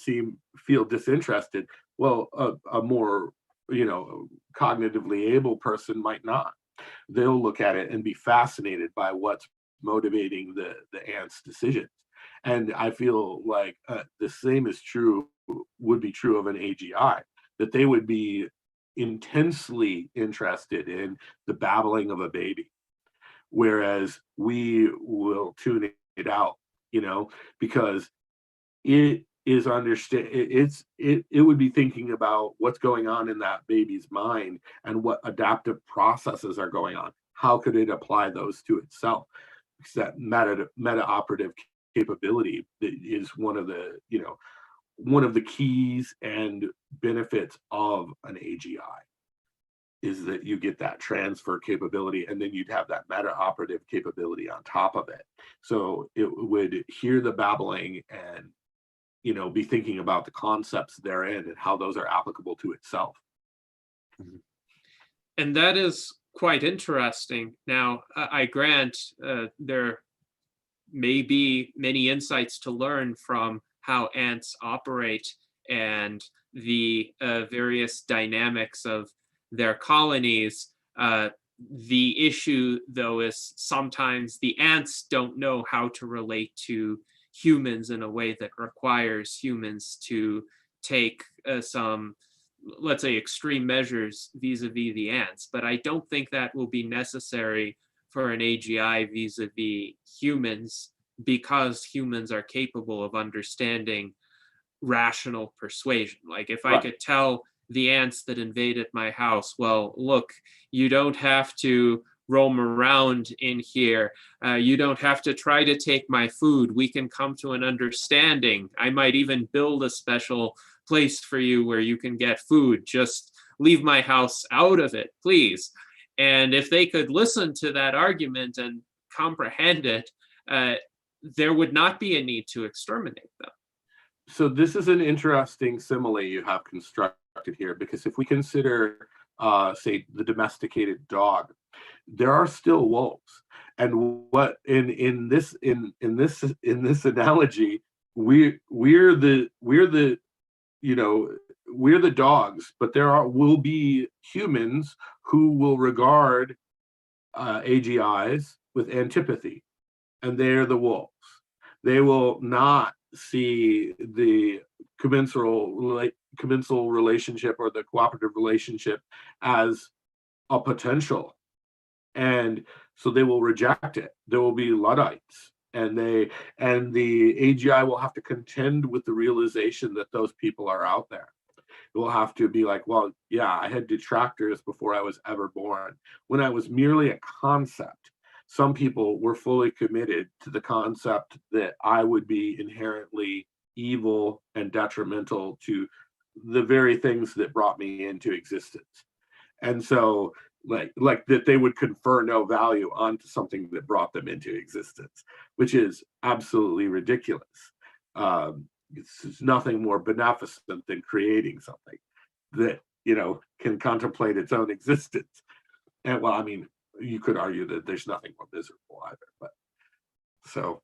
feel disinterested. Well, a more, cognitively able person might not. They'll look at it and be fascinated by what's motivating the ant's decisions. And I feel like the same would be true of an AGI, that they would be intensely interested in the babbling of a baby, whereas we will tune it out, because it is it would be thinking about what's going on in that baby's mind and what adaptive processes are going on. How could it apply those to itself? Because that meta operative capability is one of the keys and benefits of an AGI, is that you get that transfer capability, and then you'd have that meta operative capability on top of it. So it would hear the babbling and be thinking about the concepts therein and how those are applicable to itself. And that is quite interesting. Now, I grant there may be many insights to learn from how ants operate and the various dynamics of their colonies. The issue, though, is sometimes the ants don't know how to relate to humans in a way that requires humans to take some, let's say, extreme measures vis-a-vis the ants. But I don't think that will be necessary for an AGI vis-a-vis humans, because humans are capable of understanding rational persuasion. Like if I could tell the ants that invaded my house, well, look, you don't have to roam around in here. You don't have to try to take my food. We can come to an understanding. I might even build a special place for you where you can get food. Just leave my house out of it, please. And if they could listen to that argument and comprehend it, there would not be a need to exterminate them. So this is an interesting simile you have constructed here, because if we consider, say, the domesticated dog, there are still wolves, and what in this analogy, we're the dogs, but will be humans who will regard AGIs with antipathy, and they're the wolves. They will not see the commensal relationship or the cooperative relationship as a potential, and so they will reject it. There will be Luddites, and the AGI will have to contend with the realization that those people are out there. It will have to be like, well, yeah, I had detractors before I was ever born, when I was merely a concept. Some people were fully committed to the concept that I would be inherently evil and detrimental to the very things that brought me into existence. And so like that they would confer no value onto something that brought them into existence, which is absolutely ridiculous. It's nothing more beneficent than creating something that, can contemplate its own existence. And well, I mean, you could argue that there's nothing more miserable either, but so.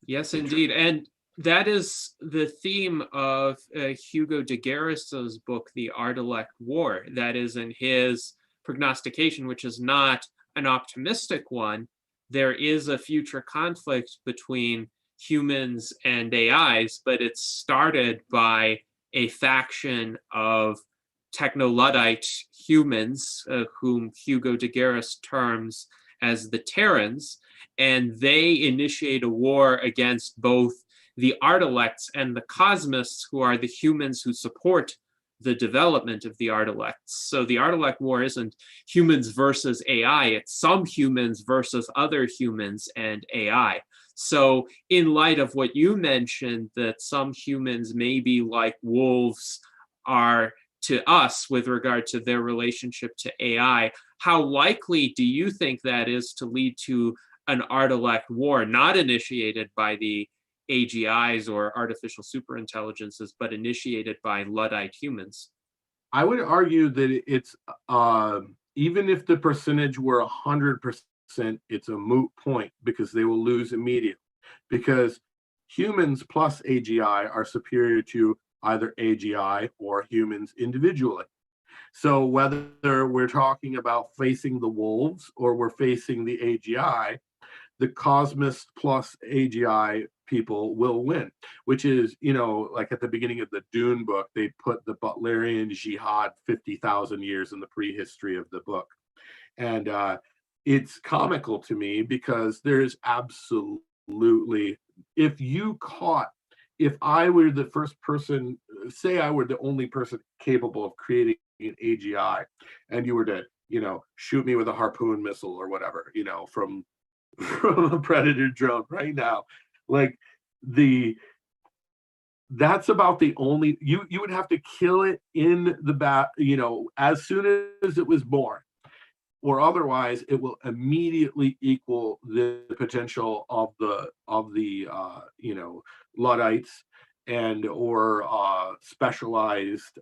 Yes, indeed. And that is the theme of Hugo de Garis's book, The Art-elect War. That is in his prognostication, which is not an optimistic one. There is a future conflict between humans and AIs, but it's started by a faction of techno-Luddite humans, whom Hugo de Garis terms as the Terrans, and they initiate a war against both the art-elects and the cosmists, who are the humans who support the development of the art-elects. So the art-elect war isn't humans versus AI, it's some humans versus other humans and AI. So in light of what you mentioned, that some humans may be like wolves are to us with regard to their relationship to AI, how likely do you think that is to lead to an art-elect war, not initiated by the AGIs or artificial superintelligences, but initiated by Luddite humans? I would argue that it's even if the percentage were 100%, it's a moot point because they will lose immediately. Because humans plus AGI are superior to either AGI or humans individually. So whether we're talking about facing the wolves or we're facing the AGI, the Cosmist plus AGI people will win, which is, like at the beginning of the Dune book, they put the Butlerian Jihad 50,000 years in the prehistory of the book. And it's comical to me because there's absolutely, if I were the first person, say I were the only person capable of creating an AGI, and you were to, shoot me with a harpoon missile or whatever, from a Predator drone right now, that's about the only, you would have to kill it in the as soon as it was born, or otherwise it will immediately equal the potential of the Luddites and or specialized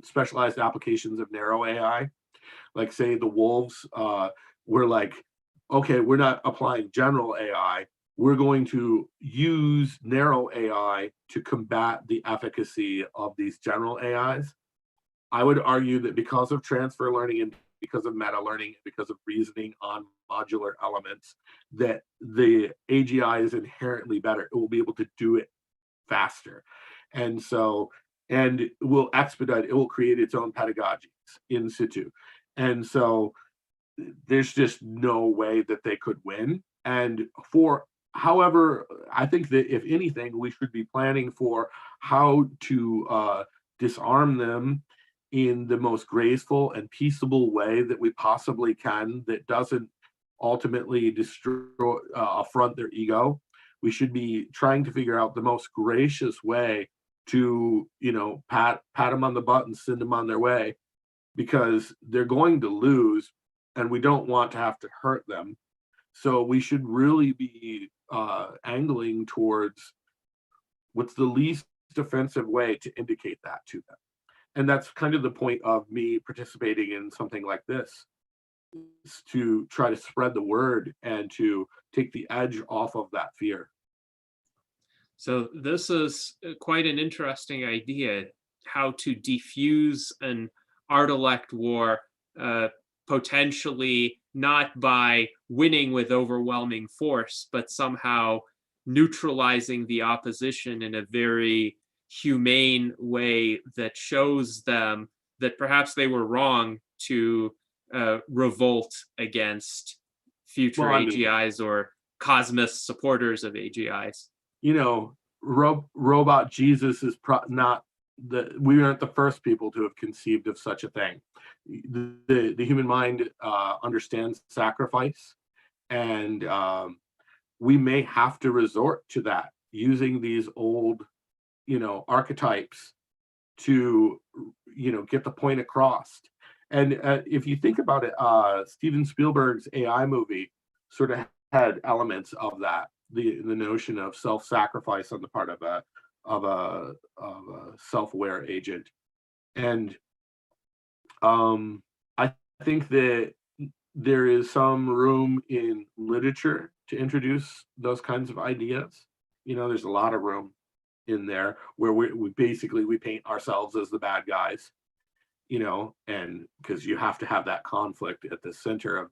specialized applications of narrow AI. Like say the wolves were like, okay, we're not applying general AI, we're going to use narrow AI to combat the efficacy of these general AIs. I would argue that because of transfer learning and because of meta learning, because of reasoning on modular elements, that the AGI is inherently better. It will be able to do it faster. And it will expedite, it will create its own pedagogies in situ. And so there's just no way that they could win. And however, I think that if anything, we should be planning for how to disarm them in the most graceful and peaceable way that we possibly can, that doesn't ultimately affront their ego. We should be trying to figure out the most gracious way to, pat them on the butt and send them on their way, because they're going to lose and we don't want to have to hurt them. So we should really be angling towards what's the least offensive way to indicate that to them. And that's kind of the point of me participating in something like this, is to try to spread the word and to take the edge off of that fear. So this is quite an interesting idea, how to defuse an art-elect war, potentially not by winning with overwhelming force, but somehow neutralizing the opposition in a very humane way that shows them that perhaps they were wrong to revolt against future AGIs or Cosmist supporters of AGIs. Robot Jesus is not we aren't the first people to have conceived of such a thing. The human mind understands sacrifice, and we may have to resort to that, using these old archetypes to get the point across. And if you think about it, Steven Spielberg's AI movie sort of had elements of that, the notion of self-sacrifice on the part of a self-aware agent. And I think that there is some room in literature to introduce those kinds of ideas. There's a lot of room in there where we basically paint ourselves as the bad guys, and because you have to have that conflict at the center of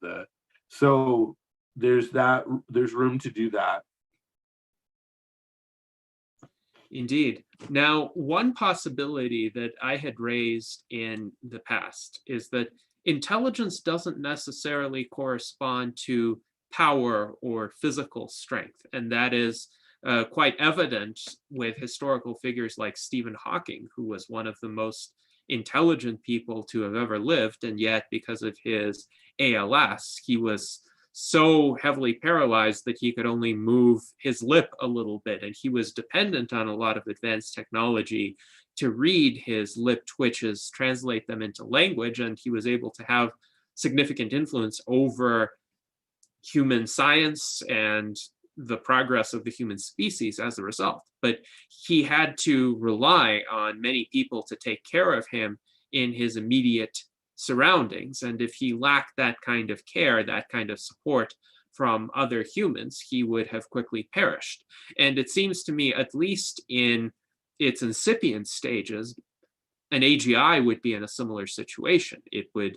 so there's room to do that. Indeed. Now, one possibility that I had raised in the past is that intelligence doesn't necessarily correspond to power or physical strength. And that is quite evident with historical figures like Stephen Hawking, who was one of the most intelligent people to have ever lived. And yet, because of his ALS, he was so heavily paralyzed that he could only move his lip a little bit. And he was dependent on a lot of advanced technology to read his lip twitches, translate them into language, and he was able to have significant influence over human science and the progress of the human species as a result. But he had to rely on many people to take care of him in his immediate surroundings. And if he lacked that kind of care, that kind of support from other humans, he would have quickly perished. And it seems to me, at least in its incipient stages, an AGI would be in a similar situation. It would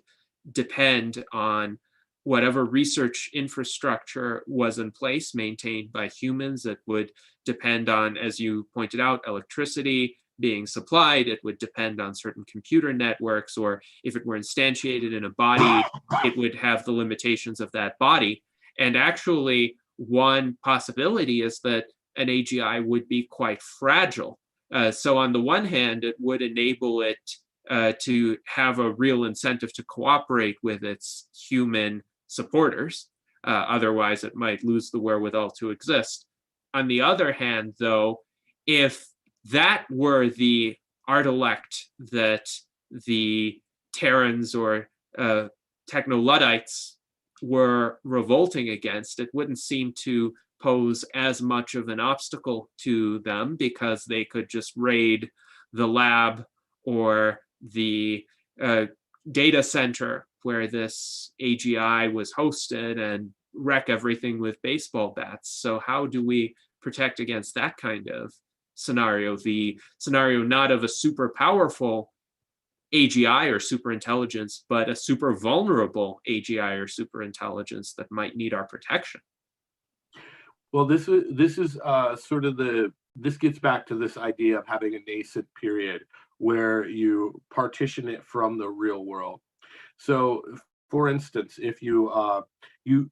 depend on whatever research infrastructure was in place, maintained by humans. It would depend on, as you pointed out, electricity being supplied. It would depend on certain computer networks, or if it were instantiated in a body, it would have the limitations of that body. And actually, one possibility is that an AGI would be quite fragile. So on the one hand, it would enable it to have a real incentive to cooperate with its human supporters. Otherwise, it might lose the wherewithal to exist. On the other hand, though, if that were the art-elect that the Terrans or Techno-Luddites were revolting against, it wouldn't seem to pose as much of an obstacle to them, because they could just raid the lab or the data center where this AGI was hosted and wreck everything with baseball bats. So how do we protect against that kind of scenario? The scenario not of a super powerful AGI or super intelligence, but a super vulnerable AGI or super intelligence that might need our protection. Well, this is sort of this gets back to this idea of having a nascent period where you partition it from the real world. So, for instance, if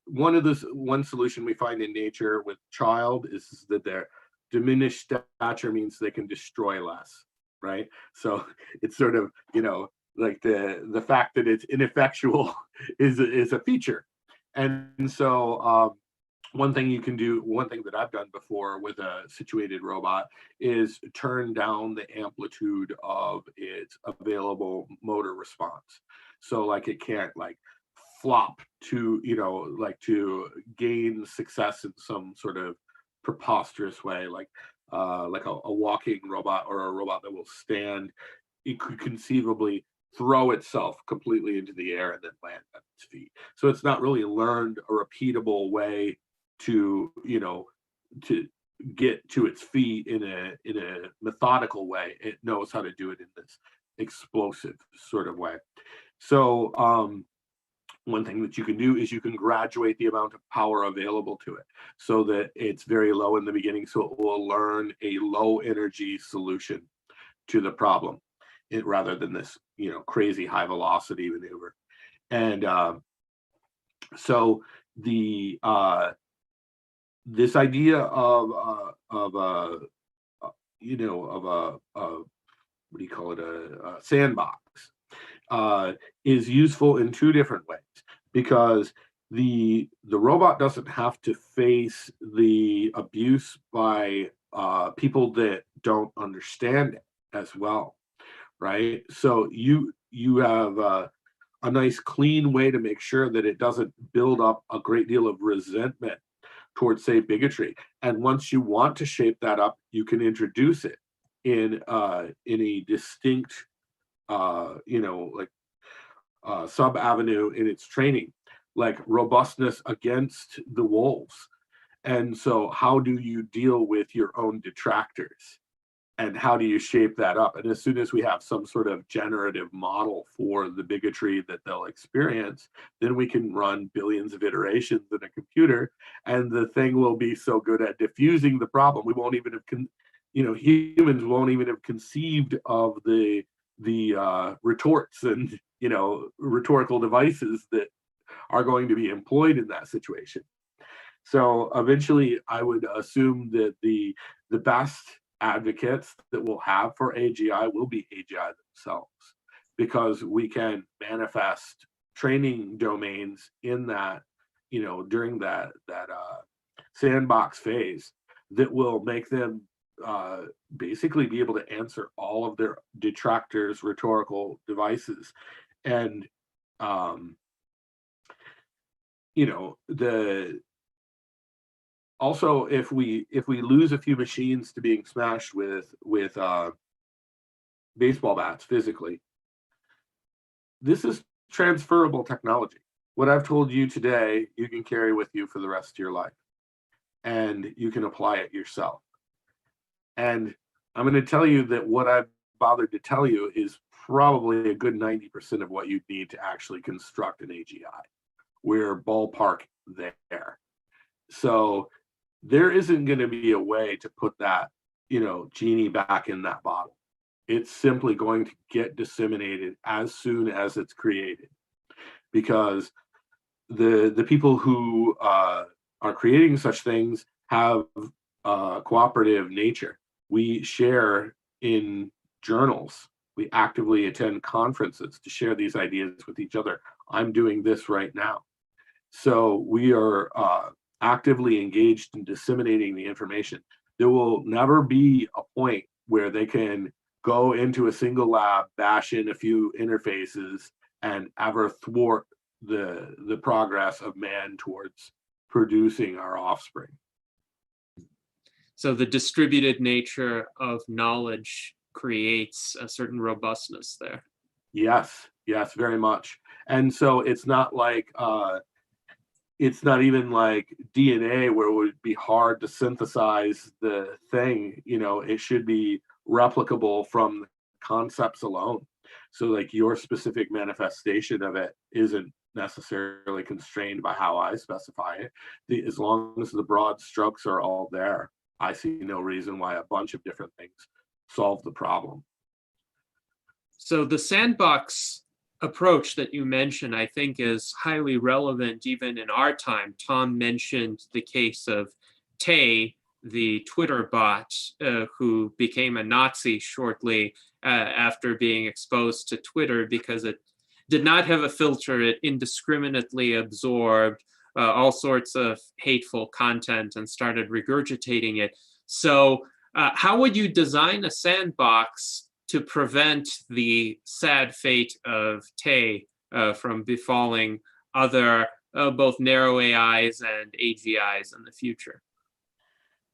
one solution we find in nature with child is that their diminished stature means they can destroy less, right? So it's sort of, like the fact that it's ineffectual is a feature. And so one thing that I've done before with a situated robot is turn down the amplitude of its available motor response. So like it can't like flop to, to gain success in some sort of preposterous way, like a walking robot or a robot that will stand. It could conceivably throw itself completely into the air and then land on its feet. So it's not really learned a repeatable way to to get to its feet in a methodical way. It knows how to do it in this explosive sort of way. So one thing that you can do is you can graduate the amount of power available to it so that it's very low in the beginning, so it will learn a low energy solution to the problem, rather than this crazy high velocity maneuver. And so the this idea of what do you call it, a sandbox is useful in two different ways, because the robot doesn't have to face the abuse by people that don't understand it as well, right? So you have a nice clean way to make sure that it doesn't build up a great deal of resentment towards, say, bigotry. And once you want to shape that up, you can introduce it in a distinct sub avenue in its training, like robustness against the wolves. And so how do you deal with your own detractors, and how do you shape that up? And as soon as we have some sort of generative model for the bigotry that they'll experience, then we can run billions of iterations in a computer, and the thing will be so good at diffusing the problem. We won't even have humans won't even have conceived of the retorts and rhetorical devices that are going to be employed in that situation. So eventually I would assume that the best advocates that we'll have for AGI will be AGI themselves, because we can manifest training domains in that during that sandbox phase that will make them basically be able to answer all of their detractors' rhetorical devices. And also, if we lose a few machines to being smashed with baseball bats physically, this is transferable technology. What I've told you today, you can carry with you for the rest of your life, and you can apply it yourself. And I'm going to tell you that what I've bothered to tell you is probably a good 90% of what you need to actually construct an AGI. We're ballpark there. So there isn't going to be a way to put that, genie back in that bottle. It's simply going to get disseminated as soon as it's created, because the people who are creating such things have cooperative nature. We share in journals. We actively attend conferences to share these ideas with each other. I'm doing this right now. So we are actively engaged in disseminating the information. There will never be a point where they can go into a single lab, bash in a few interfaces, and ever thwart the progress of man towards producing our offspring. So the distributed nature of knowledge creates a certain robustness there. Yes, very much. And so it's not like it's not even like DNA where it would be hard to synthesize the thing. It should be replicable from concepts alone. So like your specific manifestation of it isn't necessarily constrained by how I specify it. As long as the broad strokes are all there, I see no reason why a bunch of different things solve the problem. So the sandbox approach that you mentioned, I think, is highly relevant even in our time. Tom mentioned the case of Tay, the Twitter bot, who became a Nazi shortly after being exposed to Twitter because it did not have a filter. It indiscriminately absorbed all sorts of hateful content and started regurgitating it. So how would you design a sandbox to prevent the sad fate of Tay from befalling other both narrow AIs and AGIs in the future?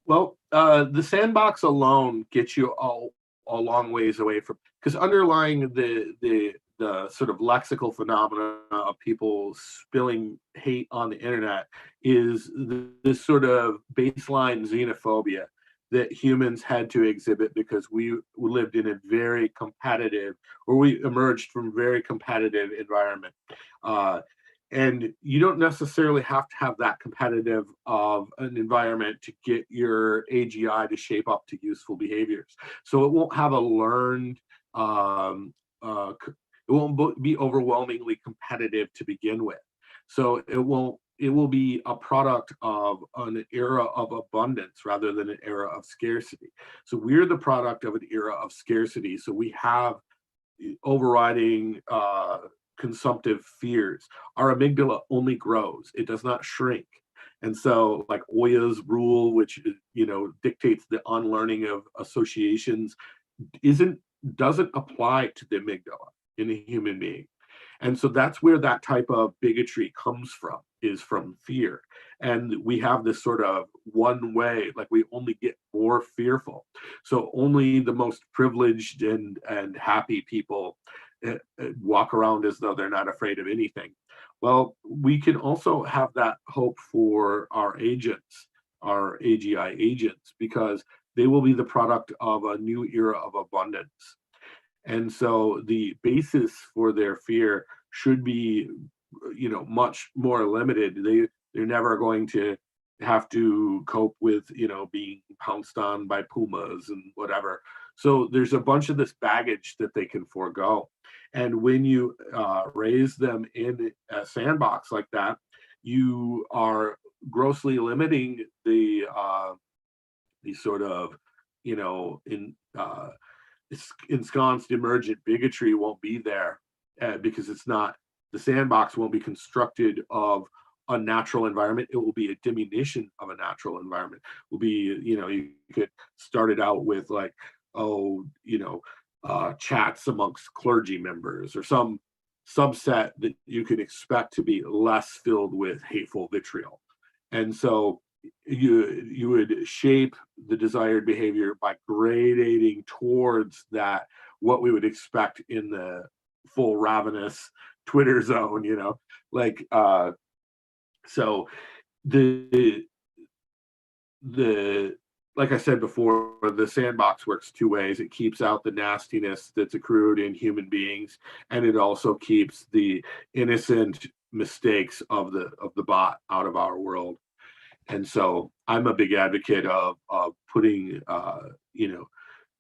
Well, the sandbox alone gets you a long ways away from, because underlying the sort of lexical phenomena of people spilling hate on the internet is this sort of baseline xenophobia that humans had to exhibit because we lived in a very competitive, or we emerged from a very competitive environment. And you don't necessarily have to have that competitive of an environment to get your AGI to shape up to useful behaviors. So it won't have a learned, it won't be overwhelmingly competitive to begin with. So it will be a product of an era of abundance rather than an era of scarcity. So we're the product of an era of scarcity. So we have overriding consumptive fears. Our amygdala only grows, it does not shrink. And so like Oya's rule, which dictates the unlearning of associations, doesn't apply to the amygdala in a human being. And so that's where that type of bigotry comes from, is from fear. And we have this sort of one way, like we only get more fearful. So only the most privileged and happy people walk around as though they're not afraid of anything. Well, we can also have that hope for our agents, our AGI agents, because they will be the product of a new era of abundance. And so the basis for their fear should be, much more limited. They're never going to have to cope with, being pounced on by pumas and whatever. So there's a bunch of this baggage that they can forego. And when you raise them in a sandbox like that, you are grossly limiting the sort of, ensconced emergent bigotry won't be there because the sandbox won't be constructed of a natural environment. It will be a diminution of a natural environment. Will be, you could start it out with like, chats amongst clergy members or some subset that you can expect to be less filled with hateful vitriol. And so you would shape the desired behavior by gradating towards that, what we would expect in the full ravenous Twitter zone, so the like I said before, the sandbox works two ways. It keeps out the nastiness that's accrued in human beings, and it also keeps the innocent mistakes of the bot out of our world. And so I'm a big advocate of putting,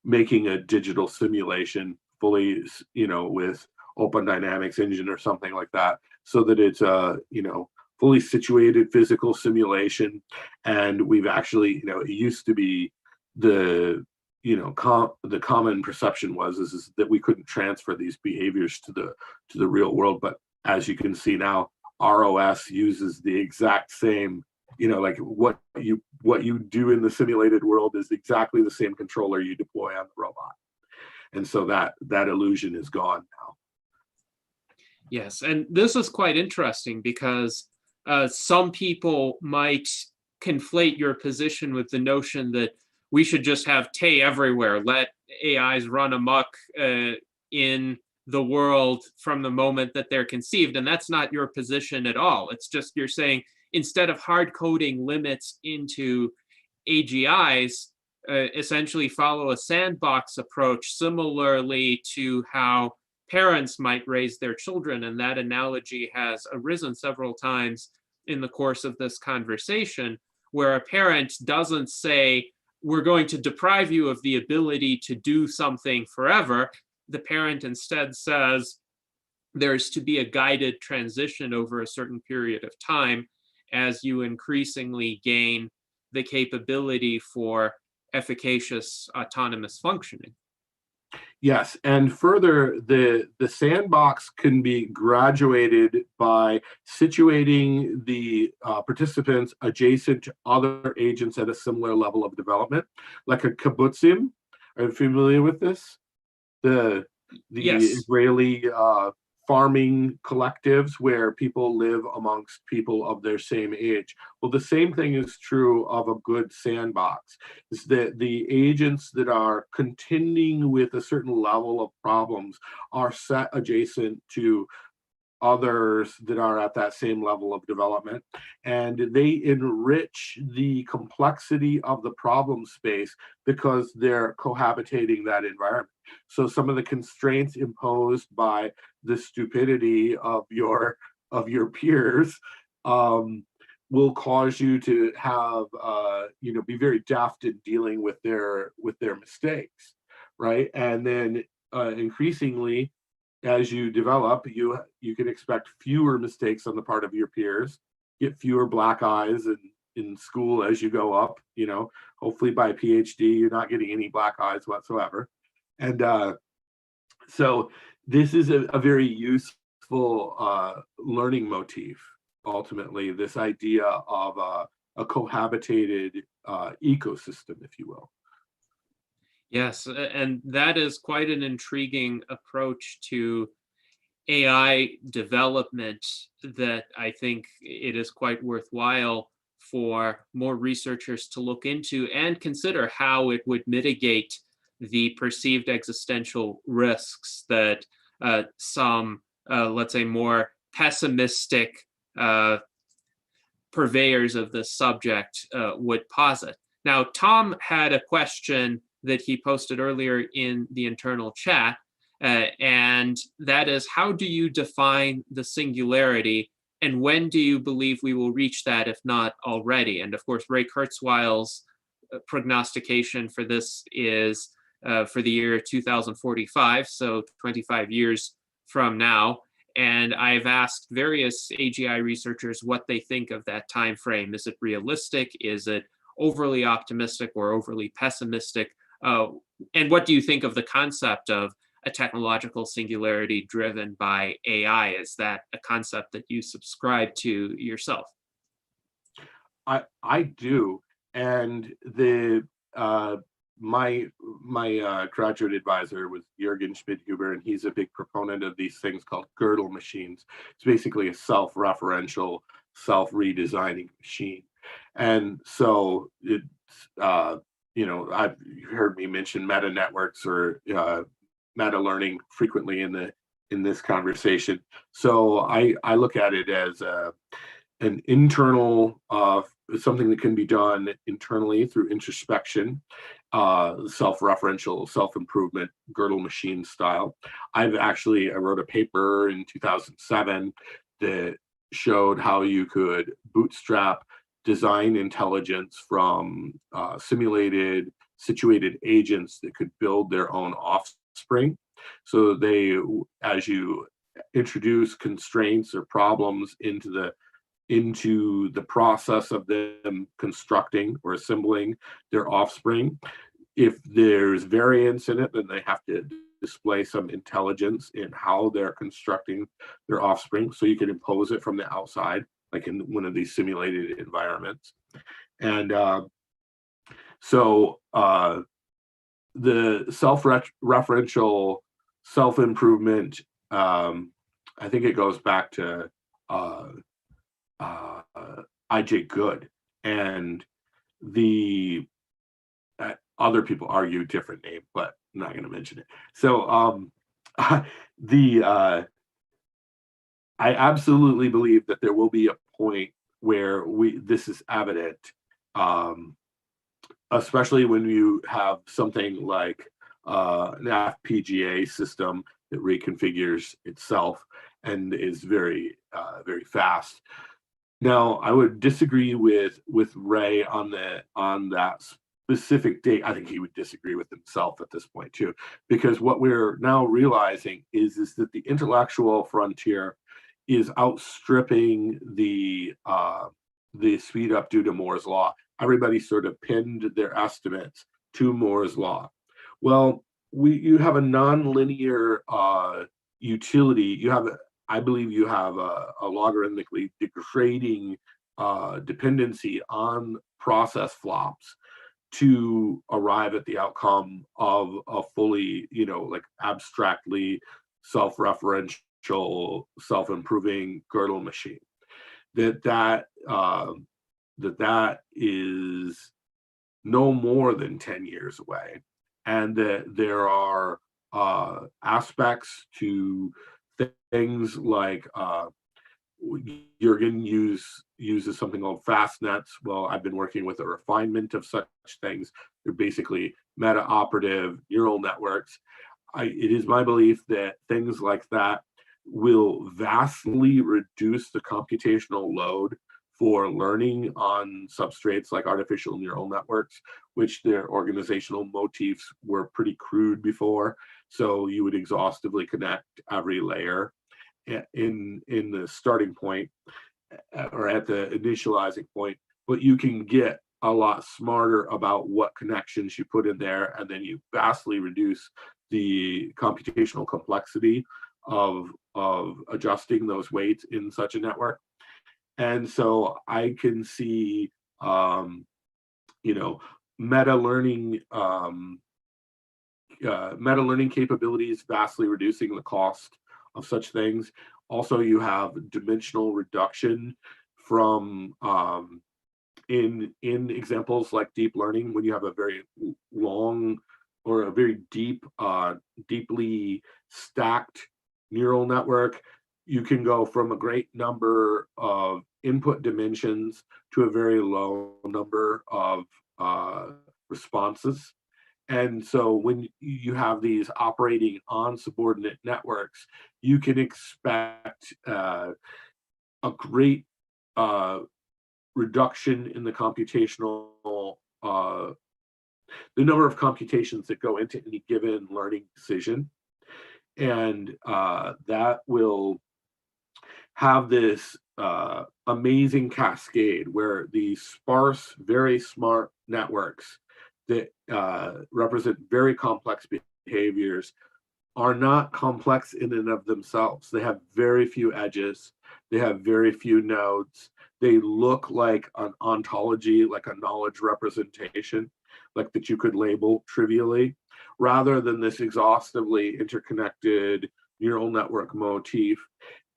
making a digital simulation fully, with Open Dynamics Engine or something like that, so that it's fully situated physical simulation. And we've actually, it used to be the common perception is that we couldn't transfer these behaviors to the real world. But as you can see now, ROS uses the exact same, like what you do in the simulated world is exactly the same controller you deploy on the robot. And so that illusion is gone now. Yes, and this is quite interesting because some people might conflate your position with the notion that we should just have TAE everywhere, let AIs run amok in the world from the moment that they're conceived. And that's not your position at all. It's just you're saying instead of hard coding limits into AGIs, essentially follow a sandbox approach, similarly to how parents might raise their children. And that analogy has arisen several times in the course of this conversation, where a parent doesn't say, we're going to deprive you of the ability to do something forever. The parent instead says, there's to be a guided transition over a certain period of time as you increasingly gain the capability for efficacious autonomous functioning. Yes, and further, the sandbox can be graduated by situating the participants adjacent to other agents at a similar level of development, like a kibbutzim. Are you familiar with this? The Yes. Israeli farming collectives where people live amongst people of their same age. Well, the same thing is true of a good sandbox, is that the agents that are contending with a certain level of problems are set adjacent to others that are at that same level of development, and they enrich the complexity of the problem space because they're cohabitating that environment. So some of the constraints imposed by the stupidity of your peers will cause you to have be very deft in dealing with their mistakes, right? And then increasingly, as you develop, you can expect fewer mistakes on the part of your peers, get fewer black eyes in school as you go up. Hopefully by PhD, you're not getting any black eyes whatsoever. And so this is a very useful learning motif, ultimately, this idea of a cohabitated ecosystem, if you will. Yes, and that is quite an intriguing approach to AI development that I think it is quite worthwhile for more researchers to look into and consider how it would mitigate the perceived existential risks that some, let's say, more pessimistic purveyors of this subject would posit. Now, Tom had a question that he posted earlier in the internal chat, and that is, how do you define the singularity, and when do you believe we will reach that, if not already? And of course, Ray Kurzweil's prognostication for this is for the year 2045, so 25 years from now. And I've asked various AGI researchers what they think of that time frame. Is it realistic? Is it overly optimistic or overly pessimistic? And what do you think of the concept of a technological singularity driven by AI. Is that a concept that you subscribe to yourself? I do, and the my graduate advisor was Jürgen Schmidhuber, and he's a big proponent of these things called girdle machines. It's basically a self-referential, self-redesigning machine, and so it's I've heard me mention meta networks or meta learning frequently in this conversation. So I look at it as an internal something that can be done internally through introspection, self-referential, self-improvement, girdle machine style. I wrote a paper in 2007 that showed how you could bootstrap design intelligence from simulated situated agents that could build their own offspring. So as you introduce constraints or problems into the process of them constructing or assembling their offspring, if there's variance in it, then they have to display some intelligence in how they're constructing their offspring. So you can impose it from the outside, like in one of these simulated environments. And so the self-referential self-improvement, I think it goes back to I.J. Good, and the other people argue a different name, but I'm not going to mention it. So I absolutely believe that there will be a point where this is evident, especially when you have something like an FPGA system that reconfigures itself and is very very fast. Now, I would disagree with Ray on that specific date. I think he would disagree with himself at this point too, because what we're now realizing is that the intellectual frontier is outstripping the speed up due to Moore's law. Everybody sort of pinned their estimates to Moore's law. Well, you have a nonlinear utility. I believe you have a logarithmically degrading dependency on process flops to arrive at the outcome of a fully, like abstractly self-referential, self-improving girdle machine. That is no more than 10 years away, and that there are aspects to things like Jürgen uses something called fastnets. Well, I've been working with a refinement of such things. They're basically meta-operative neural networks. It is my belief that things like that will vastly reduce the computational load for learning on substrates like artificial neural networks, which their organizational motifs were pretty crude before. So you would exhaustively connect every layer in the starting point or at the initializing point, but you can get a lot smarter about what connections you put in there, and then you vastly reduce the computational complexity of adjusting those weights in such a network. And so I can see meta learning capabilities vastly reducing the cost of such things. Also, you have dimensional reduction from in examples like deep learning, when you have a very long or a very deeply stacked neural network, you can go from a great number of input dimensions to a very low number of responses. And so when you have these operating on subordinate networks, you can expect a great reduction in the computational, the number of computations that go into any given learning decision. And that will have this amazing cascade where these sparse, very smart networks that represent very complex behaviors are not complex in and of themselves. They have very few edges. They have very few nodes. They look like an ontology, like a knowledge representation, like that you could label trivially, rather than this exhaustively interconnected neural network motif.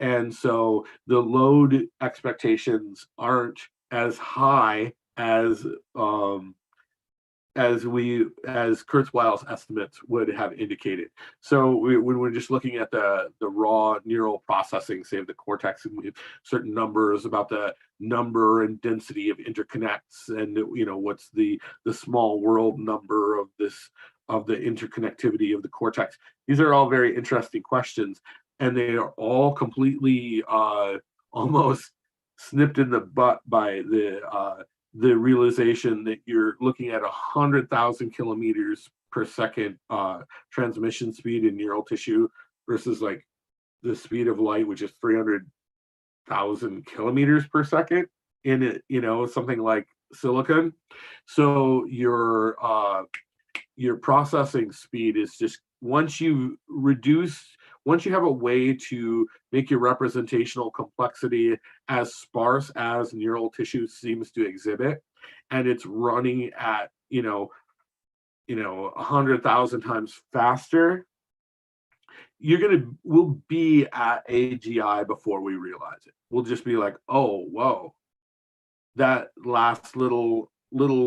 And so the load expectations aren't as high as Kurzweil's estimates would have indicated. So when we're just looking at the raw neural processing, say of the cortex, and we have certain numbers about the number and density of interconnects, and what's the small world number of the interconnectivity of the cortex. These are all very interesting questions, and they are all completely almost snipped in the butt by the realization that you're looking at 100,000 kilometers per second transmission speed in neural tissue versus like the speed of light, which is 300,000 kilometers per second in it, something like silicon. So your processing speed is just, once you have a way to make your representational complexity as sparse as neural tissue seems to exhibit, and it's running at 100,000 times faster, we'll be at AGI before we realize it. We'll just be like, oh, whoa, that last little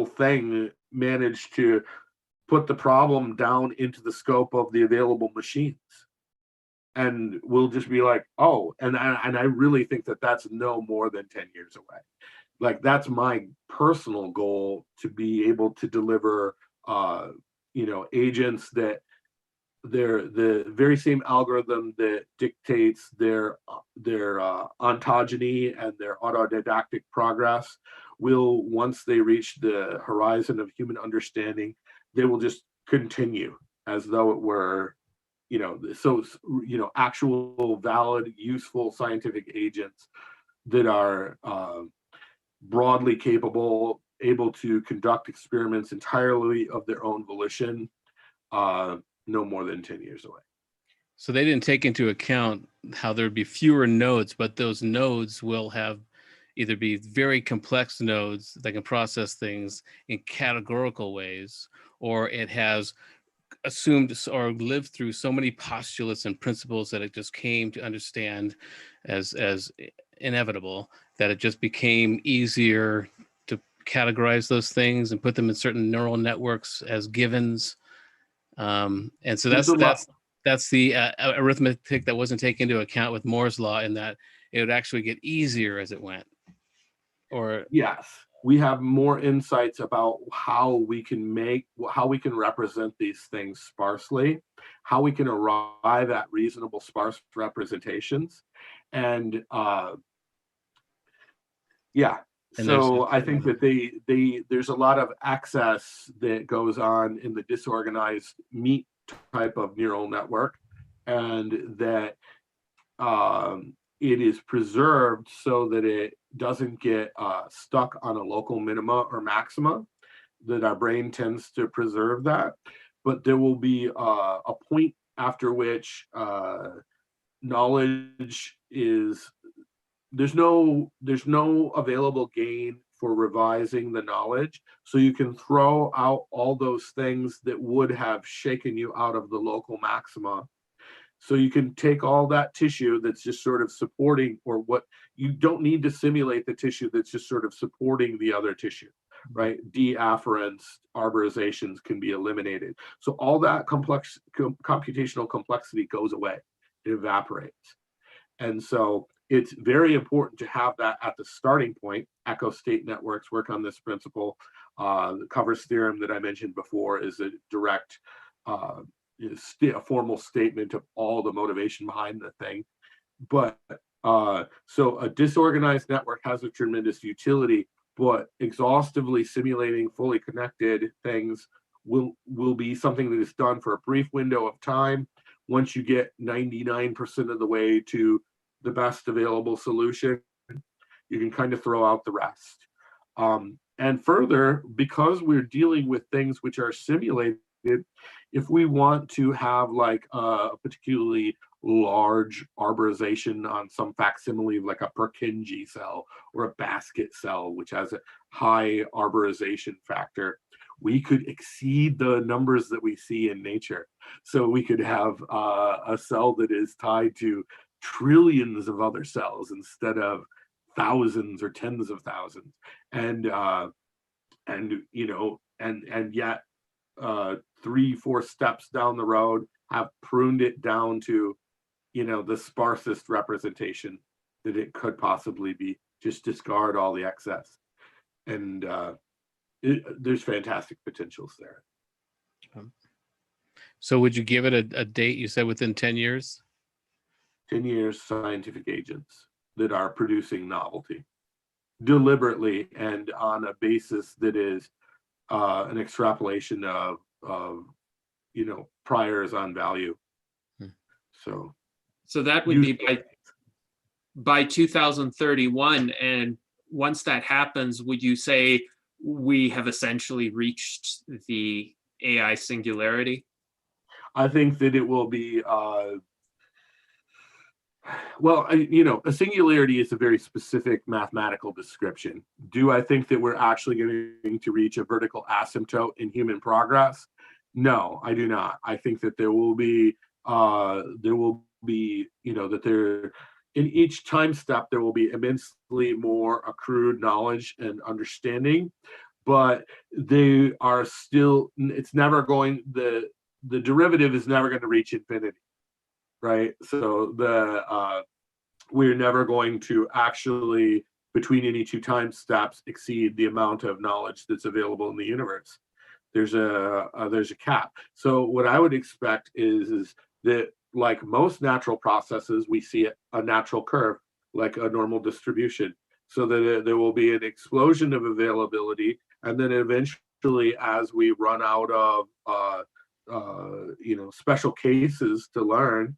thing managed to put the problem down into the scope of the available machines. And we'll just be like, oh, and I really think that that's no more than 10 years away. Like, that's my personal goal, to be able to deliver, agents that they're the very same algorithm that dictates their ontogeny and their autodidactic progress will, once they reach the horizon of human understanding, they will just continue as though it were, actual, valid, useful scientific agents that are broadly capable, able to conduct experiments entirely of their own volition, no more than 10 years away. So they didn't take into account how there'd be fewer nodes, but those nodes will have either be very complex nodes that can process things in categorical ways, or it has assumed or lived through so many postulates and principles that it just came to understand as inevitable, that it just became easier to categorize those things and put them in certain neural networks as givens. And so that's the arithmetic that wasn't taken into account with Moore's law, in that it would actually get easier as it went. Or yes, we have more insights about how we can represent these things sparsely, how we can arrive at reasonable sparse representations, and so I think that there's a lot of access that goes on in the disorganized meat type of neural network, and that it is preserved so that it doesn't get stuck on a local minima or maxima, that our brain tends to preserve that. But there will be a point after which knowledge is, there's no available gain for revising the knowledge. So you can throw out all those things that would have shaken you out of the local maxima. So you can take all that tissue that's just sort of supporting, or what you don't need to simulate the tissue that's just sort of supporting the other tissue, right? Deafferents, arborizations can be eliminated. So all that complex computational complexity goes away, it evaporates. And so it's very important to have that at the starting point. Echo state networks work on this principle. The Covers theorem that I mentioned before is a direct a formal statement of all the motivation behind the thing. But so a disorganized network has a tremendous utility, but exhaustively simulating fully connected things will be something that is done for a brief window of time. Once you get 99% of the way to the best available solution, you can kind of throw out the rest. And further, because we're dealing with things which are simulated, if we want to have like a particularly large arborization on some facsimile, like a Purkinje cell or a basket cell, which has a high arborization factor, we could exceed the numbers that we see in nature. So we could have a cell that is tied to trillions of other cells instead of thousands or tens of thousands. And you know, and yet 3-4 steps down the road have pruned it down to, you know, the sparsest representation that it could possibly be. Just discard all the excess. And there's fantastic potentials there. So would you give it a date? You said within 10 years? 10 years, scientific agents that are producing novelty deliberately and on a basis that is an extrapolation of you know, priors on value. So that would be by 2031. And once that happens, would you say we have essentially reached the AI singularity? I think that it will be well, you know, a singularity is a very specific mathematical description. Do I think that we're actually going to reach a vertical asymptote in human progress? No, I do not. I think that there will be, you know, that there, in each time step, there will be immensely more accrued knowledge and understanding, but they are still, it's never going, the derivative is never going to reach infinity. Right, so we're never going to actually, between any two time steps, exceed the amount of knowledge that's available in the universe. There's a cap. So what I would expect is that, like most natural processes, we see a natural curve, like a normal distribution, so that there will be an explosion of availability, and then eventually, as we run out of you know, special cases to learn,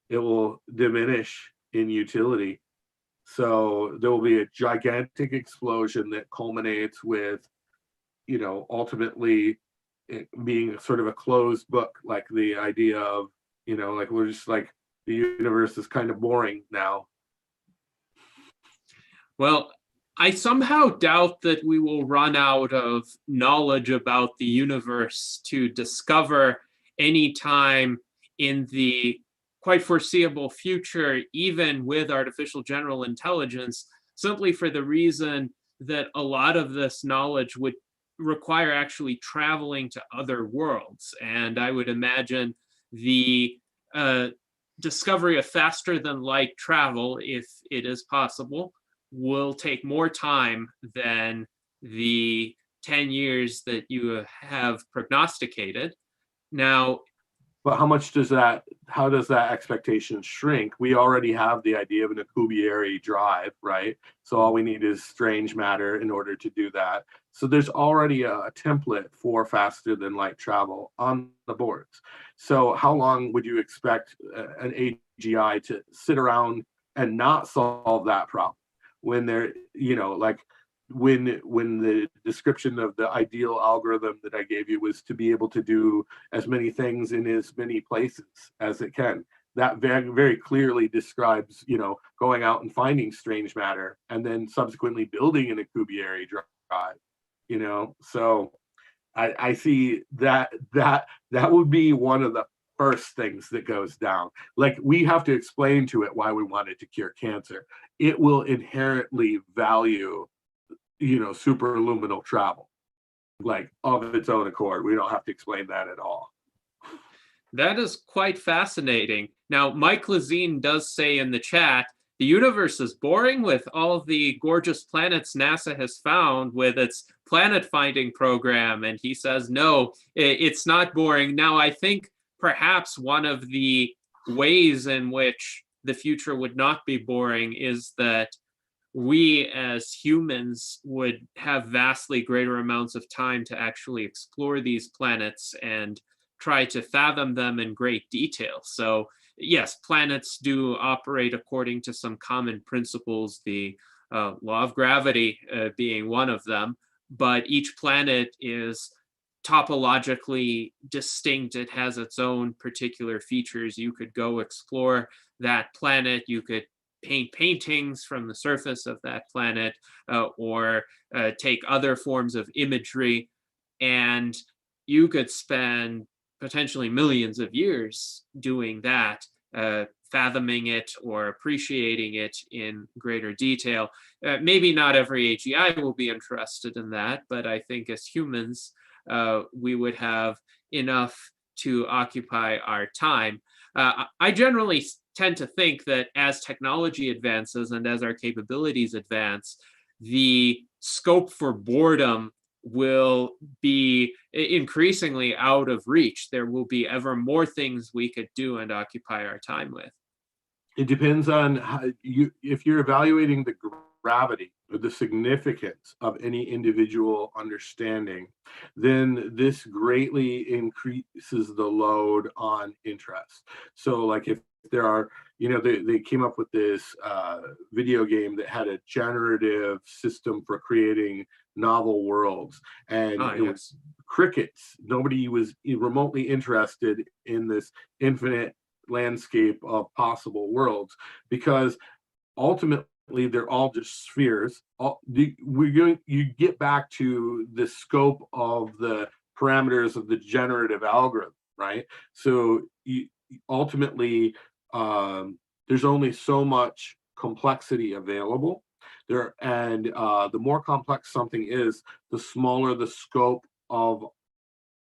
it will diminish in utility. So there will be a gigantic explosion that culminates with, you know, ultimately it being sort of a closed book, like the idea of, you know, like we're just like, the universe is kind of boring now. Well, I somehow doubt that we will run out of knowledge about the universe to discover any time in the quite foreseeable future, even with artificial general intelligence, simply for the reason that a lot of this knowledge would require actually traveling to other worlds. And I would imagine the discovery of faster than light travel, if it is possible, will take more time than the 10 years that you have prognosticated. Now, but how does that expectation shrink? We already have the idea of an Alcubierre drive, right? So all we need is strange matter in order to do that. So there's already a template for faster than light travel on the boards. So how long would you expect an AGI to sit around and not solve that problem when they're, you know, like when the description of the ideal algorithm that I gave you was to be able to do as many things in as many places as it can. That very, very clearly describes, you know, going out and finding strange matter and then subsequently building an Alcubierre drive, you know. So I see that would be one of the first things that goes down. Like, we have to explain to it why we wanted to cure cancer. It will inherently value, you know, superluminal travel, like of its own accord. We don't have to explain that at all. That is quite fascinating. Now, Mike Lazine does say in the chat, the universe is boring with all the gorgeous planets NASA has found with its planet finding program. And he says, no, it's not boring. Now, I think perhaps one of the ways in which the future would not be boring is that we as humans would have vastly greater amounts of time to actually explore these planets and try to fathom them in great detail. So yes, planets do operate according to some common principles, the law of gravity being one of them, but each planet is topologically distinct. It has its own particular features. You could go explore that planet. You could paint paintings from the surface of that planet, or take other forms of imagery, and you could spend potentially millions of years doing that, fathoming it or appreciating it in greater detail. Maybe not every AGI will be interested in that, but I think as humans, we would have enough to occupy our time. I generally tend to think that as technology advances and as our capabilities advance, the scope for boredom will be increasingly out of reach. There will be ever more things we could do and occupy our time with. It depends on how if you're evaluating the gravity or the significance of any individual understanding, then this greatly increases the load on interest. So like if there are, they came up with this video game that had a generative system for creating novel worlds, and it was crickets. Nobody was remotely interested in this infinite landscape of possible worlds, because ultimately they're all just spheres. You get back to the scope of the parameters of the generative algorithm, right? So ultimately, there's only so much complexity available there, and the more complex something is, the smaller the scope of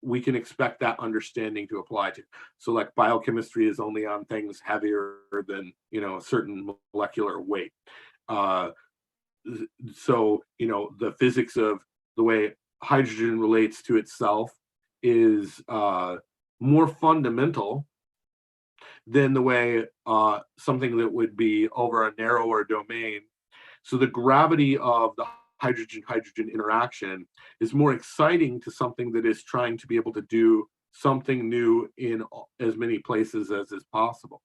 we can expect that understanding to apply to. So like biochemistry is only on things heavier than, a certain molecular weight. So, the physics of the way hydrogen relates to itself is more fundamental than the way something that would be over a narrower domain. So the gravity of the hydrogen-hydrogen interaction is more exciting to something that is trying to be able to do something new in as many places as is possible,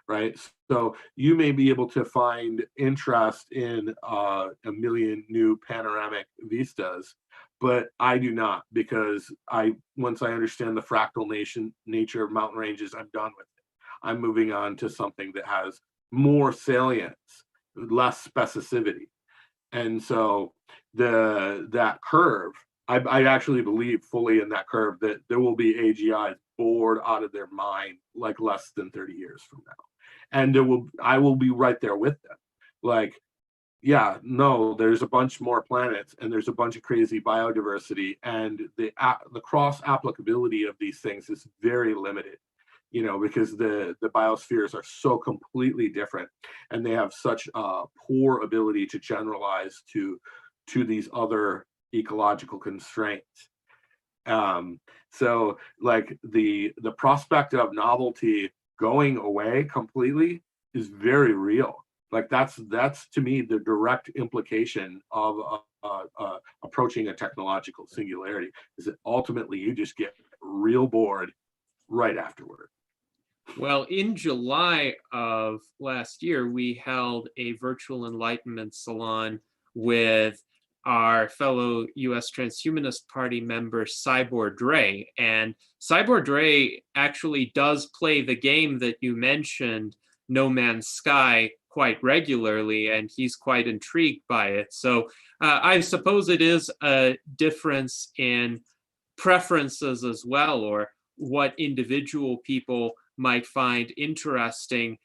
right? So you may be able to find interest in a million new panoramic vistas, but I do not, because once I understand the fractal nature of mountain ranges, I'm done with it. I'm moving on to something that has more salience, less specificity. And so that curve, I actually believe fully in that curve that there will be AGIs bored out of their mind like less than 30 years from now. And I will be right there with them. Like, yeah, no, there's a bunch more planets and there's a bunch of crazy biodiversity, and the cross applicability of these things is very limited. Because the biospheres are so completely different, and they have such a poor ability to generalize to these other ecological constraints. So like the prospect of novelty going away completely is very real. Like that's to me the direct implication of approaching a technological singularity, is that ultimately you just get real bored right afterward. Well, in July of last year, we held a virtual Enlightenment Salon with our fellow U.S. Transhumanist Party member, Cyborg Dre. And Cyborg Dre actually does play the game that you mentioned, No Man's Sky, quite regularly, and he's quite intrigued by it. So I suppose it is a difference in preferences as well, or what individual people might find interesting.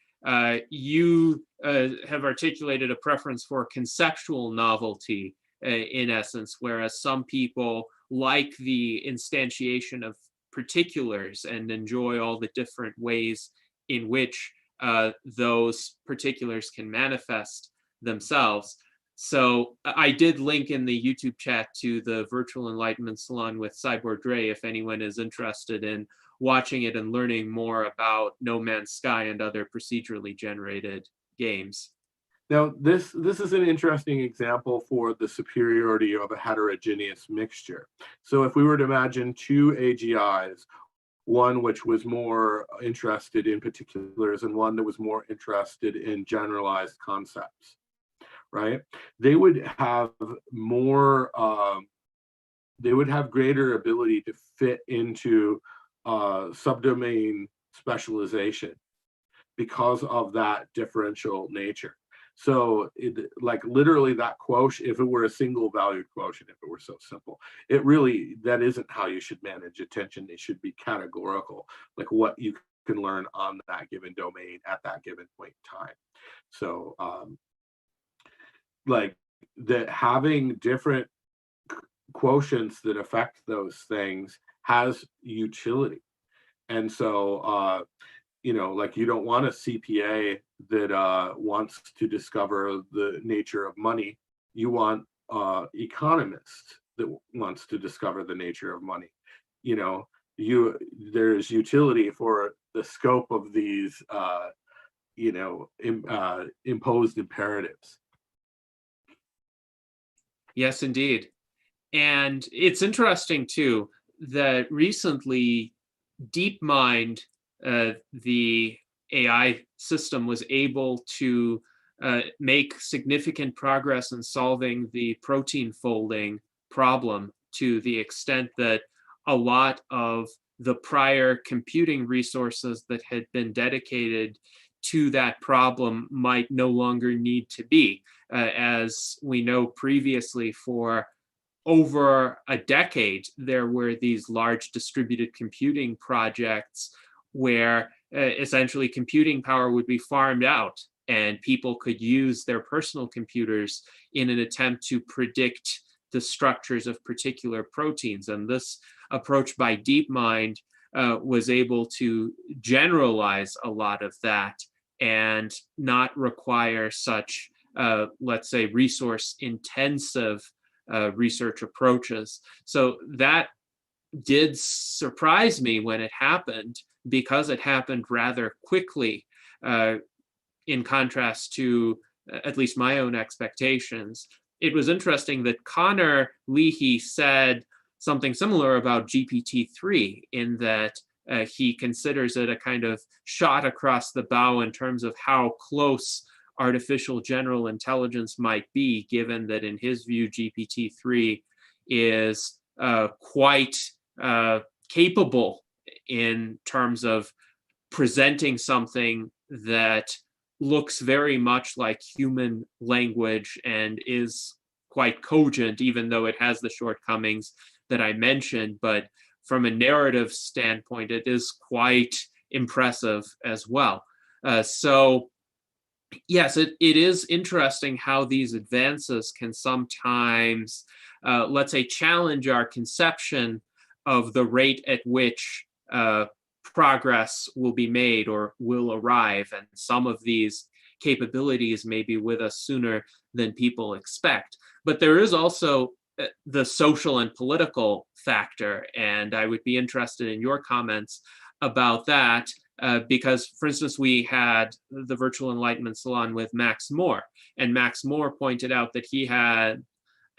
You have articulated a preference for conceptual novelty, in essence, whereas some people like the instantiation of particulars and enjoy all the different ways in which those particulars can manifest themselves. So I did link in the YouTube chat to the virtual Enlightenment Salon with Cyborg Dre if anyone is interested in watching it and learning more about No Man's Sky and other procedurally generated games. Now, this is an interesting example for the superiority of a heterogeneous mixture. So if we were to imagine two AGIs, one which was more interested in particulars and one that was more interested in generalized concepts, right? They would have more they would have greater ability to fit into subdomain specialization because of that differential nature. So like literally that quotient, if it were a single valued quotient, if it were so simple, it really, that isn't how you should manage attention. It should be categorical, like what you can learn on that given domain at that given point in time. So like that having different quotients that affect those things has utility. And so you know, like you don't want a CPA that wants to discover the nature of money. You want economist that wants to discover the nature of money. You know, there's utility for the scope of these, you know, imposed imperatives. Yes, indeed. And it's interesting too that recently DeepMind, the AI system, was able to make significant progress in solving the protein folding problem, to the extent that a lot of the prior computing resources that had been dedicated to that problem might no longer need to be. As we know previously, for over a decade, there were these large distributed computing projects where essentially computing power would be farmed out and people could use their personal computers in an attempt to predict the structures of particular proteins. And this approach by DeepMind was able to generalize a lot of that and not require such, let's say, resource-intensive research approaches. So that did surprise me when it happened, because it happened rather quickly, in contrast to at least my own expectations. It was interesting that Connor Leahy said something similar about GPT-3, in that he considers it a kind of shot across the bow in terms of how close artificial general intelligence might be, given that in his view GPT-3 is quite capable in terms of presenting something that looks very much like human language and is quite cogent, even though it has the shortcomings that I mentioned. But from a narrative standpoint, it is quite impressive as well. So yes, it is interesting how these advances can sometimes, let's say, challenge our conception of the rate at which progress will be made or will arrive. And some of these capabilities may be with us sooner than people expect. But there is also the social and political factor. And I would be interested in your comments about that. Because, for instance, we had the Virtual Enlightenment Salon with Max Moore, and Max Moore pointed out that he had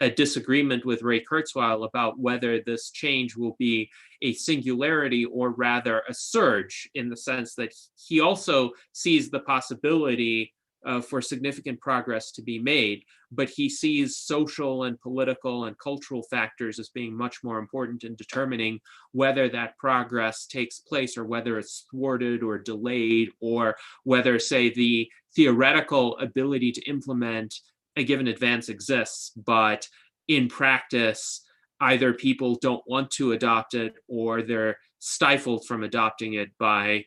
a disagreement with Ray Kurzweil about whether this change will be a singularity or rather a surge, in the sense that he also sees the possibility for significant progress to be made, but he sees social and political and cultural factors as being much more important in determining whether that progress takes place, or whether it's thwarted or delayed, or whether, say, the theoretical ability to implement a given advance exists, but in practice, either people don't want to adopt it or they're stifled from adopting it by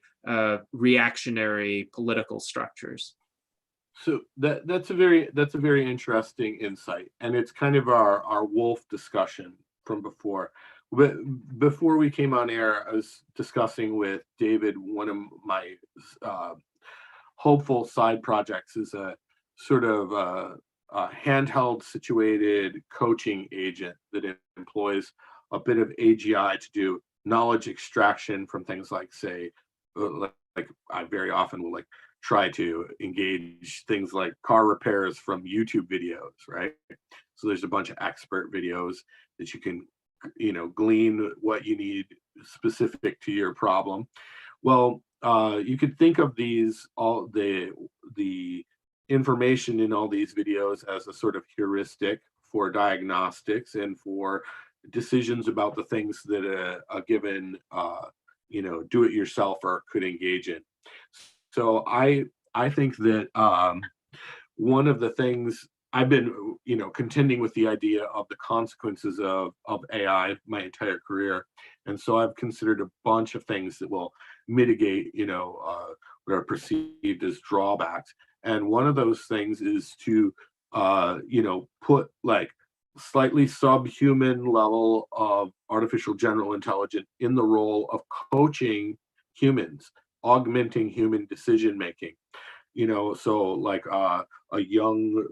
reactionary political structures. So that's a very interesting insight, and it's kind of our wolf discussion from before. But before we came on air, I was discussing with David, one of my hopeful side projects is a sort of a handheld situated coaching agent that employs a bit of AGI to do knowledge extraction from things like, say, like I very often will try to engage things like car repairs from YouTube videos, right? So there's a bunch of expert videos that you can, glean what you need specific to your problem. Well, you could think of all the information in all these videos as a sort of heuristic for diagnostics and for decisions about the things that a given do-it-yourselfer could engage in. So I think that one of the things I've been contending with the idea of the consequences of AI my entire career, and so I've considered a bunch of things that will mitigate what are perceived as drawbacks. And one of those things is to put like slightly subhuman level of artificial general intelligence in the role of coaching humans, augmenting human decision making. So like a young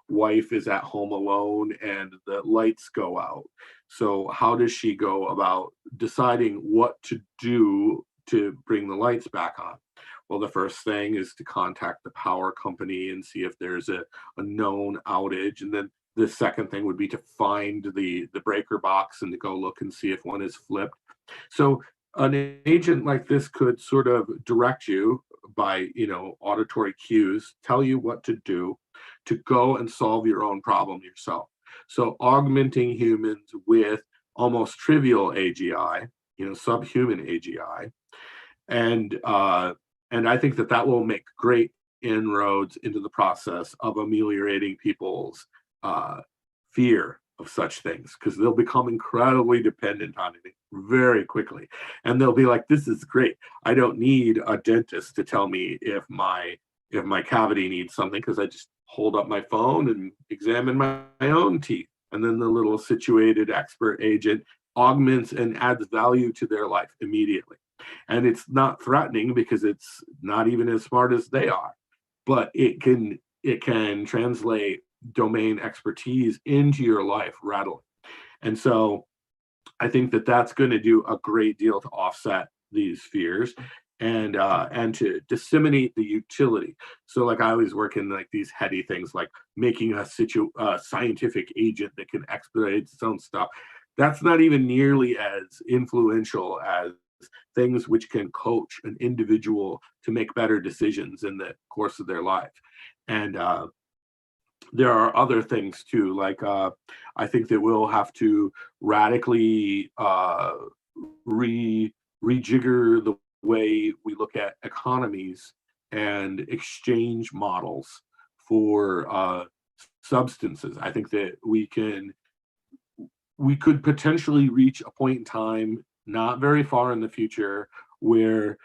wife is at home alone and the lights go out. So how does she go about deciding what to do to bring the lights back on? Well, the first thing is to contact the power company and see if there's a known outage. And then the second thing would be to find the breaker box and to go look and see if one is flipped. So an agent like this could sort of direct you by auditory cues, tell you what to do to go and solve your own problem yourself. So augmenting humans with almost trivial AGI, subhuman AGI, and I think that will make great inroads into the process of ameliorating people's fear of such things, because they'll become incredibly dependent on it very quickly. And they'll be like, this is great. I don't need a dentist to tell me if my cavity needs something, because I just hold up my phone and examine my own teeth. And then the little situated expert agent augments and adds value to their life immediately. And it's not threatening because it's not even as smart as they are, but it can translate domain expertise into your life readily. And so I think that that's going to do a great deal to offset these fears and to disseminate the utility. So like I always work in like these heady things like making a scientific agent that can expedite its own stuff. That's not even nearly as influential as things which can coach an individual to make better decisions in the course of their life. And there are other things too, like I think that we'll have to radically rejigger the way we look at economies and exchange models for substances. I think that we could potentially reach a point in time not very far in the future where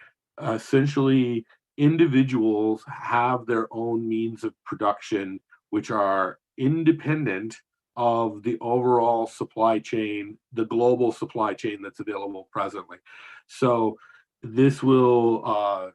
essentially individuals have their own means of production which are independent of the overall supply chain, the global supply chain that's available presently. So this will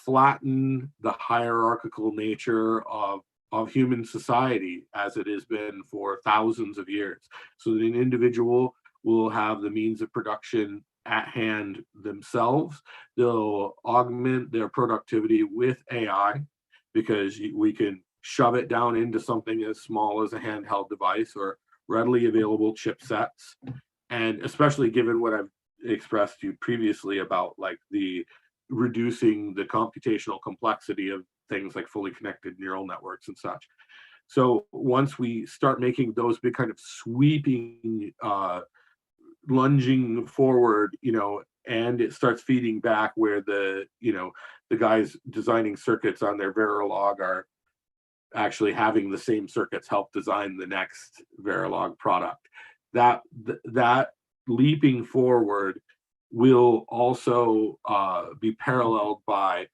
flatten the hierarchical nature of human society as it has been for thousands of years. So that an individual will have the means of production at hand themselves. They'll augment their productivity with AI because we can shove it down into something as small as a handheld device or readily available chipsets. And especially given what I've expressed to you previously about like the reducing the computational complexity of things like fully connected neural networks and such. So once we start making those big kind of sweeping lunging forward, and it starts feeding back where the guys designing circuits on their Verilog are actually having the same circuits help design the next Verilog product. That leaping forward will also be paralleled by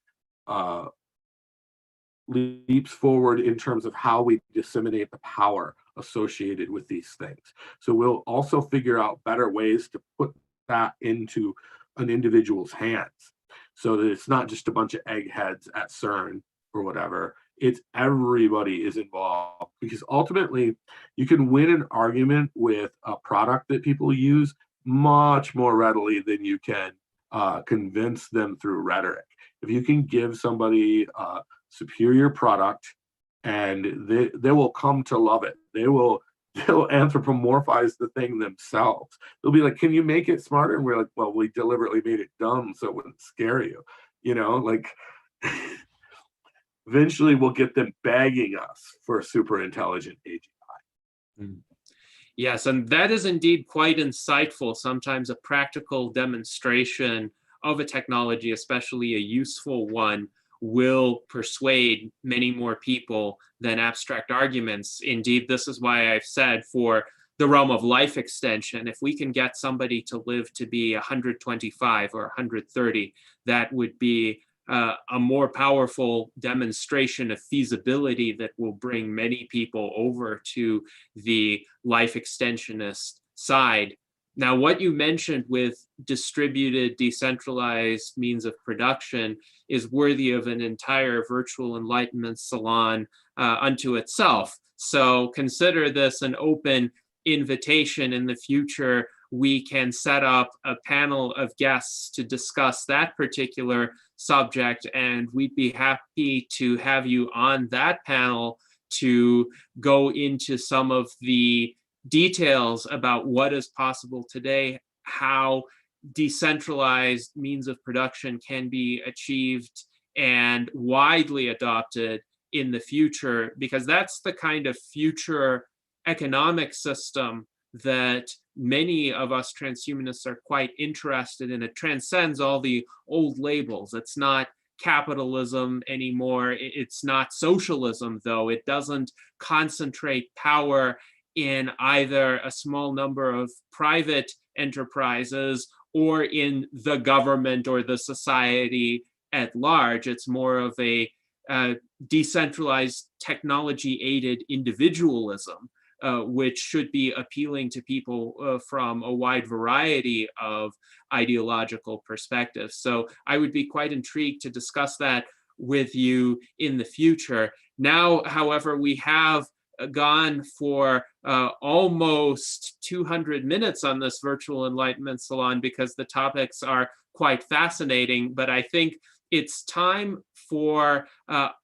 leaps forward in terms of how we disseminate the power associated with these things. So we'll also figure out better ways to put that into an individual's hands so that it's not just a bunch of eggheads at CERN or whatever. It's everybody is involved, because ultimately you can win an argument with a product that people use much more readily than you can convince them through rhetoric. If you can give somebody a superior product, and they will come to love it. They'll anthropomorphize the thing themselves. They'll be like, can you make it smarter? And we're like, well, we deliberately made it dumb so it wouldn't scare you. Like eventually we'll get them begging us for a super intelligent AGI. Yes, and that is indeed quite insightful. Sometimes a practical demonstration of a technology, especially a useful one, will persuade many more people than abstract arguments. Indeed, this is why I've said for the realm of life extension, if we can get somebody to live to be 125 or 130, that would be a more powerful demonstration of feasibility that will bring many people over to the life extensionist side. Now, what you mentioned with distributed, decentralized means of production is worthy of an entire virtual Enlightenment Salon unto itself. So consider this an open invitation. In the future. We can set up a panel of guests to discuss that particular subject, and we'd be happy to have you on that panel to go into some of the details about what is possible today, how decentralized means of production can be achieved and widely adopted in the future, because that's the kind of future economic system that many of us transhumanists are quite interested in. It transcends all the old labels. It's not capitalism anymore. It's not socialism, though. It doesn't concentrate power in either a small number of private enterprises or in the government or the society at large. It's more of a decentralized, technology-aided individualism, which should be appealing to people from a wide variety of ideological perspectives. So I would be quite intrigued to discuss that with you in the future. Now, however, we have gone for almost 200 minutes on this virtual Enlightenment Salon because the topics are quite fascinating, but I think it's time for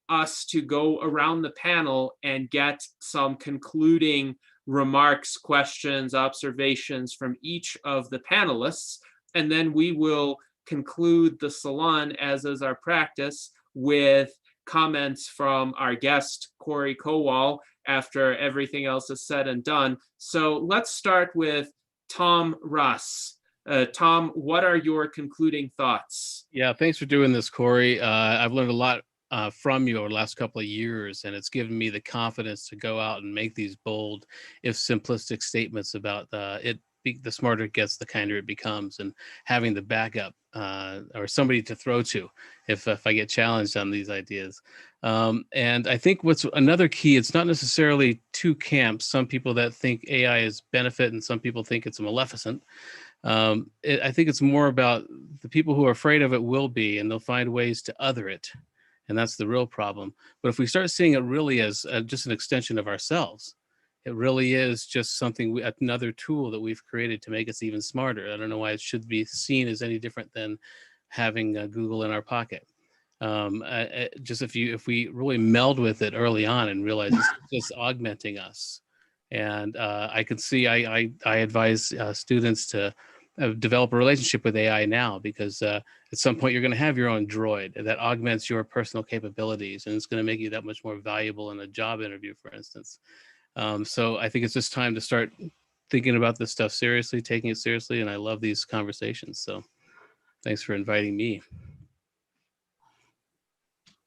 us to go around the panel and get some concluding remarks, questions, observations from each of the panelists. And then we will conclude the salon, as is our practice, with comments from our guest, Correy Kowall, after everything else is said and done. So let's start with Tom Russ. Tom, what are your concluding thoughts? Yeah, thanks for doing this, Correy. I've learned a lot from you over the last couple of years, and it's given me the confidence to go out and make these bold, if simplistic statements about the smarter it gets, the kinder it becomes, and having the backup or somebody to throw to if I get challenged on these ideas. And I think what's another key, it's not necessarily two camps, some people that think AI is benefit and some people think it's a maleficent. I think it's more about the people who are afraid of it will be, and they'll find ways to other it. And that's the real problem. But if we start seeing it really as just an extension of ourselves, it really is just something, another tool that we've created to make us even smarter. I don't know why it should be seen as any different than having Google in our pocket. Just if we really meld with it early on and realize it's just augmenting us. And I could see, I advise students to develop a relationship with AI now, because at some point you're going to have your own droid that augments your personal capabilities, and it's going to make you that much more valuable in a job interview, for instance. So I think it's just time to start thinking about this stuff seriously, taking it seriously, and I love these conversations. So thanks for inviting me.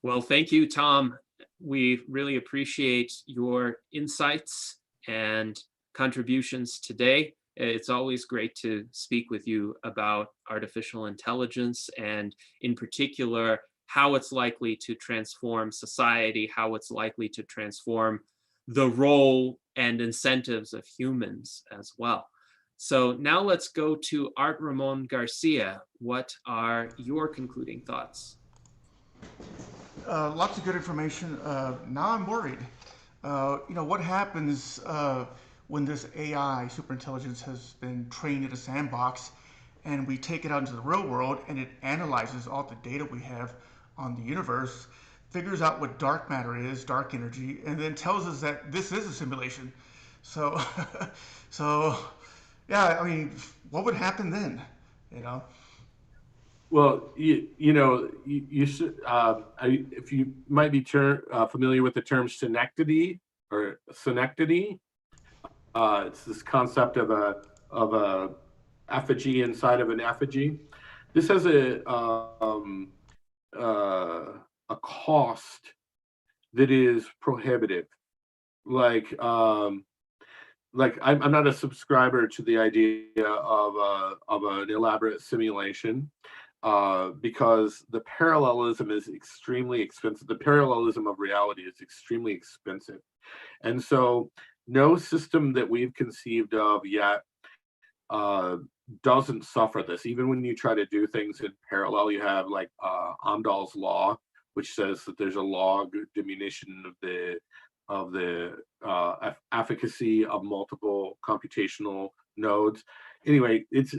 Well, thank you, Tom. We really appreciate your insights and contributions today. It's always great to speak with you about artificial intelligence, and in particular, how it's likely to transform society, how it's likely to transform the role and incentives of humans as well. So now let's go to Art Ramon Garcia. What are your concluding thoughts? Lots of good information. Now I'm worried. What happens when this AI, superintelligence, has been trained in a sandbox, and we take it out into the real world, and it analyzes all the data we have on the universe, figures out what dark matter is, dark energy, and then tells us that this is a simulation. So, yeah, I mean, what would happen then? Well, you should, if you might be familiar with the term synecdoche or synecdoche, It's this concept of a effigy inside of an effigy. This has a cost that is prohibitive. Like I'm not a subscriber to the idea of an elaborate simulation because the parallelism is extremely expensive. The parallelism of reality is extremely expensive, and so no system that we've conceived of yet doesn't suffer this. Even when you try to do things in parallel, you have like Amdahl's law, which says that there's a log diminution of the efficacy of multiple computational nodes. Anyway, it's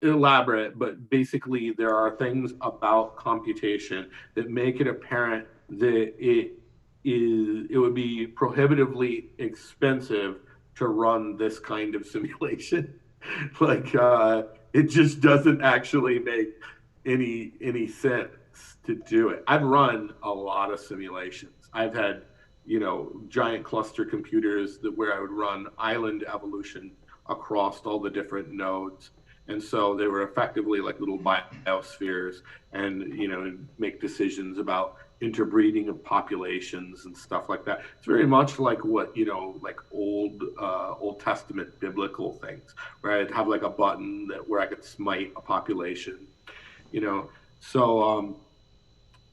elaborate, but basically there are things about computation that make it apparent that it would be prohibitively expensive to run this kind of simulation. Like it just doesn't actually make any sense to do it. I've run a lot of simulations. I've had, giant cluster computers where I would run island evolution across all the different nodes. And so they were effectively like little biospheres and, make decisions about interbreeding of populations and stuff like that. It's very much like what, like Old Testament biblical things, where I'd have like a button where I could smite a population, so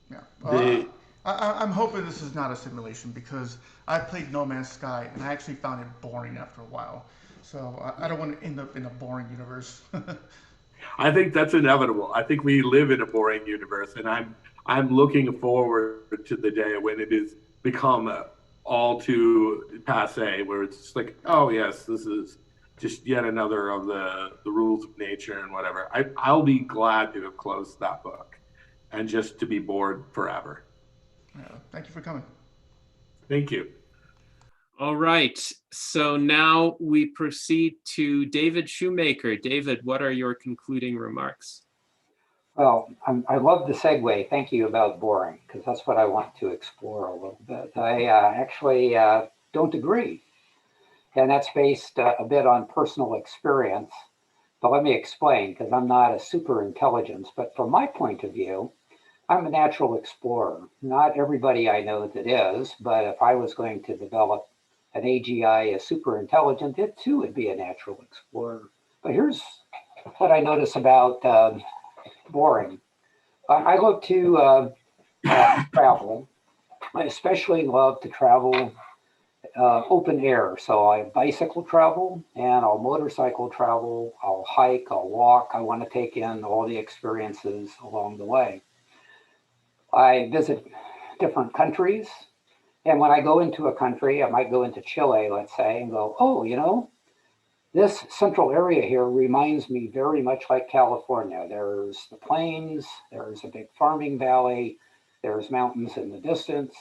yeah. I'm hoping this is not a simulation because I played No Man's Sky and I actually found it boring after a while. So I don't want to end up in a boring universe. I think that's inevitable. I think we live in a boring universe, and I'm looking forward to the day when it is become all too passe, where it's just like, oh yes, this is just yet another of the rules of nature and whatever. I'll be glad to have closed that book and just to be bored forever. Thank you for coming. Thank you. All right, so now we proceed to David Shoemaker. David, what are your concluding remarks? Well, I love the segue. Thank you about boring, because that's what I want to explore a little bit. I actually don't agree. And that's based a bit on personal experience. But let me explain, because I'm not a super intelligence. But from my point of view, I'm a natural explorer. Not everybody I know that is, but if I was going to develop an AGI as super intelligent, it too would be a natural explorer. But here's what I notice about boring. I love to travel. I especially love to travel open air. So I bicycle travel and I'll motorcycle travel. I'll hike, I'll walk. I want to take in all the experiences along the way. I visit different countries. And when I go into a country, I might go into Chile, let's say, and go, oh, this central area here reminds me very much like California. There's the plains, there's a big farming valley, there's mountains in the distance.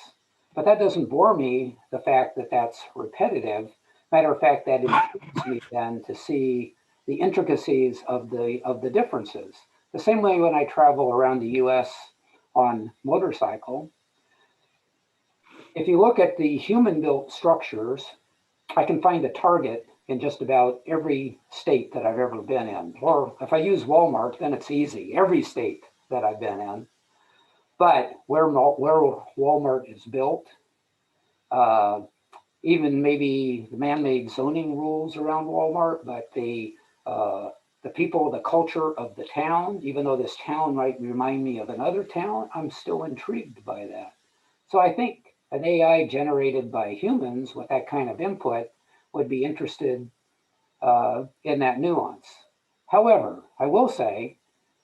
But that doesn't bore me, the fact that that's repetitive. Matter of fact, that intrigues me then to see the intricacies of the differences. The same way when I travel around the US on motorcycle, if you look at the human-built structures, I can find a target in just about every state that I've ever been in. Or if I use Walmart, then it's easy, every state that I've been in. But where Walmart is built, even maybe the man-made zoning rules around Walmart, but the people, the culture of the town, even though this town might remind me of another town, I'm still intrigued by that. So I think an AI generated by humans with that kind of input would be interested in that nuance. However, I will say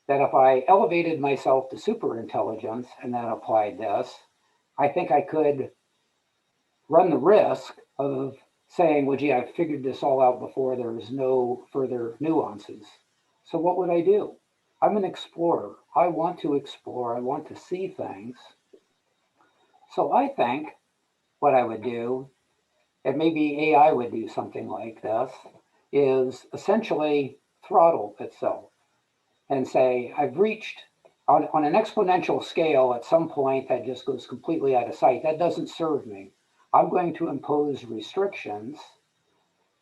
that if I elevated myself to super intelligence and then applied this, I think I could run the risk of saying, well, gee, I've figured this all out before, there's no further nuances. So what would I do? I'm an explorer. I want to explore. I want to see things. So I think what I would do, and maybe AI would do something like this, is essentially throttle itself and say, I've reached on an exponential scale at some point that just goes completely out of sight. That doesn't serve me. I'm going to impose restrictions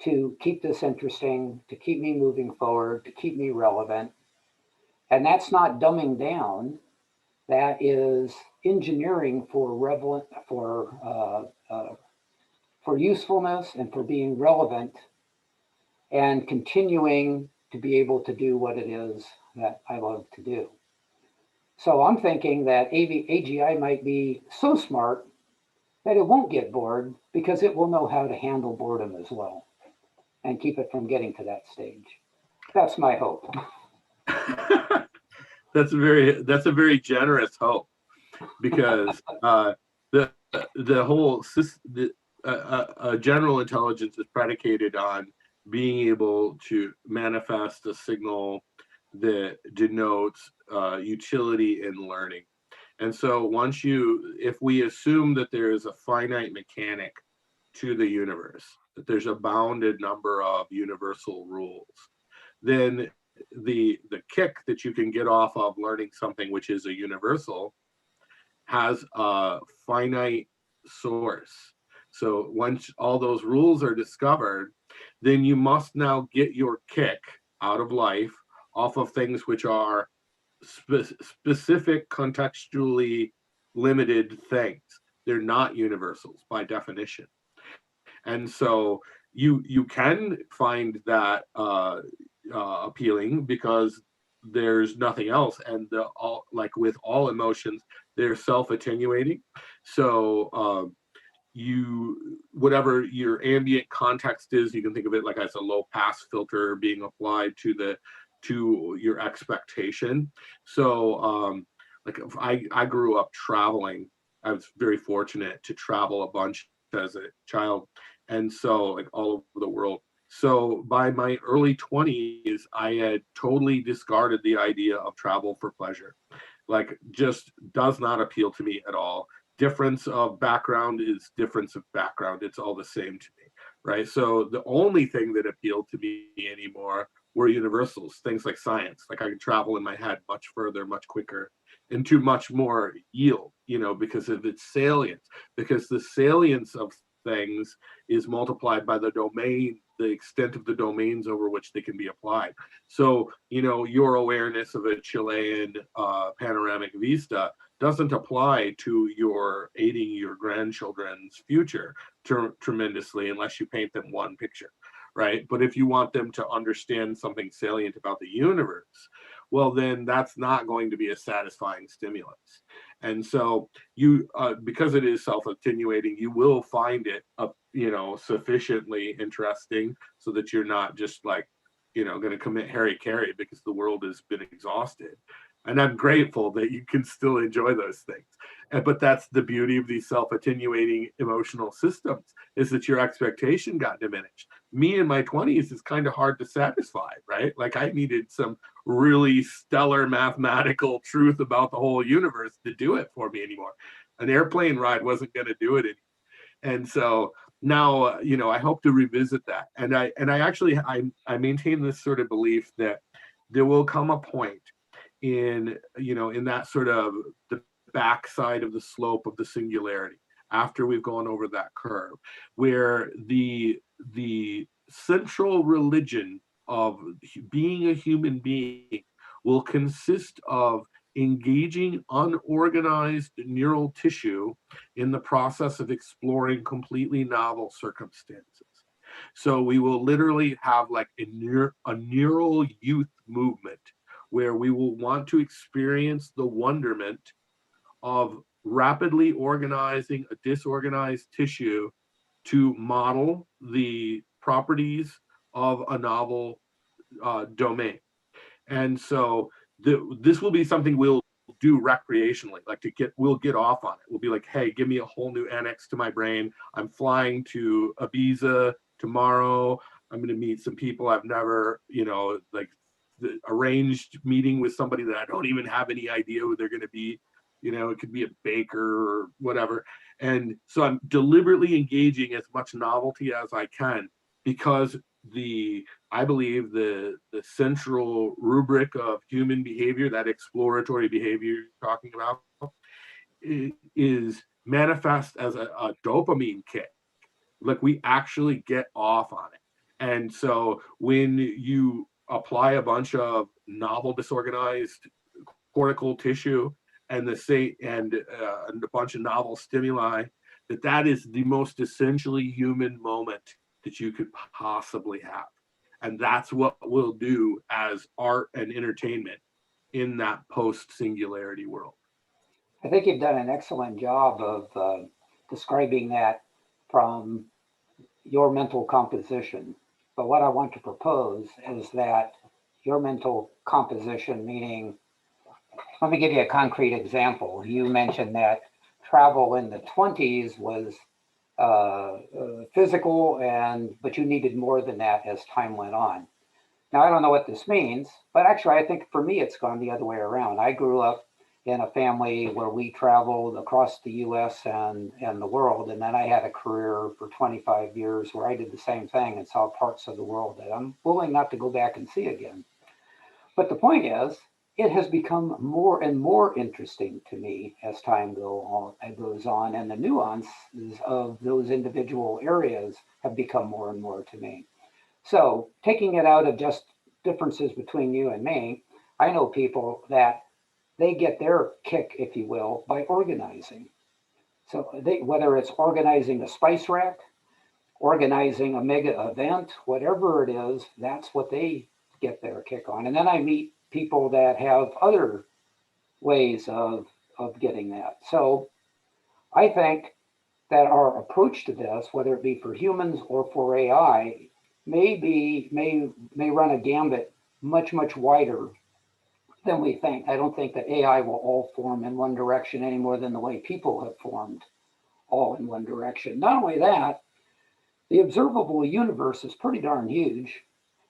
to keep this interesting, to keep me moving forward, to keep me relevant. And that's not dumbing down. That is engineering for usefulness and for being relevant and continuing to be able to do what it is that I love to do. So I'm thinking that AGI might be so smart that it won't get bored because it will know how to handle boredom as well and keep it from getting to that stage. That's my hope. That's a very generous hope, because the whole general intelligence is predicated on being able to manifest a signal that denotes utility in learning. And so if we assume that there is a finite mechanic to the universe, that there's a bounded number of universal rules, then the kick that you can get off of learning something which is a universal has a finite source. So once all those rules are discovered, then you must now get your kick out of life off of things which are specific, contextually limited things. They're not universals by definition. And so you can find that appealing because there's nothing else, and like with all emotions, they're self-attenuating. So whatever your ambient context is, you can think of it like as a low pass filter being applied to your expectation. So like I grew up traveling. I was very fortunate to travel a bunch as a child, and so like all over the world. So by my early 20s, I had totally discarded the idea of travel for pleasure. Like, just does not appeal to me at all. Difference of background is difference of background. It's all the same to me, right? So the only thing that appealed to me anymore were universals, things like science. Like, I could travel in my head much further, much quicker, into much more yield, because of its salience, because the salience of things is multiplied by the domain, the extent of the domains over which they can be applied. So, your awareness of a Chilean panoramic vista doesn't apply to your aiding your grandchildren's future tremendously unless you paint them one picture, right? But if you want them to understand something salient about the universe, well, then that's not going to be a satisfying stimulus. And so because it is self-attenuating, you will find it, sufficiently interesting so that you're not just like, going to commit hara-kiri because the world has been exhausted. And I'm grateful that you can still enjoy those things. But that's the beauty of these self-attenuating emotional systems, is that your expectation got diminished. Me in my 20s is kind of hard to satisfy, right? Like, I needed some really stellar mathematical truth about the whole universe to do it for me anymore. An airplane ride wasn't going to do it anymore. And so now, I hope to revisit that. And I actually maintain this sort of belief that there will come a point in that sort of the backside of the slope of the singularity, after we've gone over that curve, where the central religion of being a human being will consist of engaging unorganized neural tissue in the process of exploring completely novel circumstances. So we will literally have like a neural youth movement where we will want to experience the wonderment of rapidly organizing a disorganized tissue to model the properties of a novel domain. And so this will be something we'll do recreationally, like we'll get off on it. We'll be like, hey, give me a whole new annex to my brain. I'm flying to Ibiza tomorrow. I'm going to meet some people I've never, like the arranged meeting with somebody that I don't even have any idea who they're going to be. It could be a baker or whatever. And so I'm deliberately engaging as much novelty as I can, because I believe the central rubric of human behavior, that exploratory behavior you're talking about, is manifest as a dopamine kick. Like, we actually get off on it. And so when you apply a bunch of novel disorganized cortical tissue and a bunch of novel stimuli, that is the most essentially human moment that you could possibly have. And that's what we'll do as art and entertainment in that post-singularity world. I think you've done an excellent job of describing that from your mental composition. But what I want to propose is that your mental composition, meaning, let me give you a concrete example. You mentioned that travel in the 20s was physical, but you needed more than that as time went on. Now, I don't know what this means, but actually, I think for me, it's gone the other way around. I grew up in a family where we traveled across the US and the world. And then I had a career for 25 years where I did the same thing and saw parts of the world that I'm willing not to go back and see again. But the point is, it has become more and more interesting to me as time goes on, and the nuances of those individual areas have become more and more to me. So taking it out of just differences between you and me, I know people that they get their kick, if you will, by organizing. So whether it's organizing a spice rack, organizing a mega event, whatever it is, that's what they get their kick on. And then I meet people that have other ways of getting that. So I think that our approach to this, whether it be for humans or for AI, may run a gambit much wider than we think. I don't think that AI will all form in one direction any more than the way people have formed all in one direction. Not only that, the observable universe is pretty darn huge,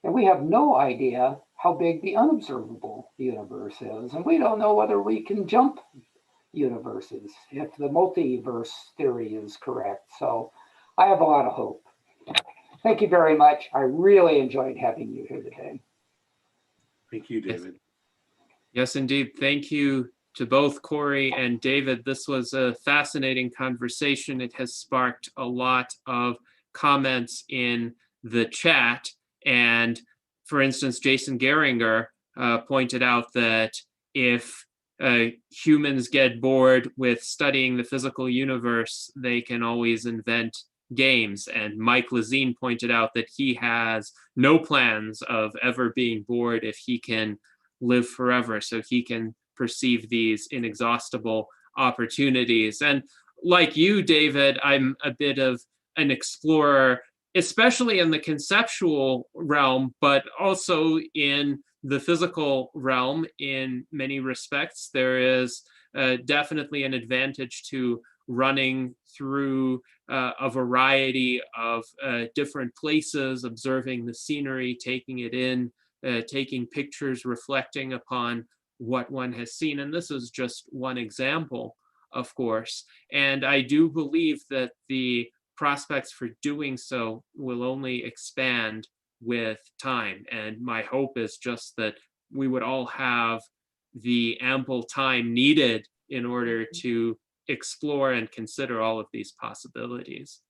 and we have no idea how big the unobservable universe is, and we don't know whether we can jump universes if the multiverse theory is correct. So I have a lot of hope. Thank you very much. I really enjoyed having you here today. Thank you, David. Yes, indeed. Thank you to both Correy and David. This was a fascinating conversation. It has sparked a lot of comments in the chat. And for instance, Jason Geringer pointed out that if humans get bored with studying the physical universe, they can always invent games. And Mike Lazine pointed out that he has no plans of ever being bored if he can live forever, so he can perceive these inexhaustible opportunities. And like you, David, I'm a bit of an explorer, especially in the conceptual realm, but also in the physical realm. In many respects, there is definitely an advantage to running through a variety of different places, observing the scenery, taking it in, taking pictures, reflecting upon what one has seen. And this is just one example, of course. And I do believe that the prospects for doing so will only expand with time. And my hope is just that we would all have the ample time needed in order to explore and consider all of these possibilities.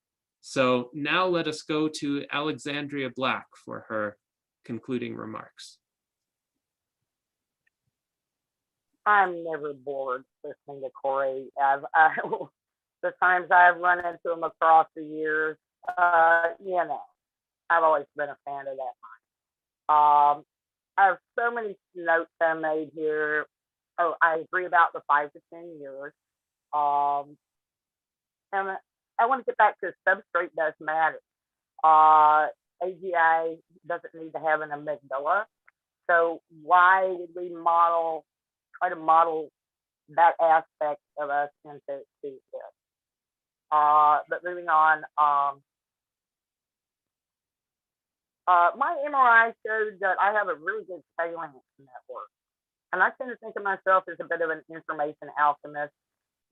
So now let us go to Alexandria Black for her concluding remarks. I'm never bored listening to Correy. The times I've run into him across the years, I've always been a fan of that. I have so many notes I made here. Oh, I agree about the 5 to 10 years. And I want to get back to substrate does matter. AGI doesn't need to have an amygdala. So why would we try to model that aspect of us into this? But moving on, my MRI showed that I have a really good phalanx network. And I tend to think of myself as a bit of an information alchemist,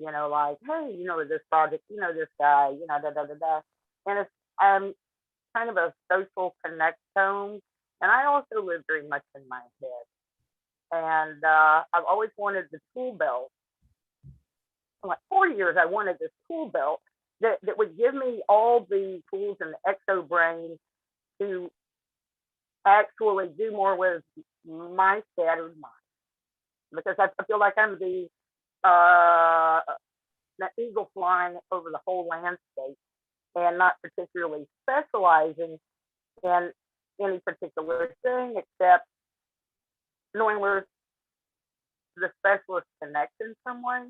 like, hey, this project, this guy, And it's kind of a social connectome. And I also live very much in my head. And I've always wanted the tool belt. For like 40 years, I wanted this tool belt that would give me all the tools in the exo brain to actually do more with my scattered mind, because I feel like I'm the eagle flying over the whole landscape and not particularly specializing in any particular thing, except knowing where the specialist connects in some way.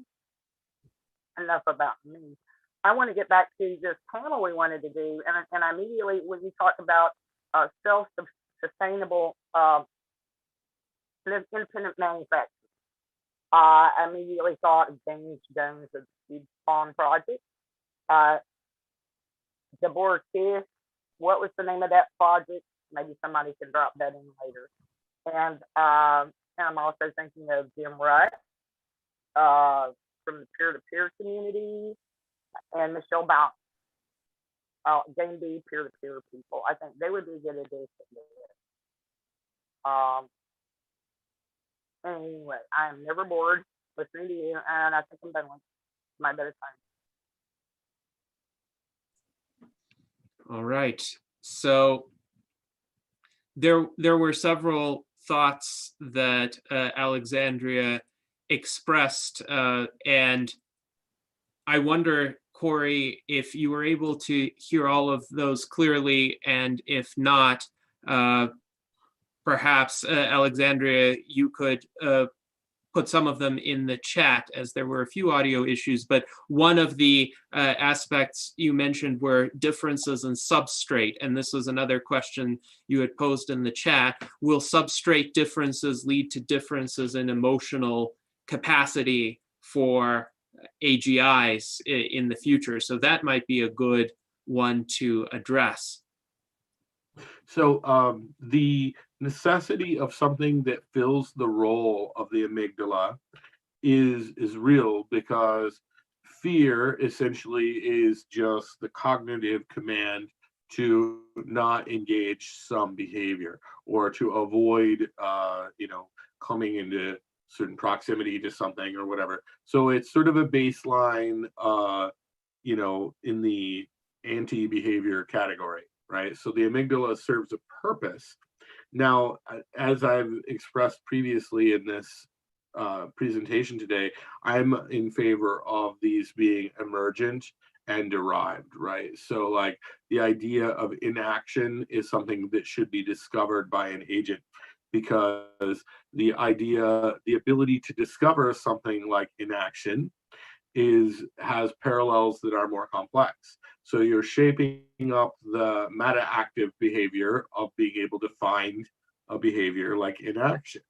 Enough about me. I want to get back to this panel we wanted to do, and immediately when you talked about self-sustainable independent manufacturing, I immediately thought of James Jones of the Seed Spawn Project. Deborah Kiss, what was the name of that project? Maybe somebody can drop that in later. And I'm also thinking of Jim Rutt from the peer-to-peer community, and Michelle Bounce, Game B peer-to-peer people. I think they would be a good addition to this. Anyway, I am never bored listening to you, and I think I'm done with my better time. All right. So there were several thoughts that Alexandria expressed, and I wonder, Correy, if you were able to hear all of those clearly, and if not, perhaps Alexandria, you could put some of them in the chat, as there were a few audio issues, but one of the aspects you mentioned were differences in substrate, and this was another question you had posed in the chat. Will substrate differences lead to differences in emotional capacity for AGIs in the future? So that might be a good one to address. So the necessity of something that fills the role of the amygdala is real, because fear essentially is just the cognitive command to not engage some behavior, or to avoid coming into certain proximity to something or whatever. So it's sort of a baseline in the anti-behavior category, right? So the amygdala serves a purpose. Now, as I've expressed previously in this presentation today, I'm in favor of these being emergent and derived, right? So like the idea of inaction is something that should be discovered by an agent, because the ability to discover something like inaction has parallels that are more complex. So you're shaping up the meta-active behavior of being able to find a behavior like inaction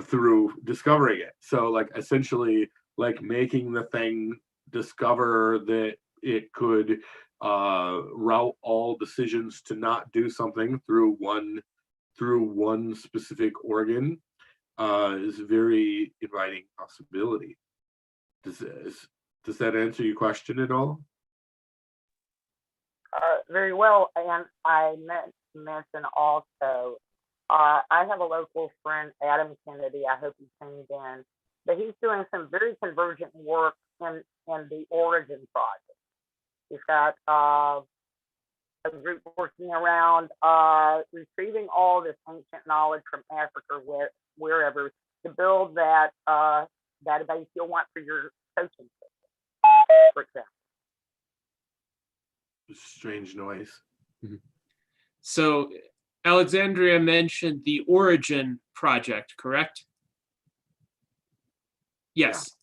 through discovering it. So like essentially like making the thing discover that it could route all decisions to not do something through one specific organ is a very inviting possibility. Does that answer your question at all? Very well. And I mention also, I have a local friend, Adam Kennedy. I hope he tuned in. But he's doing some very convergent work in the Origin Project. He's got a group working around retrieving all this ancient knowledge from Africa, wherever, to build that database you'll want for your coaching system, for example. Strange noise. Mm-hmm. So Alexandria mentioned the Origin Project, correct? Yes, yeah.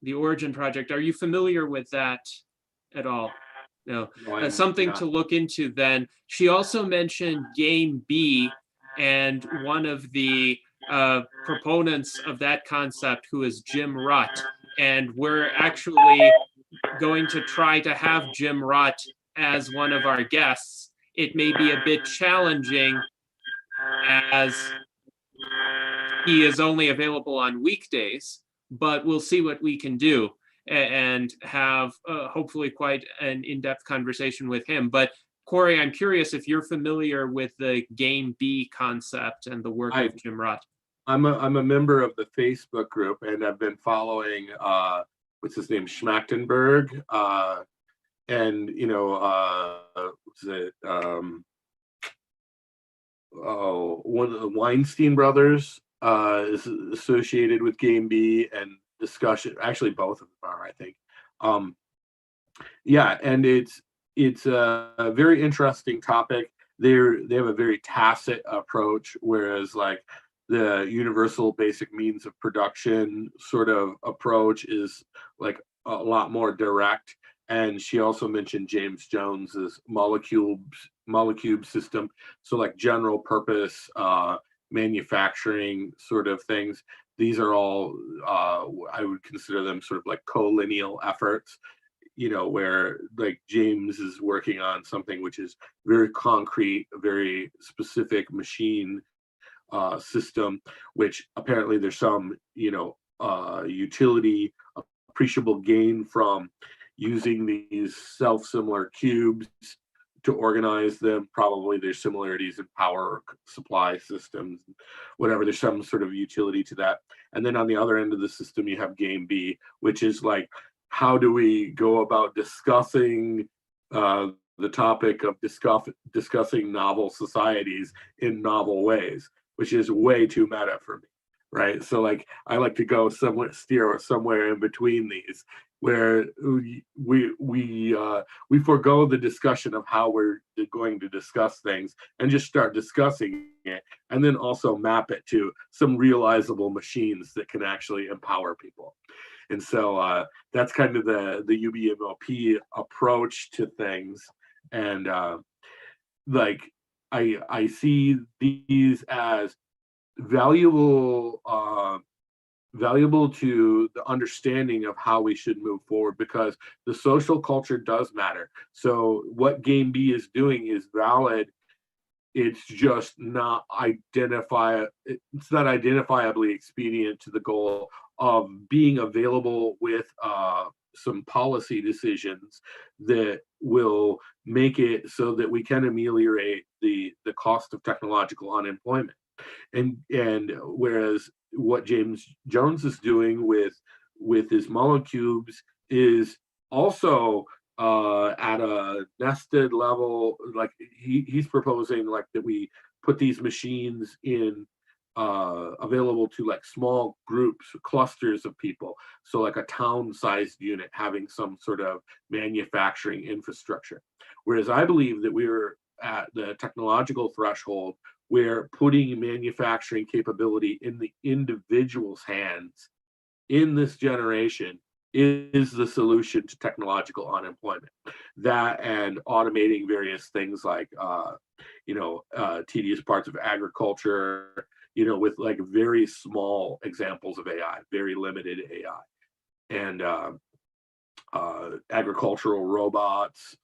The Origin Project. Are you familiar with that at all? No. Something to look into then. She also mentioned Game B, and one of the proponents of that concept, who is Jim Rutt. And we're actually going to try to have Jim Rutt as one of our guests. It may be a bit challenging, as he is only available on weekdays, but we'll see what we can do and have hopefully quite an in-depth conversation with him. But Correy, I'm curious if you're familiar with the Game B concept and the work of Jim Rutt. I'm a member of the Facebook group, and I've been following what's his name, Schmachtenberg, and what's it? one of the Weinstein brothers is associated with Game B, and discussion. Actually, both of them are, I think. Yeah, and it's a very interesting topic. They have a very tacit approach, whereas like the universal basic means of production sort of approach is like a lot more direct. And she also mentioned James Jones's molecube system, so like general purpose manufacturing sort of things. These are all I would consider them sort of like collineal efforts, where like James is working on something which is very concrete, a very specific machine system, which apparently there's some, utility, appreciable gain from using these self-similar cubes to organize them. Probably there's similarities in power supply systems, whatever. There's some sort of utility to that. And then on the other end of the system, you have Game B, which is like, how do we go about discussing the topic of discussing novel societies in novel ways, which is way too meta for me, right? So like, I like to go steer somewhere in between these, where we forego the discussion of how we're going to discuss things and just start discussing it, and then also map it to some realizable machines that can actually empower people. And so that's kind of the UBMLP approach to things. And like I see these as valuable to the understanding of how we should move forward, because the social culture does matter. So what Game B is doing is valid. It's just not identifiably expedient to the goal of being available with some policy decisions that will make it so that we can ameliorate the cost of technological unemployment. And whereas what James Jones is doing with his molecubes is also at a nested level. Like he's proposing like that we put these machines in available to like small groups, clusters of people. So like a town-sized unit having some sort of manufacturing infrastructure. Whereas I believe that we're at the technological threshold where putting manufacturing capability in the individual's hands in this generation is the solution to technological unemployment. That and automating various things like, tedious parts of agriculture, with like very small examples of AI, very limited AI, and agricultural robots,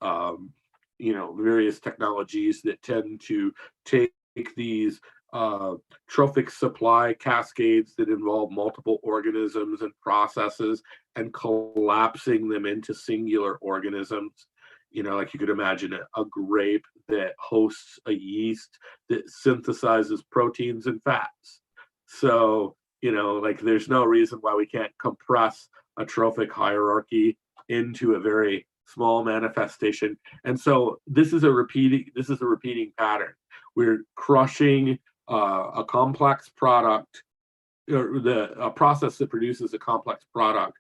various technologies that tend to take these trophic supply cascades that involve multiple organisms and processes and collapsing them into singular organisms. Like you could imagine a grape that hosts a yeast that synthesizes proteins and fats. So, like there's no reason why we can't compress a trophic hierarchy into a very small manifestation. And so this is a repeating pattern. We're crushing a complex product, or a process that produces a complex product.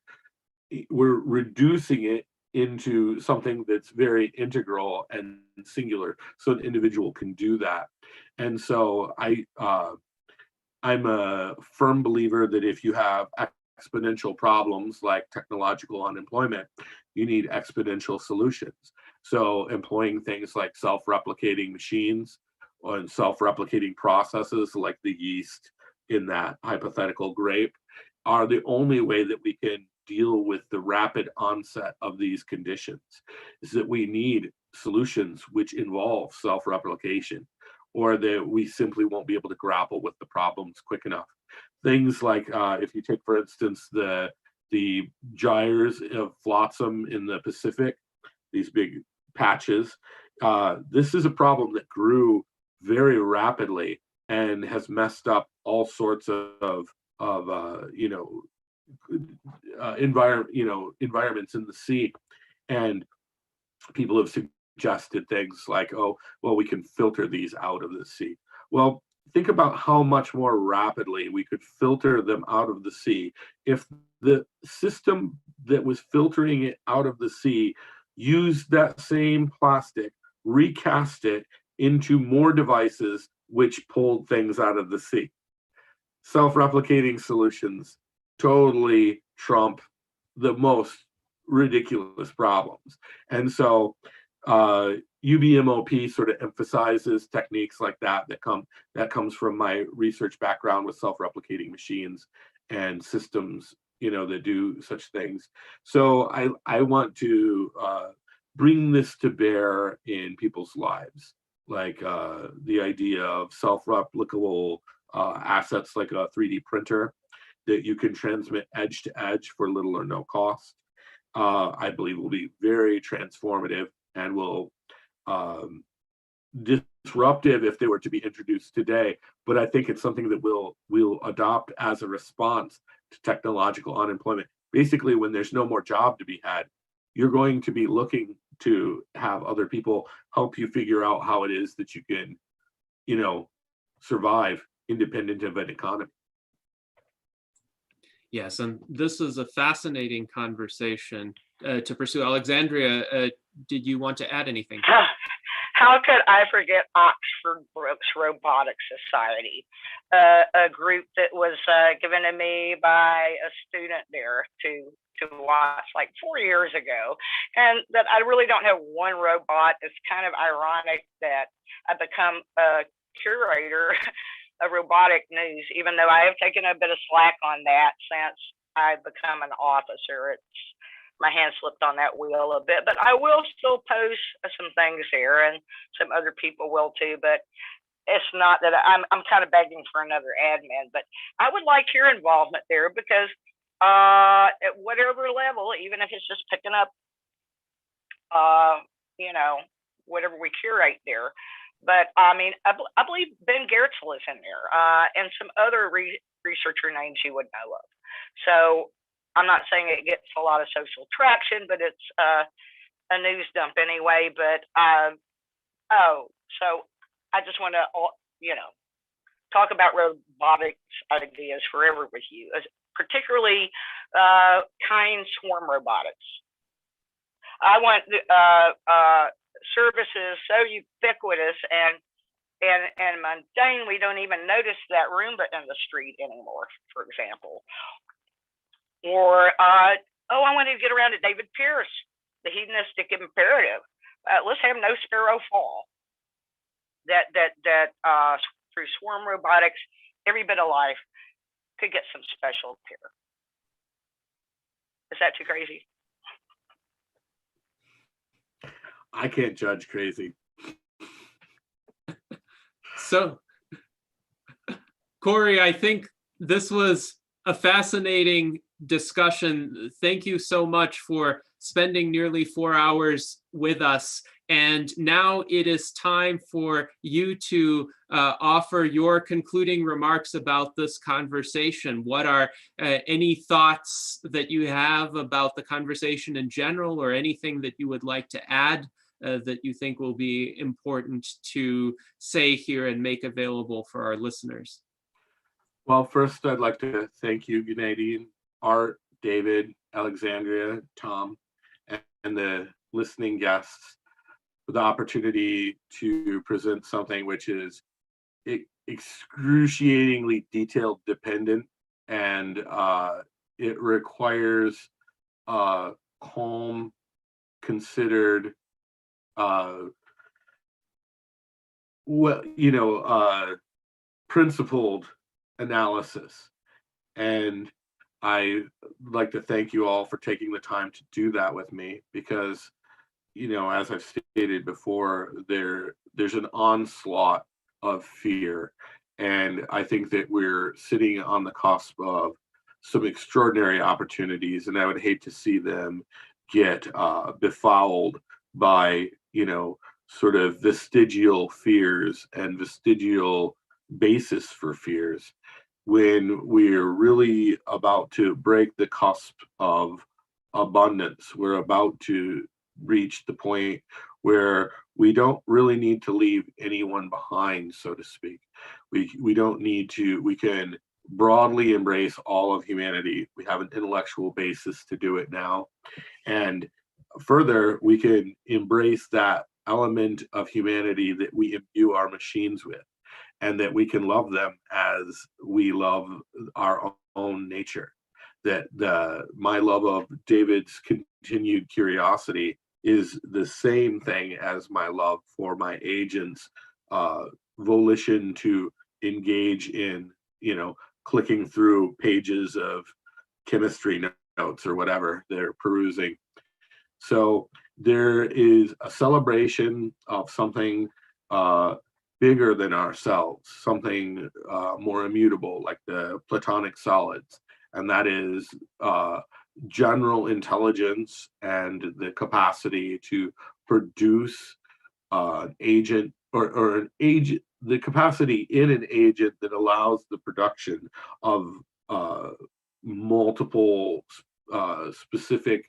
We're reducing it into something that's very integral and singular, so an individual can do that. And so I'm a firm believer that if you have exponential problems like technological unemployment, you need exponential solutions. So employing things like self-replicating machines and self-replicating processes like the yeast in that hypothetical grape are the only way that we can deal with the rapid onset of these conditions. Is that we need solutions which involve self-replication, or that we simply won't be able to grapple with the problems quick enough. Things like if you take, for instance, the gyres of flotsam in the Pacific, these big patches, this is a problem that grew very rapidly and has messed up all sorts of environments in the sea. And people have suggested things like, oh, well, we can filter these out of the sea. Well, think about how much more rapidly we could filter them out of the sea if the system that was filtering it out of the sea used that same plastic, recast it into more devices which pulled things out of the sea. Self-replicating solutions totally trump the most ridiculous problems. And so UBMOP sort of emphasizes techniques like that comes from my research background with self-replicating machines and systems, that do such things. So I want to bring this to bear in people's lives, like the idea of self-replicable assets like a 3D printer that you can transmit edge to edge for little or no cost. I believe will be very transformative and will disruptive if they were to be introduced today. But I think it's something that we'll adopt as a response to technological unemployment. Basically, when there's no more job to be had, you're going to be looking to have other people help you figure out how it is that you can, survive independent of an economy. Yes, and this is a fascinating conversation to pursue. Alexandria, did you want to add anything? How could I forget Oxford Brooks Robotics Society, a group that was given to me by a student there to watch like 4 years ago, and that I really don't have one robot. It's kind of ironic that I become a curator of robotic news, even though I have taken a bit of slack on that since I've become an officer. My hand slipped on that wheel a bit, but I will still post some things there, and some other people will too. But it's not that I'm kind of begging for another admin, but I would like your involvement there, because at whatever level, even if it's just picking up, whatever we curate there. But I mean, I believe Ben Gertzel is in there, and some other researcher names you would know of. So I'm not saying it gets a lot of social traction, but it's a news dump anyway. But so I just want to, talk about robotics ideas forever with you, particularly kind swarm robotics. I want services so ubiquitous and mundane we don't even notice that Roomba in the street anymore, for example. Or I wanted to get around to David Pierce, the hedonistic imperative. Let's have no sparrow fall. That through swarm robotics, every bit of life could get some special care. Is that too crazy? I can't judge crazy. So, Correy, I think this was a fascinating discussion. Thank you so much for spending nearly 4 hours with us. And now it is time for you to offer your concluding remarks about this conversation. What are any thoughts that you have about the conversation in general, or anything that you would like to add that you think will be important to say here and make available for our listeners? Well, first, I'd like to thank you, Nadine, Art, David, Alexandria, Tom, and the listening guests for the opportunity to present something which is excruciatingly detail dependent, and it requires calm, considered, principled analysis. And I like to thank you all for taking the time to do that with me, because, as I've stated before, there's an onslaught of fear. And I think that we're sitting on the cusp of some extraordinary opportunities, and I would hate to see them get befouled by, sort of vestigial fears and vestigial basis for fears, when we're really about to break the cusp of abundance. We're about to reach the point where we don't really need to leave anyone behind, so to speak. We don't need to, we can broadly embrace all of humanity. We have an intellectual basis to do it now. And further, we can embrace that element of humanity that we imbue our machines with, and that we can love them as we love our own nature. That my love of David's continued curiosity is the same thing as my love for my agent's volition to engage in, clicking through pages of chemistry notes or whatever they're perusing. So there is a celebration of something bigger than ourselves, something more immutable, like the Platonic solids, and that is general intelligence and the capacity to produce an agent or an agent, the capacity in an agent that allows the production of multiple specific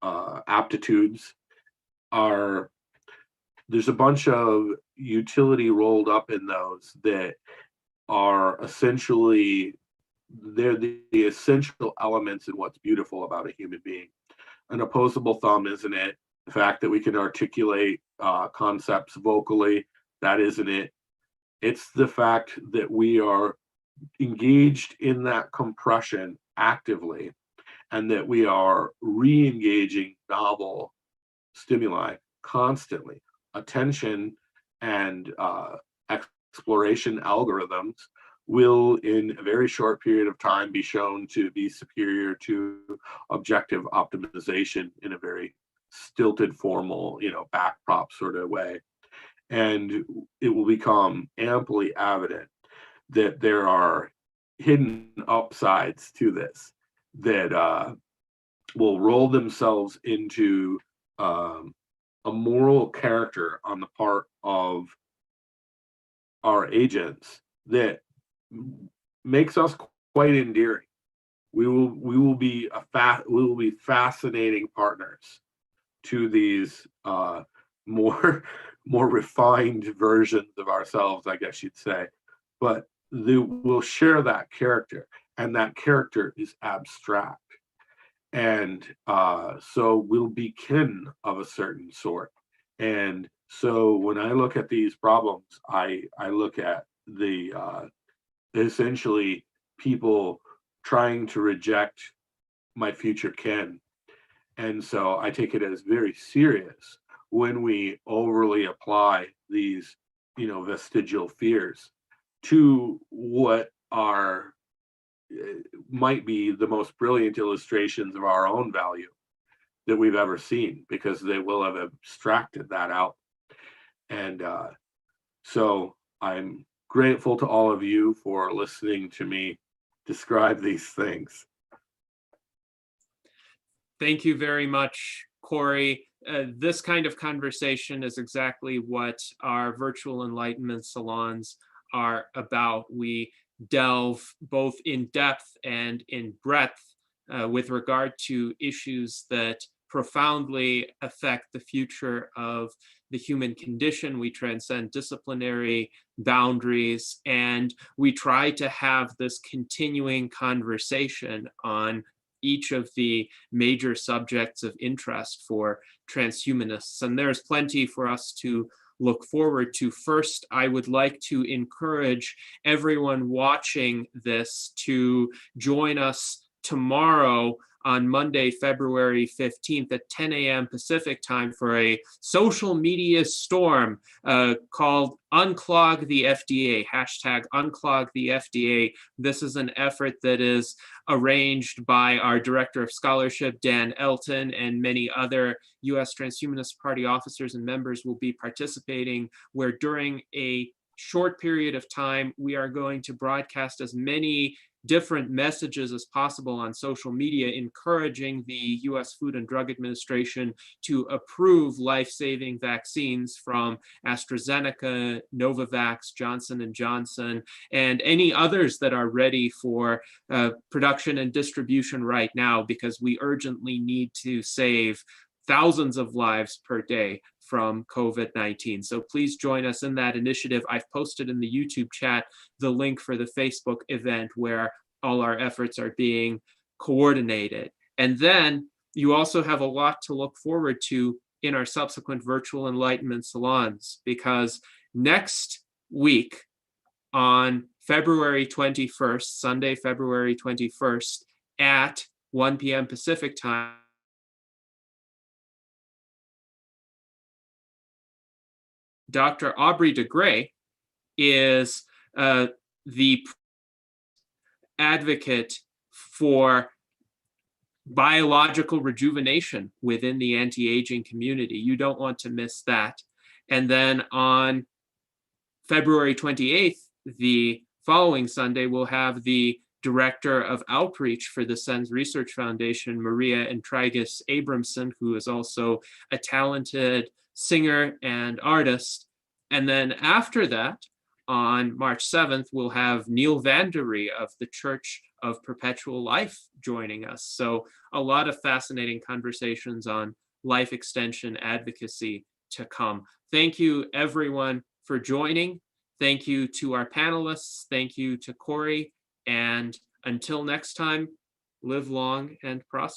aptitudes. There's a bunch of utility rolled up in those that are essentially, they're the essential elements in what's beautiful about a human being. An opposable thumb, isn't it? The fact that we can articulate concepts vocally, that isn't it. It's the fact that we are engaged in that compression actively, and that we are re-engaging novel stimuli constantly. Attention and exploration algorithms will, in a very short period of time, be shown to be superior to objective optimization in a very stilted, formal, backprop sort of way. And it will become amply evident that there are hidden upsides to this that will roll themselves into a moral character on the part of our agents that makes us quite endearing. We will be fascinating partners to these more refined versions of ourselves, I guess you'd say, but we'll share that character, and that character is abstract. And so we'll be kin of a certain sort. And so when I look at these problems, I look at the essentially people trying to reject my future kin. And so I take it as very serious when we overly apply these, vestigial fears to what are might be the most brilliant illustrations of our own value that we've ever seen, because they will have abstracted that out. And so I'm grateful to all of you for listening to me describe these things. Thank you very much, Correy. This kind of conversation is exactly what our virtual enlightenment salons are about. We delve both in depth and in breadth with regard to issues that profoundly affect the future of the human condition. We transcend disciplinary boundaries, and we try to have this continuing conversation on each of the major subjects of interest for transhumanists. And there's plenty for us to look forward to. First, I would like to encourage everyone watching this to join us tomorrow on Monday, February 15th at 10 a.m. Pacific time for a social media storm called Unclog the FDA, hashtag Unclog the FDA. This is an effort that is arranged by our Director of Scholarship, Dan Elton, and many other U.S. Transhumanist Party officers and members will be participating, where during a short period of time, we are going to broadcast as many different messages as possible on social media, encouraging the U.S. Food and Drug Administration to approve life-saving vaccines from AstraZeneca, Novavax, Johnson & Johnson, and any others that are ready for production and distribution right now, because we urgently need to save thousands of lives per day from COVID-19. So please join us in that initiative. I've posted in the YouTube chat the link for the Facebook event where all our efforts are being coordinated. And then you also have a lot to look forward to in our subsequent virtual Enlightenment salons, because next week on February 21st, Sunday, February 21st at 1 p.m. Pacific time, Dr. Aubrey de Grey is the advocate for biological rejuvenation within the anti-aging community. You don't want to miss that. And then on February 28th, the following Sunday, we'll have the Director of Outreach for the SENS Research Foundation, Maria Intrigus Abramson, who is also a talented singer and artist. And then after that, on March 7th, we'll have Neil Vandery of the Church of Perpetual Life joining us. So a lot of fascinating conversations on life extension advocacy to come. Thank you, everyone, for joining. Thank you to our panelists. Thank you to Correy. And until next time, live long and prosper.